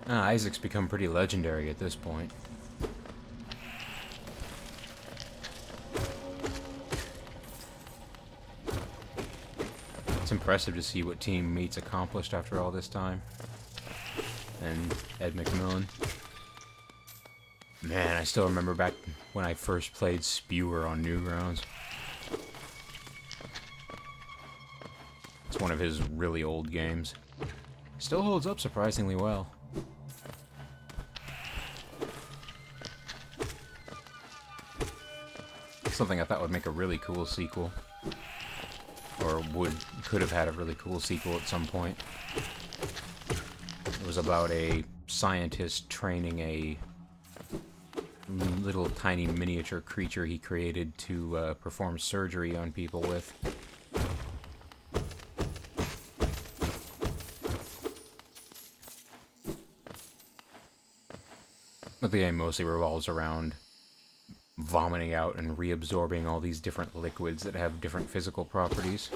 Isaac's become pretty legendary at this point. It's impressive to see what Team Meat's accomplished after all this time. And Ed McMillan. Man, I still remember back when I first played Spewer on Newgrounds. It's one of his really old games. Still holds up surprisingly well. Something I thought would make a really cool sequel. Or could have had a really cool sequel at some point. It was about a scientist training a little tiny miniature creature he created to perform surgery on people with. But the game mostly revolves around vomiting out and reabsorbing all these different liquids that have different physical properties.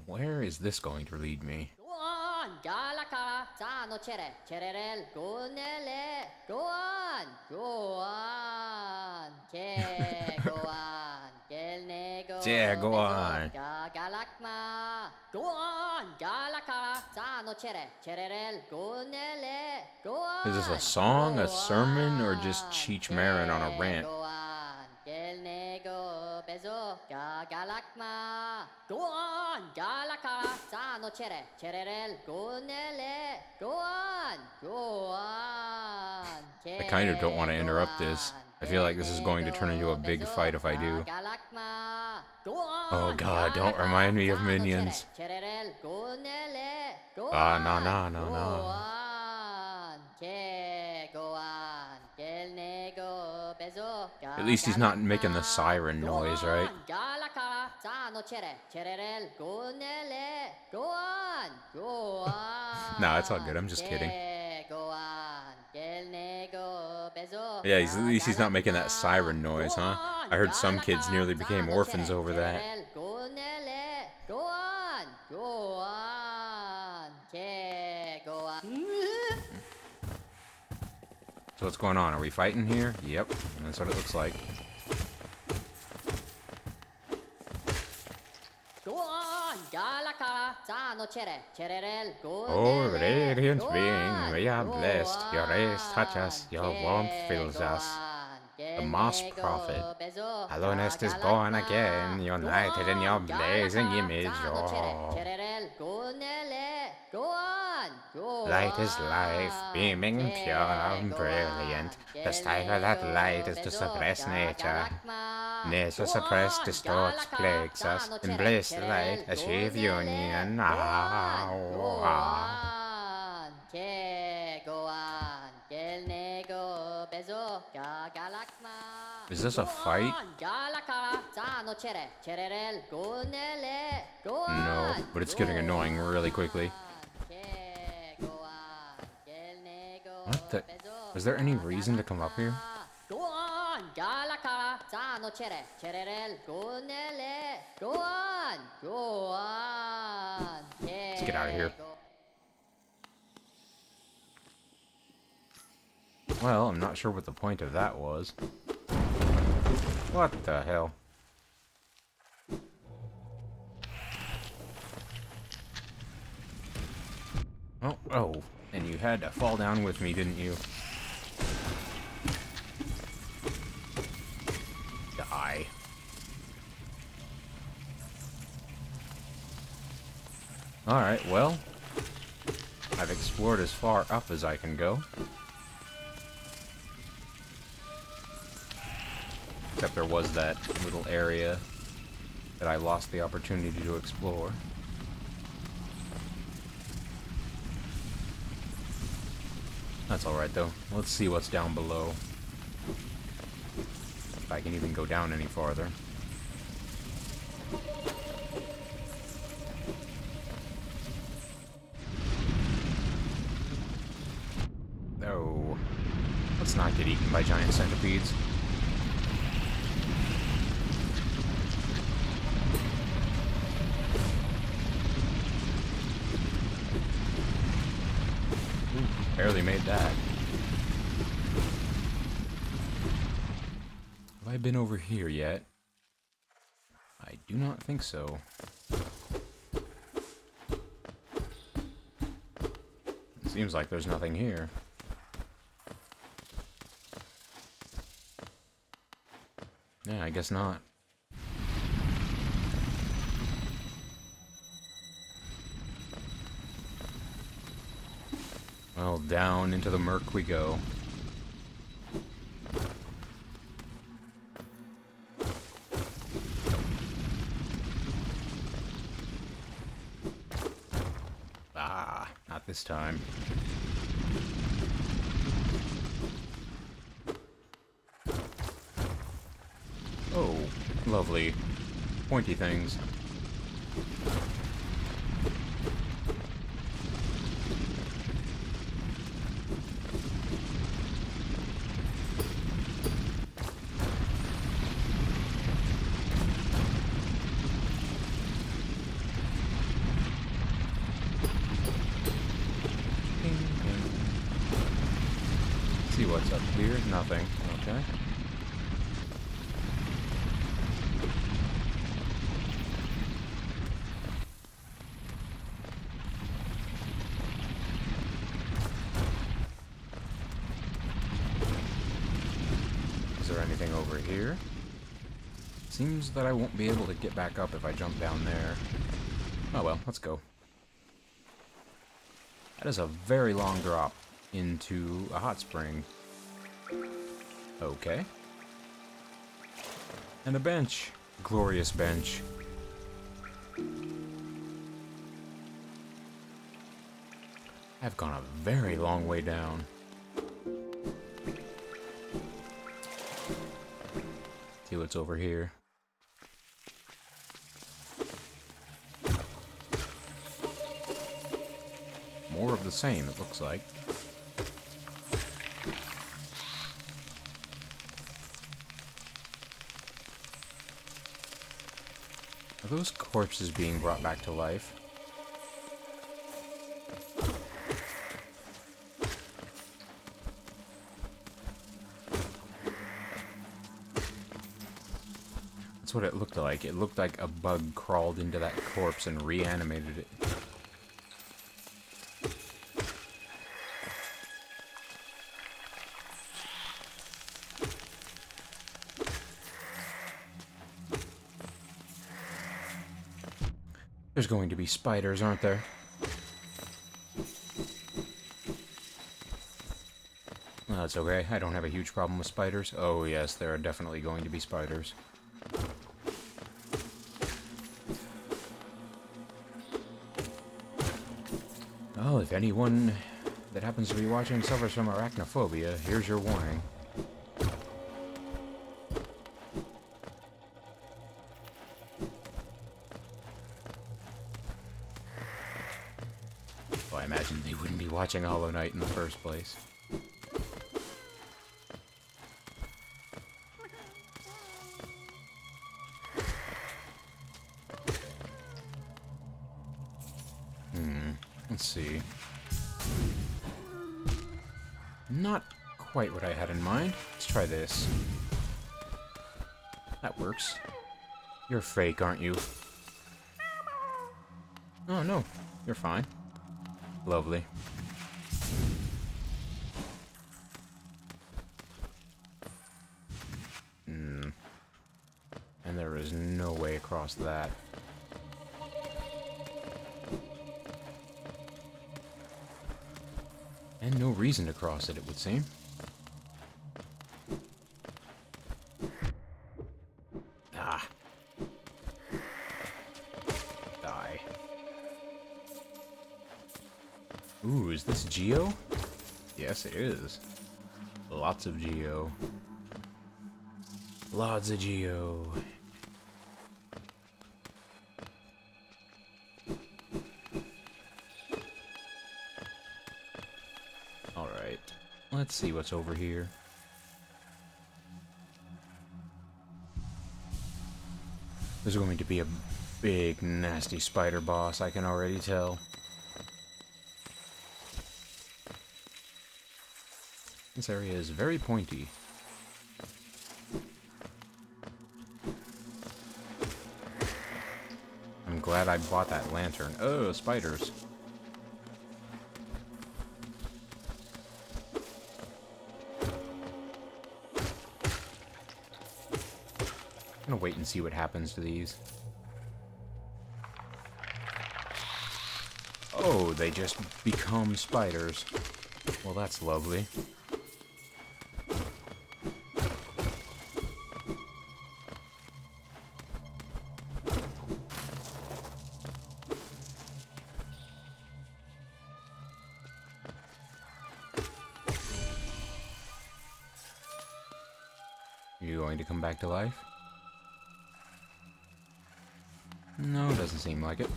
Where is this going to lead me? Go on, Galaka, Sano Chere, Cherel, Gonele, go on, go on, Che, go on, Gelnego, Yeah, go on. Galakma, go on, Galaka, Sano Chere, Cherel, Gonele, go on. Is this a song, a sermon, or just Cheech Marin on a rant? Go on, Gelnego, Bezo, Galakma, go on, Galaka, Sano Chere, Cherel, Gonele, go on, go on. I kind of don't want to interrupt this. I feel like this is going to turn into a big fight if I do. Oh god, don't remind me of Minions. No. At least he's not making the siren noise, right? No, it's all good. I'm just kidding. Yeah, at least he's not making that siren noise, huh? I heard some kids nearly became orphans over that. So what's going on? Are we fighting here? Yep, that's what it looks like. Oh, radiant being, we are blessed. Your rays touch us, your warmth fills us. The Moss Prophet. Alonest is born again, united in your blazing image. Oh. Light is life, beaming pure and brilliant. The strive of that light is to suppress nature. Nature suppressed, distorts, plagues us. Embrace the light, achieve union. Is this a fight? No, but it's getting annoying really quickly. What the? Is there any reason to come up here? Let's get out of here. Well, I'm not sure what the point of that was. What the hell? Oh, and you had to fall down with me, didn't you? Die. Alright, well, I've explored as far up as I can go. Except there was that little area that I lost the opportunity to explore. That's alright though. Let's see what's down below. If I can even go down any farther. Oh. Let's not get eaten by giant centipedes. Barely made that. Have I been over here yet? I do not think so. It seems like there's nothing here. Yeah, I guess not. Well, down into the murk we go. Ah, not this time. Oh, lovely. Pointy things. See what's up here? Nothing. Okay. Is there anything over here? Seems that I won't be able to get back up if I jump down there. Oh well, let's go. That is a very long drop into a hot spring. Okay. And a bench. Glorious bench. I've gone a very long way down. See what's over here. More of the same, it looks like. Are those corpses being brought back to life? That's what it looked like. It looked like a bug crawled into that corpse and reanimated it. There's going to be spiders, aren't there? Well, that's okay. I don't have a huge problem with spiders. Oh, yes, there are definitely going to be spiders. Well, if anyone that happens to be watching suffers from arachnophobia, here's your warning. Well, I imagine they wouldn't be watching Hollow Knight in the first place. Let's see. Not quite what I had in mind. Let's try this. That works. You're fake, aren't you? Oh, no. You're fine. Lovely. And there is no way across that. And no reason to cross it, it would seem. Ah. Die. Ooh, is this Geo? Yes, it is. Lots of Geo. Lots of Geo. Alright, let's see what's over here. There's going to be a big, nasty spider boss, I can already tell. This area is very pointy. I'm glad I bought that lantern. Oh, spiders. I'm gonna wait and see what happens to these. Oh, they just become spiders. Well, that's lovely. You going to come back to life? No, doesn't seem like it.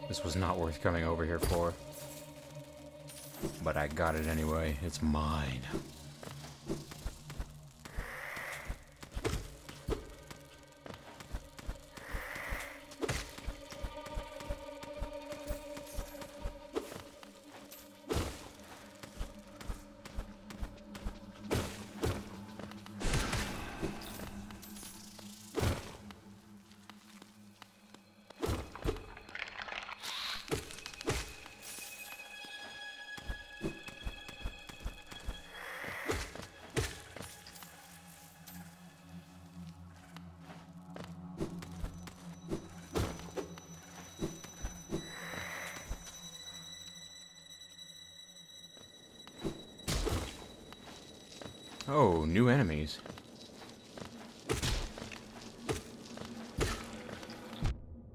This was not worth coming over here for. But I got it anyway. It's mine. Oh, new enemies.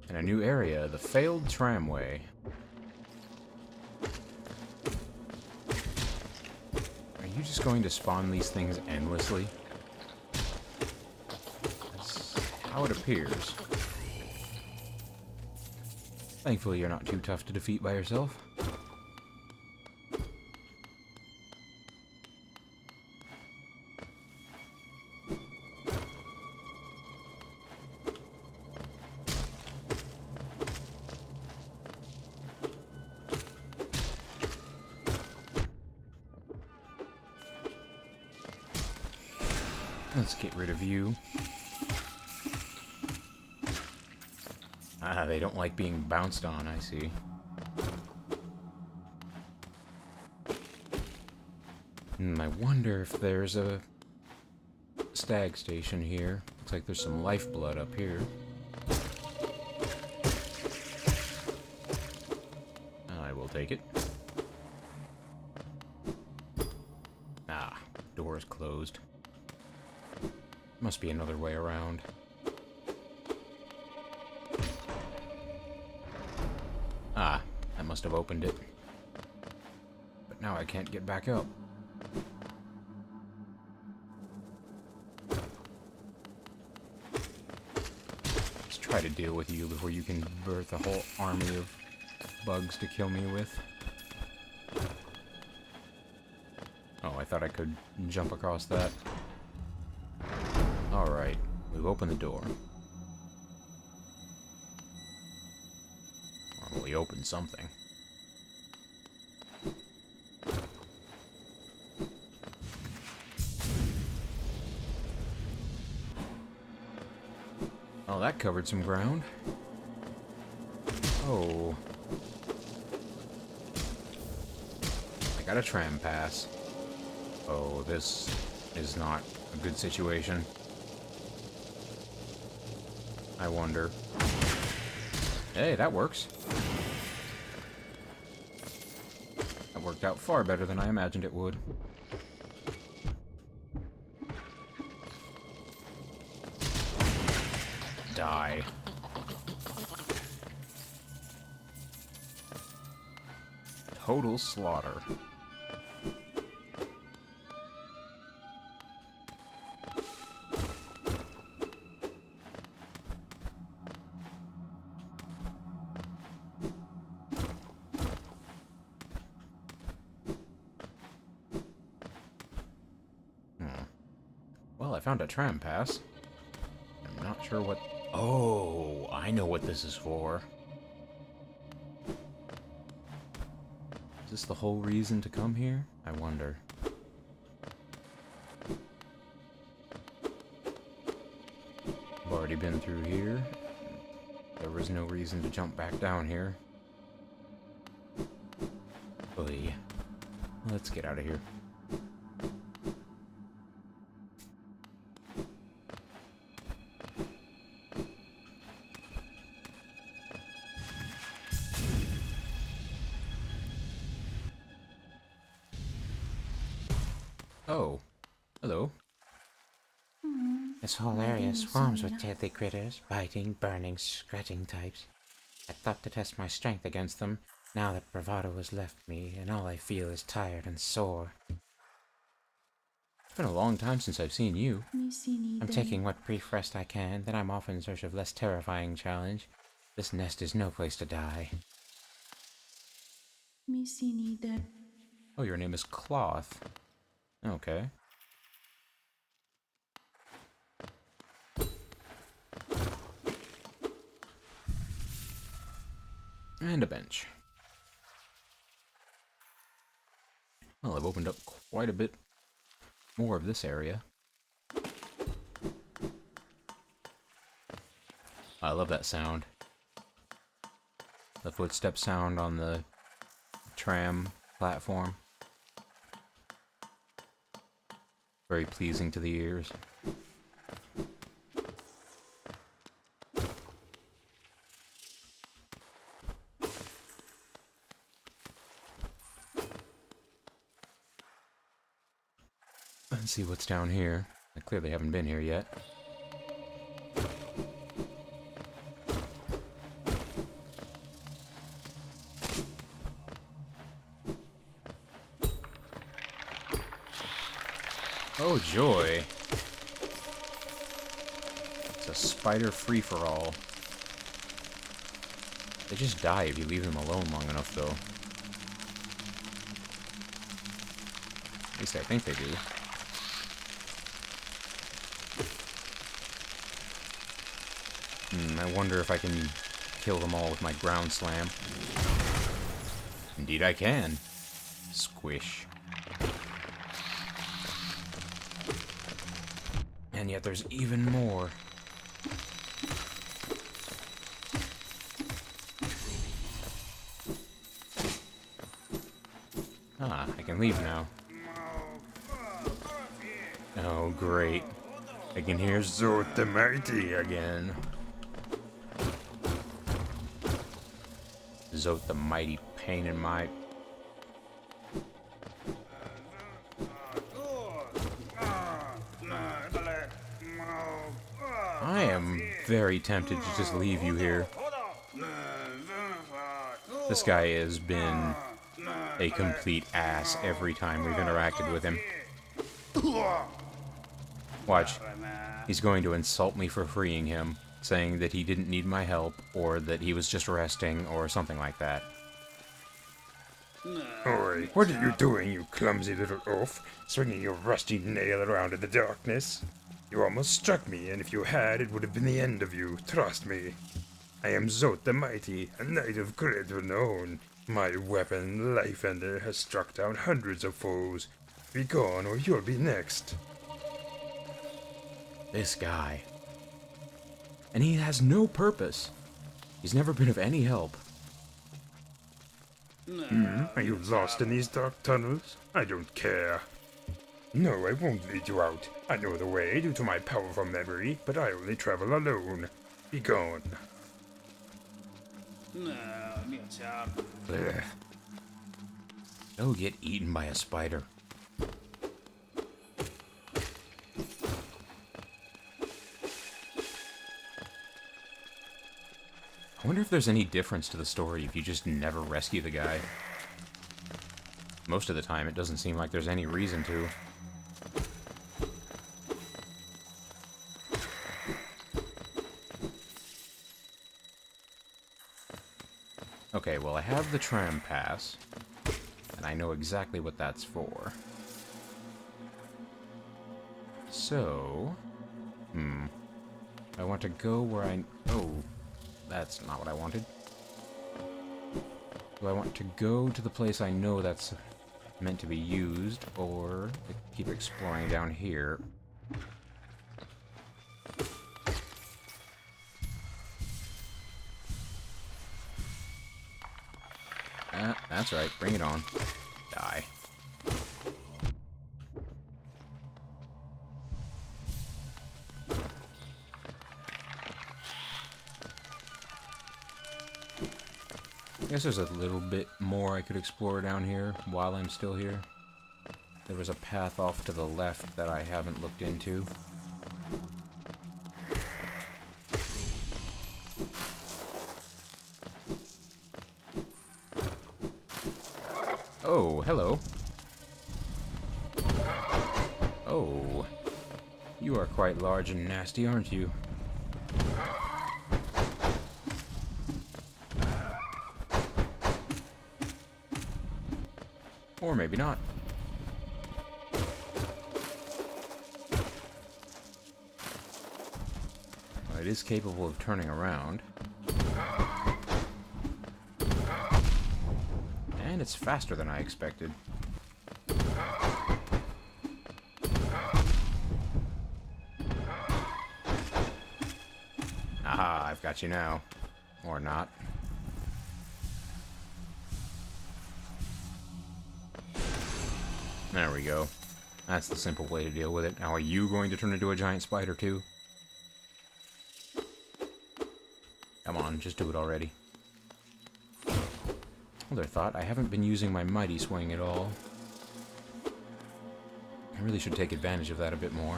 And a new area, the failed tramway. Are you just going to spawn these things endlessly? That's how it appears. Thankfully, you're not too tough to defeat by yourself. Let's get rid of you. Ah, they don't like being bounced on, I see. I wonder if there's a stag station here. Looks like there's some lifeblood up here. I will take it. Ah, door is closed. Must be another way around. Ah, that must have opened it. But now I can't get back up. Let's try to deal with you before you can birth a whole army of bugs to kill me with. Oh, I thought I could jump across that. Alright, we've opened the door. Well, we opened something. Oh, that covered some ground. Oh. I got a tram pass. Oh, this is not a good situation. I wonder. Hey, that works. That worked out far better than I imagined it would. Die. Total slaughter. Well, I found a tram pass. I'm not sure what... Oh, I know what this is for. Is this the whole reason to come here? I wonder. I've already been through here. There was no reason to jump back down here. Oy. Let's get out of here. Oh. Hello. This whole area swarms with deadly critters, biting, burning, scratching types. I thought to test my strength against them. Now that bravado has left me, and all I feel is tired and sore. It's been a long time since I've seen you. I'm taking what brief rest I can, then I'm off in search of less terrifying challenge. This nest is no place to die. Oh, your name is Cloth. Okay. And a bench. Well, I've opened up quite a bit more of this area. I love that sound. The footstep sound on the tram platform. Very pleasing to the ears. Let's see what's down here. I clearly haven't been here yet. Oh joy! It's a spider free-for-all. They just die if you leave them alone long enough, though. At least I think they do. I wonder if I can kill them all with my ground slam. Indeed I can. Squish. And yet there's even more. Ah, I can leave now. Oh, great. I can hear Zort the Mighty again. Zort the Mighty pain in my... I am very tempted to just leave you here. This guy has been a complete ass every time we've interacted with him. Watch. He's going to insult me for freeing him, saying that he didn't need my help, or that he was just resting, or something like that. Oi, what are you doing, you clumsy little oaf, swinging your rusty nail around in the darkness? You almost struck me, and if you had, it would have been the end of you, trust me. I am Zot the Mighty, a knight of great renown. My weapon, Life Ender, has struck down hundreds of foes. Be gone, or you'll be next. This guy. And he has no purpose. He's never been of any help. Are you lost in these dark tunnels? I don't care. No, I won't lead you out. I know the way due to my powerful memory, but I only travel alone. Be gone. Ugh. Go get eaten by a spider. I wonder if there's any difference to the story if you just never rescue the guy. Most of the time, it doesn't seem like there's any reason to. Okay, well, I have the tram pass, and I know exactly what that's for. So, I want to go where I... Oh, that's not what I wanted. Do I want to go to the place I know that's meant to be used, or keep exploring down here? That's right, bring it on. Die. I guess there's a little bit more I could explore down here while I'm still here. There was a path off to the left that I haven't looked into. Oh, hello. Oh. You are quite large and nasty, aren't you? Or maybe not. Well, it is capable of turning around. And it's faster than I expected. Aha, I've got you now. Or not. There we go. That's the simple way to deal with it. Now, are you going to turn into a giant spider, too? Come on, just do it already. Other thought, I haven't been using my mighty swing at all. I really should take advantage of that a bit more.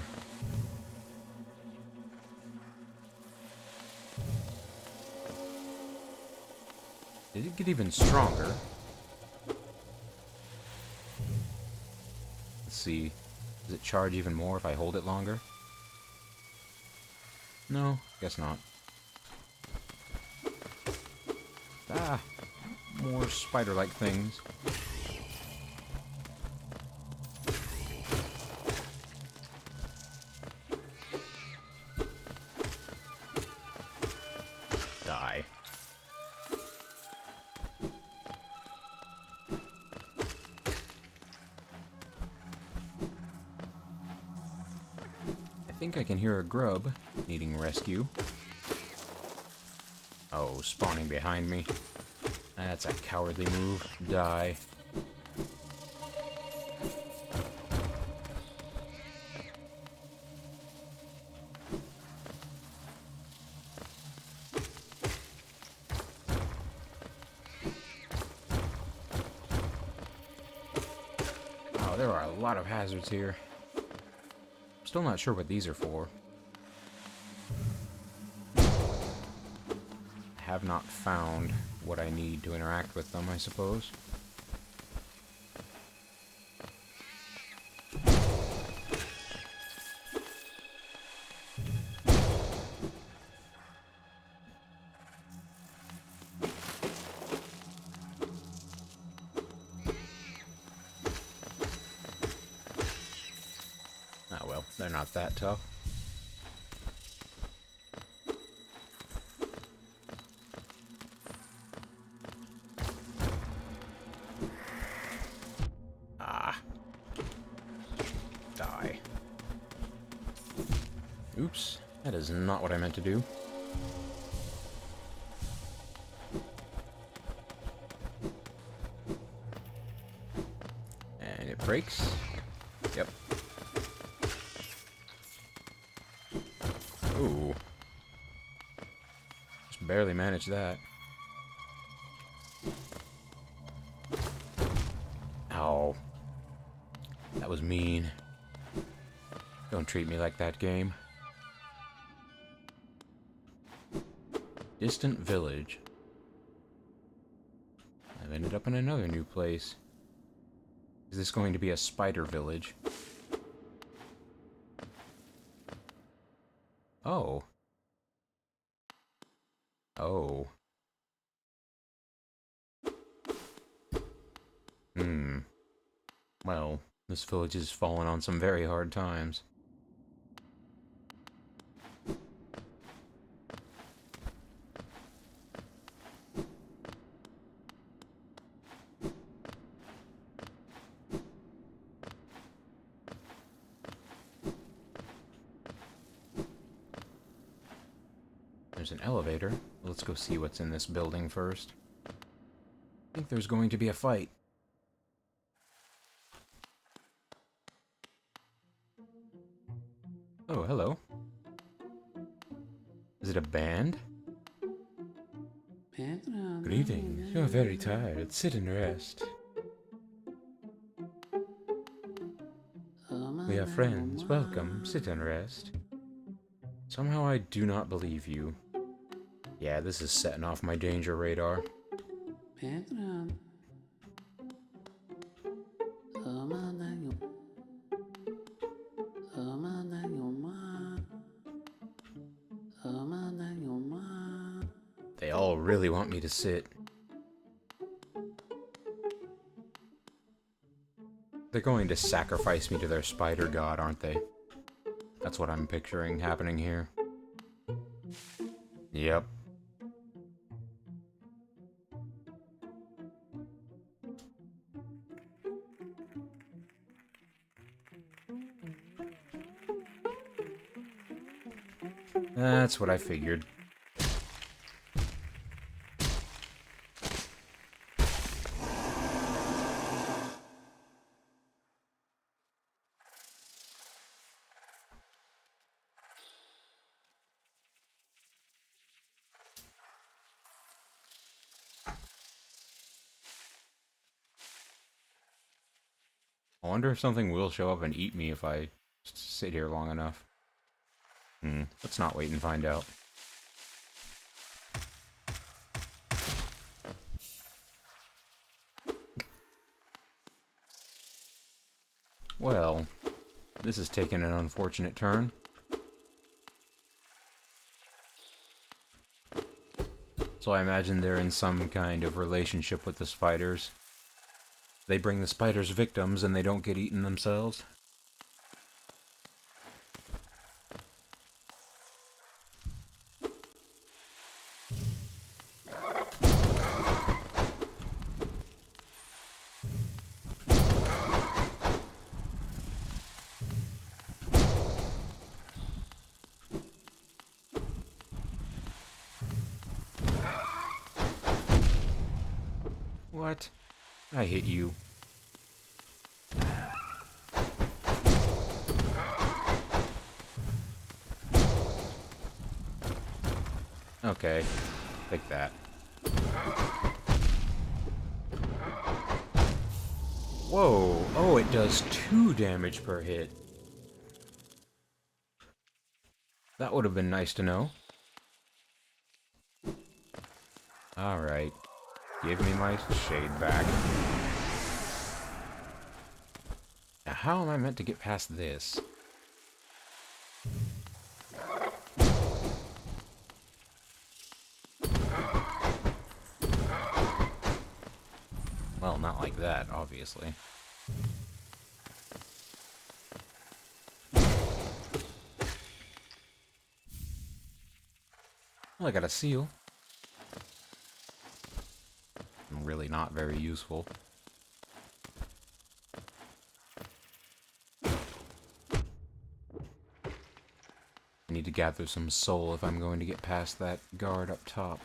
Did it get even stronger? Let's see. Does it charge even more if I hold it longer? No, guess not. Ah! More spider-like things. Die. I think I can hear a grub needing rescue. Oh, spawning behind me. That's a cowardly move. Die. there are a lot of hazards here. Still not sure what these are for. Have not found what I need to interact with them, I suppose. Ah well, they're not that tough. Die. Oops, that is not what I meant to do. And it breaks. Yep. Ooh. Just barely managed that. Ow. That was mean. Don't treat me like that, game. Distant village. I've ended up in another new place. Is this going to be a spider village? Oh. Oh. Well, this village has fallen on some very hard times. There's an elevator. Let's go see what's in this building first. I think there's going to be a fight. Oh, hello. Is it a band? Greetings. You're very tired. Sit and rest. We are friends. Welcome. Sit and rest. Somehow I do not believe you. Yeah, this is setting off my danger radar. They all really want me to sit. They're going to sacrifice me to their spider god, aren't they? That's what I'm picturing happening here. Yep. That's what I figured. I wonder if something will show up and eat me if I sit here long enough. Let's not wait and find out. Well, this has taken an unfortunate turn. So I imagine they're in some kind of relationship with the spiders. They bring the spiders victims and they don't get eaten themselves. What? I hit you. Okay, take that. Whoa! Oh, it does 2 damage per hit. That would have been nice to know. Alright. Give me my shade back. Now, how am I meant to get past this? Well, not like that, obviously. Well, I got a seal. Really not very useful. I need to gather some soul if I'm going to get past that guard up top.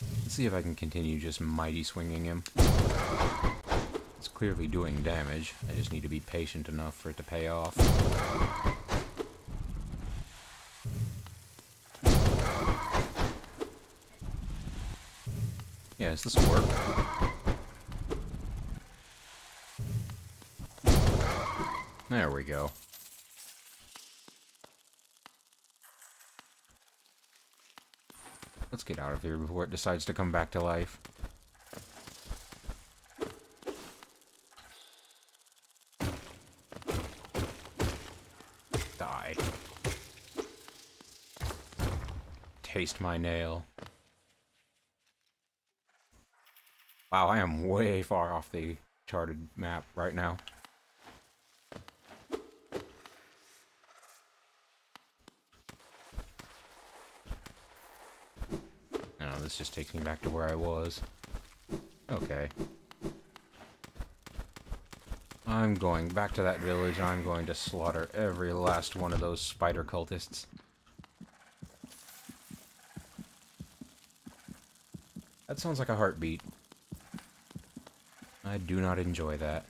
Let's see if I can continue just mighty swinging him. It's clearly doing damage. I just need to be patient enough for it to pay off. Yes, this will work. There we go. Let's get out of here before it decides to come back to life. Die. Taste my nail. Wow, I am way far off the charted map right now. No, this just takes me back to where I was. Okay. I'm going back to that village and I'm going to slaughter every last one of those spider cultists. That sounds like a heartbeat. I do not enjoy that.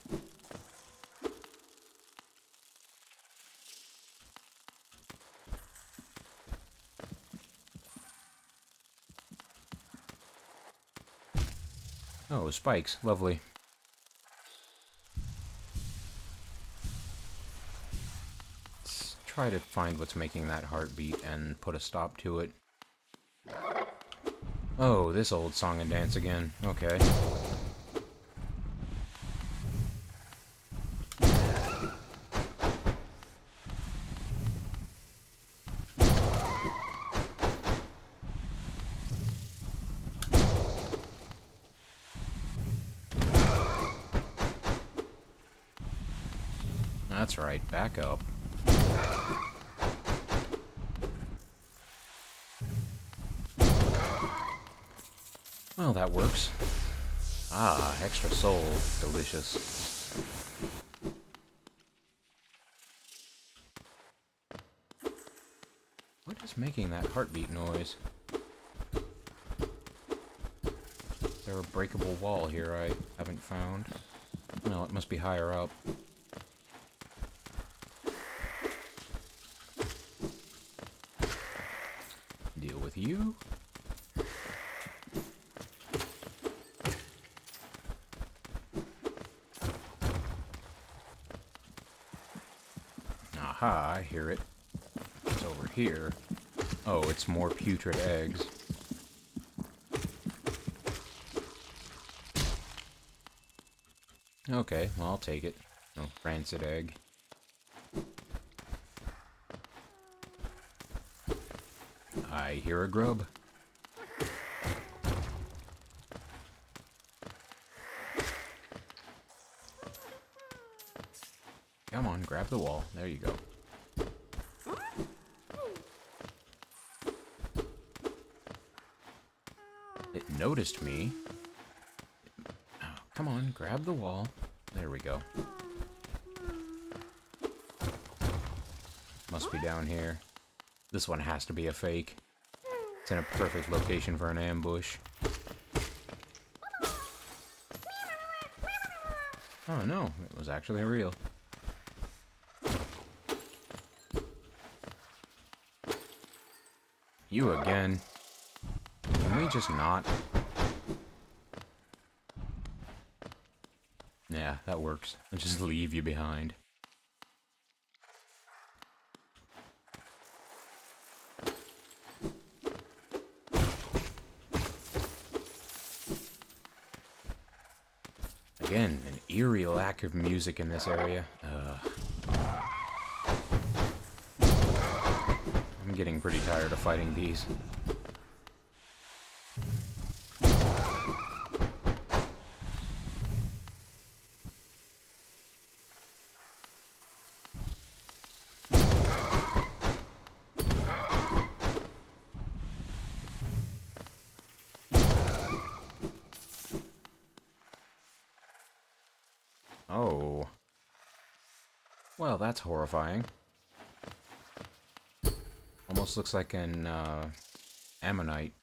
Oh, spikes. Lovely. Let's try to find what's making that heartbeat and put a stop to it. Oh, this old song and dance again. Okay. That's right, back up. Well, that works. Ah, extra soul. Delicious. What is making that heartbeat noise? Is there a breakable wall here I haven't found? No, it must be higher up. Deal with you. Aha, I hear it. It's over here. Oh, it's more putrid eggs. Okay, well, I'll take it. Oh, rancid egg. I hear a grub. Come on, grab the wall. There you go. It noticed me. Oh, come on, grab the wall. There we go. Must be down here. This one has to be a fake. It's in a perfect location for an ambush. Oh no, it was actually real. You again. Can we just not? Yeah, that works. I'll just leave you behind. Again, an eerie lack of music in this area. I'm getting pretty tired of fighting these. Oh. Well, that's horrifying. Almost looks like an, ammonite.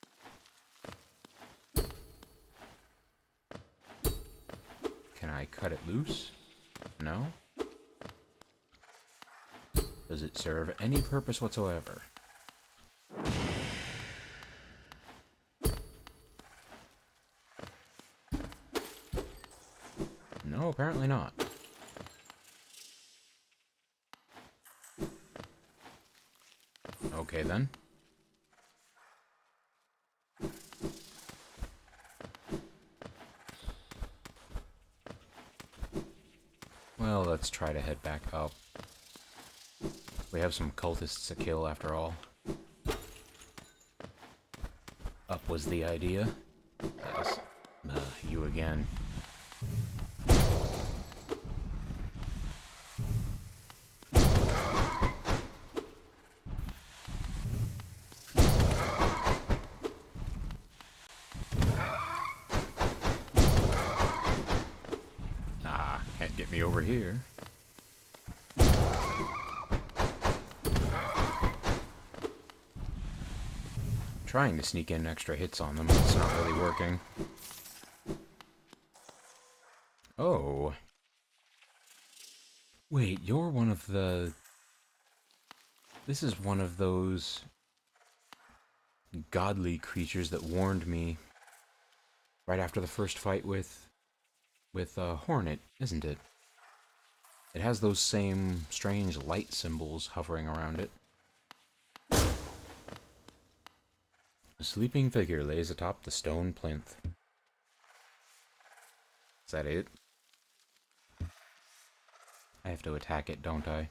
Can I cut it loose? No? Does it serve any purpose whatsoever? No, apparently not. Okay then. Well, let's try to head back up. We have some cultists to kill after all. Up was the idea. Yes. You again. Can't get me over here. Trying to sneak in extra hits on them, but it's not really working. Oh. Wait, you're one of the... This is one of those godly creatures that warned me right after the first fight with Hornet, isn't it? It has those same strange light symbols hovering around it. A sleeping figure lays atop the stone plinth. Is that it? I have to attack it, don't I?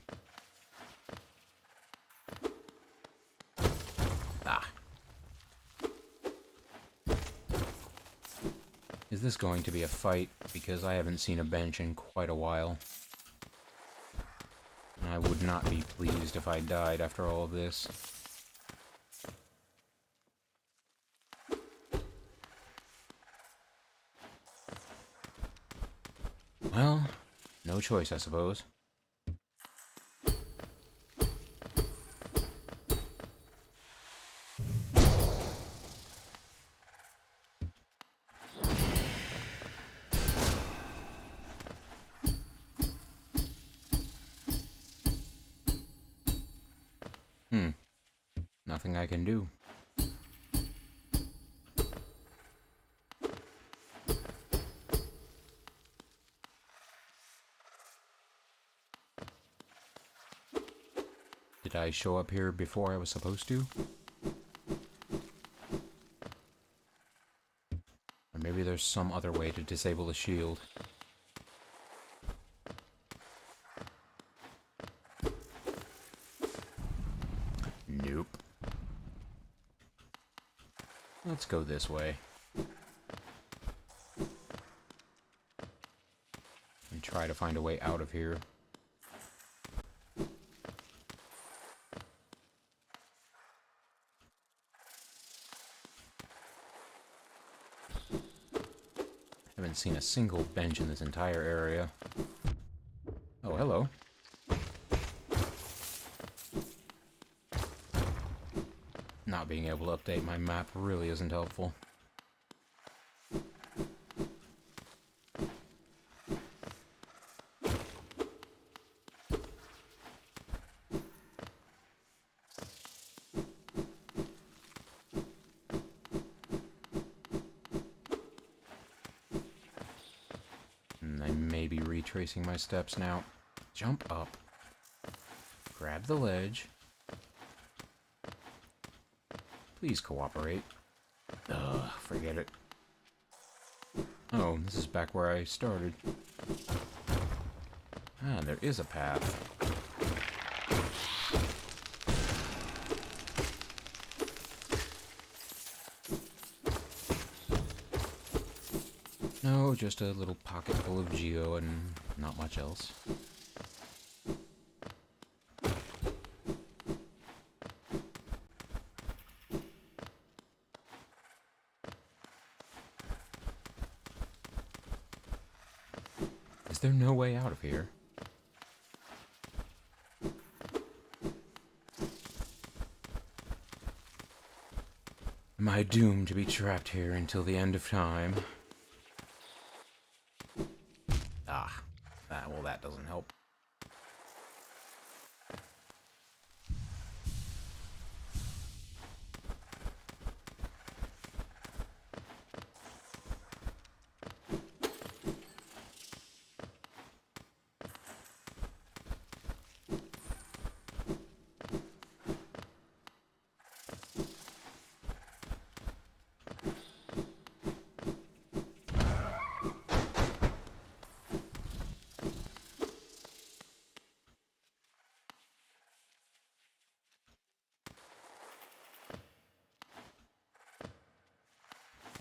Ah. Is this going to be a fight? Because I haven't seen a bench in quite a while. I would not be pleased if I died after all of this. Well, no choice, I suppose. Nothing I can do. Did I show up here before I was supposed to? Or maybe there's some other way to disable the shield. Nope. Let's go this way. And try to find a way out of here. Haven't seen a single bench in this entire area. Oh, hello. Not being able to update my map really isn't helpful. And I may maybe retracing my steps now. Jump up. Grab the ledge. Please cooperate. Ugh, forget it. Oh, this is back where I started. Ah, there is a path. No, just a little pocket full of geo and not much else. Is there no way out of here? Am I doomed to be trapped here until the end of time? Ah, well, that doesn't help.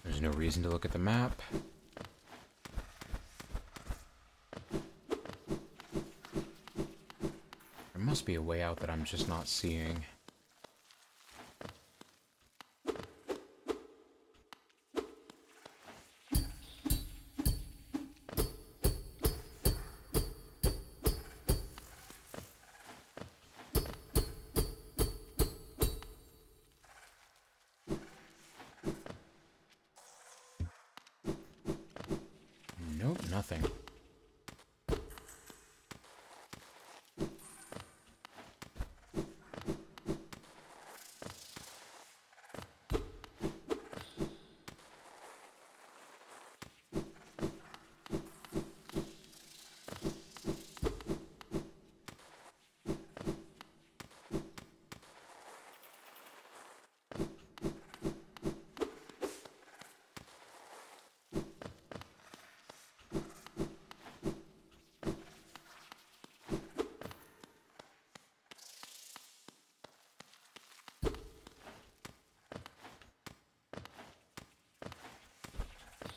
There's no reason to look at the map. There must be a way out that I'm just not seeing. Nope, nothing.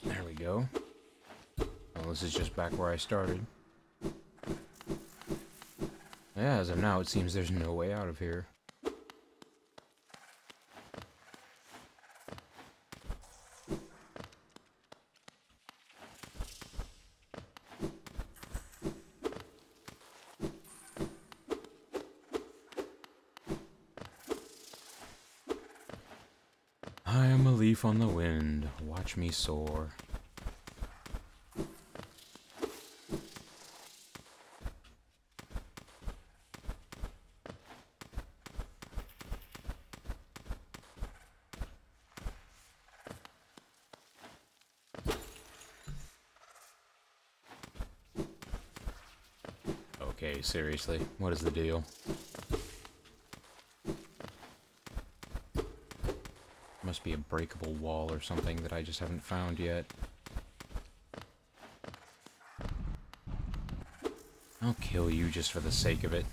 There we go. Well, this is just back where I started. Yeah, as of now, it seems there's no way out of here. I am a leaf on the wind. Watch me soar. Okay, seriously, what is the deal? Must be a breakable wall or something that I just haven't found yet. I'll kill you just for the sake of it.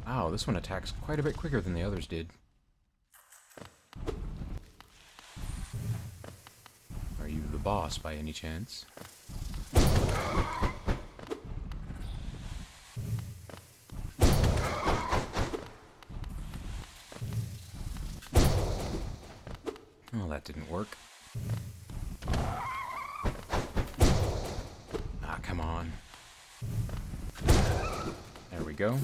Wow, this one attacks quite a bit quicker than the others did. Are you the boss by any chance? Well, that didn't work. Ah, come on. There we go.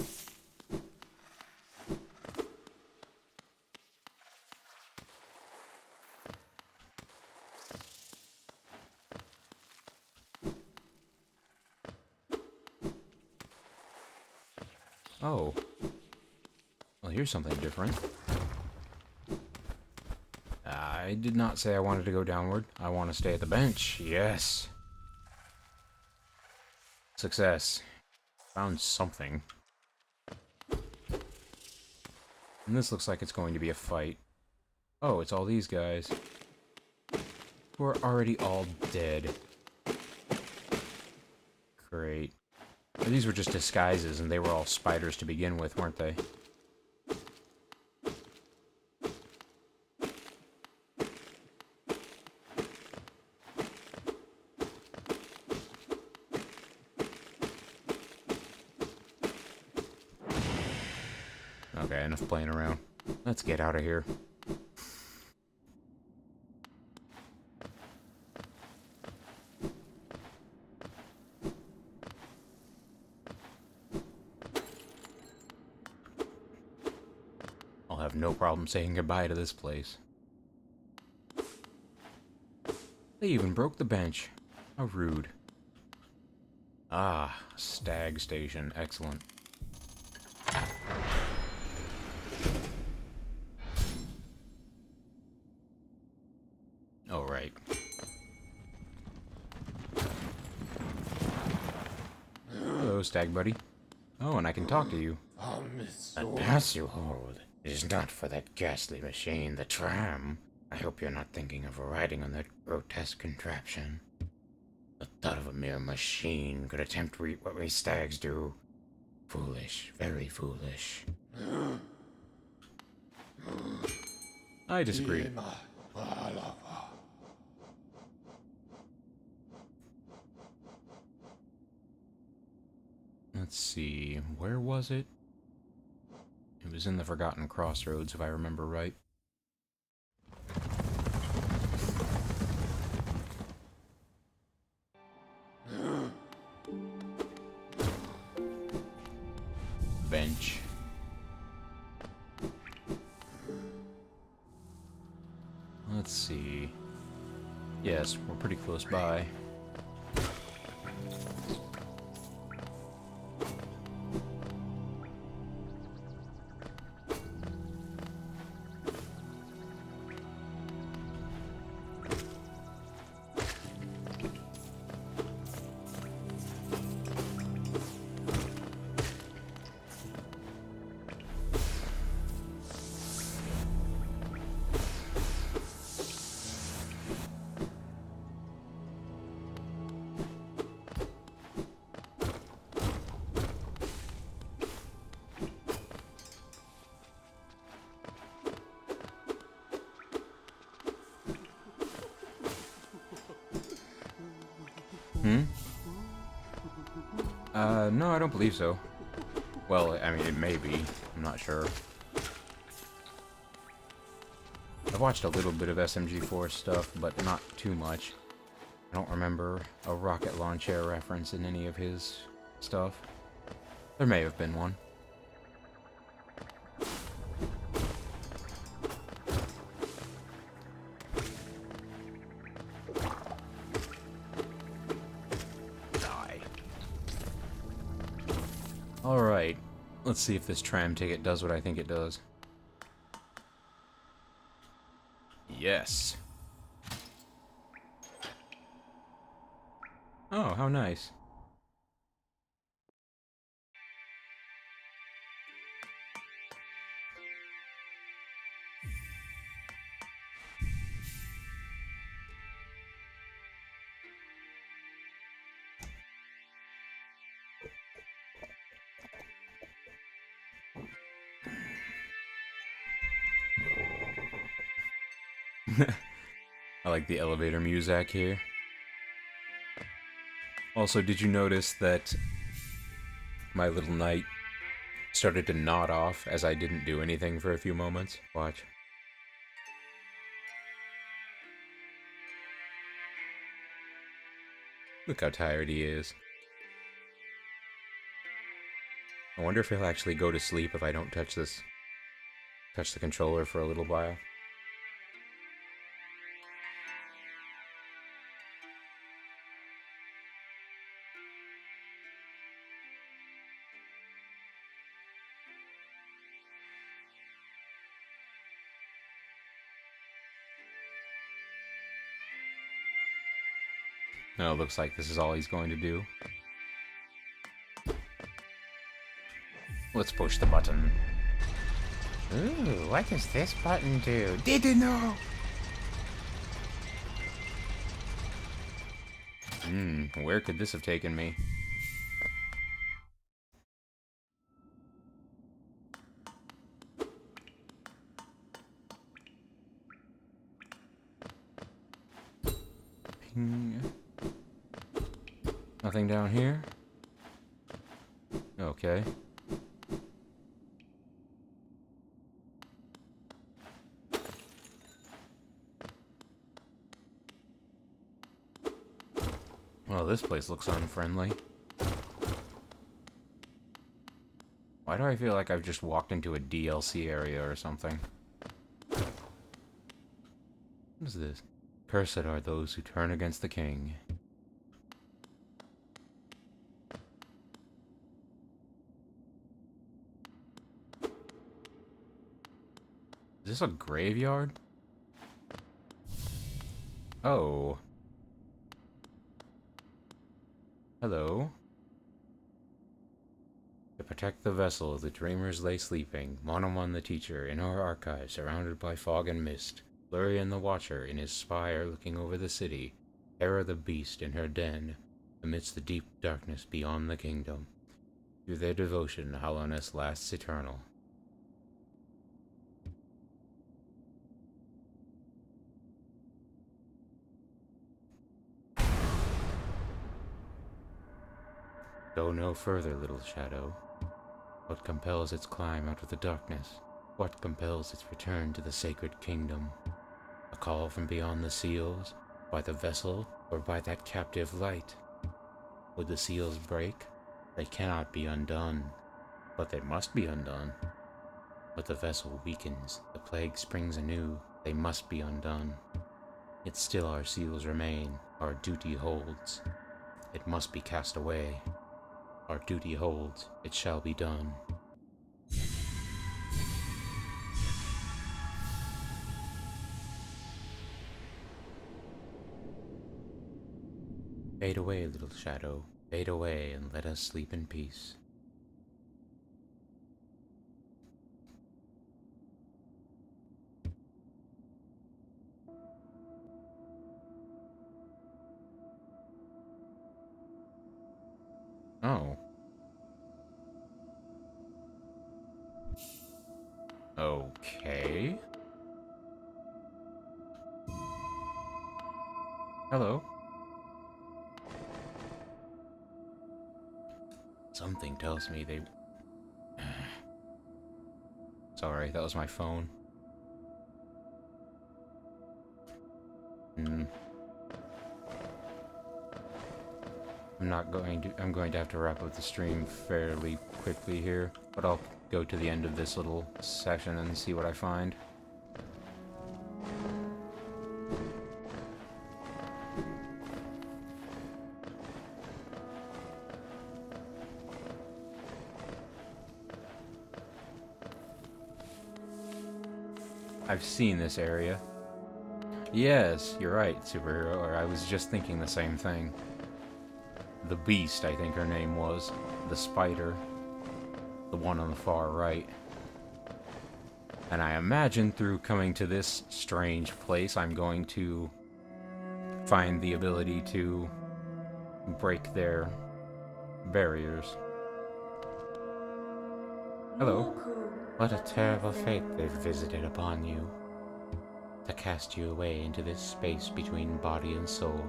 Oh. Well, here's something different. I did not say I wanted to go downward. I want to stay at the bench. Yes. Success. Found something. And this looks like it's going to be a fight. Oh, it's all these guys. Who are already all dead. Great. These were just disguises, and they were all spiders to begin with, weren't they? Okay, enough playing around. Let's get out of here. I'll have no problem saying goodbye to this place. They even broke the bench. How rude. Ah, stag station. Excellent. Oh, right. Hello, stag buddy. Oh, and I can talk to you. The pass you hold is not for that ghastly machine, the tram. I hope you're not thinking of riding on that grotesque contraption. The thought of a mere machine could attempt what we stags do. Foolish, very foolish. I disagree. Let's see, where was it? It was in the Forgotten Crossroads, if I remember right. Bench. Let's see. Yes, we're pretty close by. No, I don't believe so. Well, I mean, it may be. I'm not sure. I've watched a little bit of SMG4 stuff, but not too much. I don't remember a rocket launcher reference in any of his stuff. There may have been one. Alright, let's see if this tram ticket does what I think it does. Yes. Oh, how nice. I like the elevator music here. Also, did you notice that my little knight started to nod off as I didn't do anything for a few moments? Watch. Look how tired he is. I wonder if he'll actually go to sleep if I don't touch the controller for a little while. No, it looks like this is all he's going to do. Let's push the button. Ooh, what does this button do? Didn't know. Where could this have taken me? Ping. Nothing down here? Okay. Well, this place looks unfriendly. Why do I feel like I've just walked into a DLC area or something? What is this? Cursed are those who turn against the king. Is this a graveyard? Oh. Hello. To protect the vessel, the dreamers lay sleeping, Monomon the teacher in her archive, surrounded by fog and mist, Lurian the watcher in his spire looking over the city, Hera the beast in her den, amidst the deep darkness beyond the kingdom. Through their devotion, hollowness lasts eternal. Go no further, little shadow. What compels its climb out of the darkness? What compels its return to the sacred kingdom? A call from beyond the seals, by the vessel, or by that captive light? Would the seals break? They cannot be undone, but they must be undone. But the vessel weakens, the plague springs anew, they must be undone. Yet still our seals remain, our duty holds. It must be cast away. Our duty holds, it shall be done. Fade away, little shadow, fade away and let us sleep in peace. Oh. Okay. Hello. Something tells me they... Sorry, that was my phone. I'm going to have to wrap up the stream fairly quickly here, but I'll go to the end of this little section and see what I find. I've seen this area. Yes, you're right, superhero, or I was just thinking the same thing. The Beast, I think her name was. The spider. The one on the far right. And I imagine through coming to this strange place, I'm going to find the ability to break their barriers. Hello. What a terrible fate they've visited upon you, to cast you away into this space between body and soul.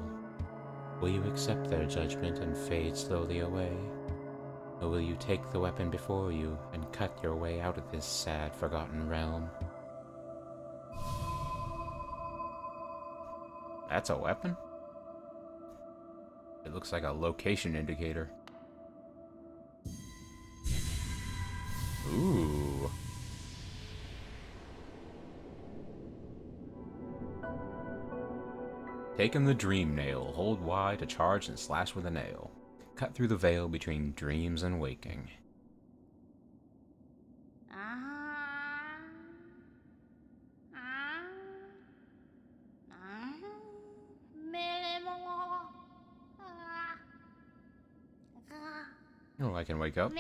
Will you accept their judgment and fade slowly away? Or will you take the weapon before you and cut your way out of this sad, forgotten realm? That's a weapon? It looks like a location indicator. Ooh. Take him the dream nail. Hold Y to charge and slash with a nail. Cut through the veil between dreams and waking. Oh, I can wake up.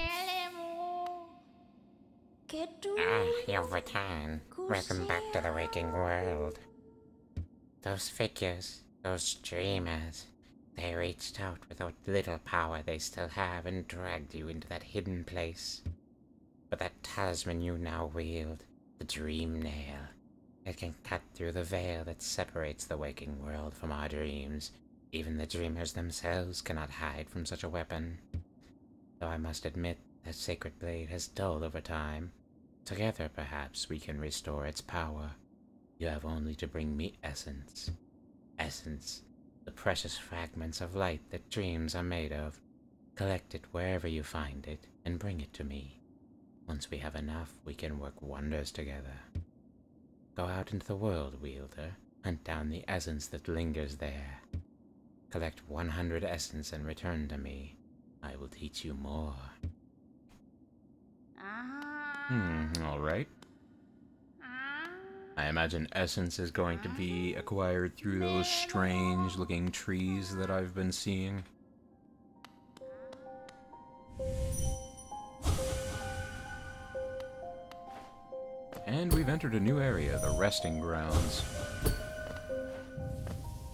You've returned. Welcome back to the waking world. Those figures, those dreamers, they reached out with what little power they still have and dragged you into that hidden place. But that talisman you now wield, the Dream Nail, it can cut through the veil that separates the waking world from our dreams. Even the dreamers themselves cannot hide from such a weapon. Though I must admit that Sacred Blade has dulled over time. Together, perhaps, we can restore its power. You have only to bring me Essence. Essence, the precious fragments of light that dreams are made of. Collect it wherever you find it, and bring it to me. Once we have enough, we can work wonders together. Go out into the world, Wielder. Hunt down the essence that lingers there. Collect 100 essence and return to me. I will teach you more. Alright. I imagine essence is going to be acquired through those strange looking trees that I've been seeing. And we've entered a new area, the resting grounds.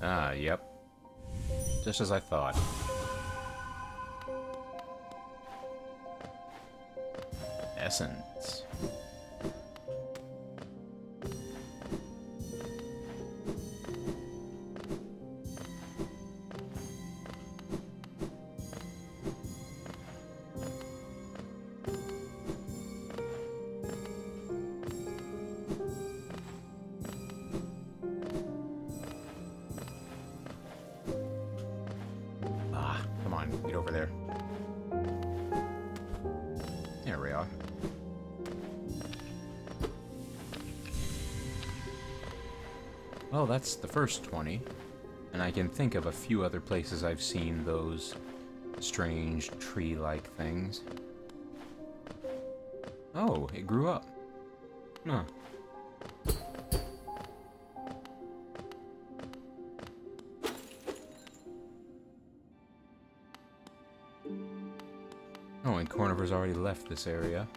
Ah, yep. Just as I thought. Essence. Ah, come on, get over there. There we are. Well, that's the first 20, and I can think of a few other places I've seen those strange tree-like things. Oh, it grew up. Huh. Oh, and Corniver's already left this area.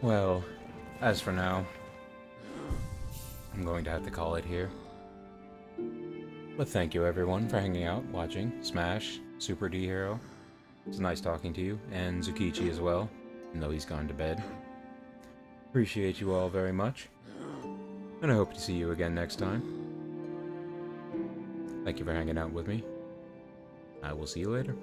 Well, as for now, I'm going to have to call it here. But thank you everyone for hanging out, watching, Smash, Super D Hero. It's nice talking to you, and Zukichi as well, even though he's gone to bed. Appreciate you all very much, and I hope to see you again next time. Thank you for hanging out with me. I will see you later.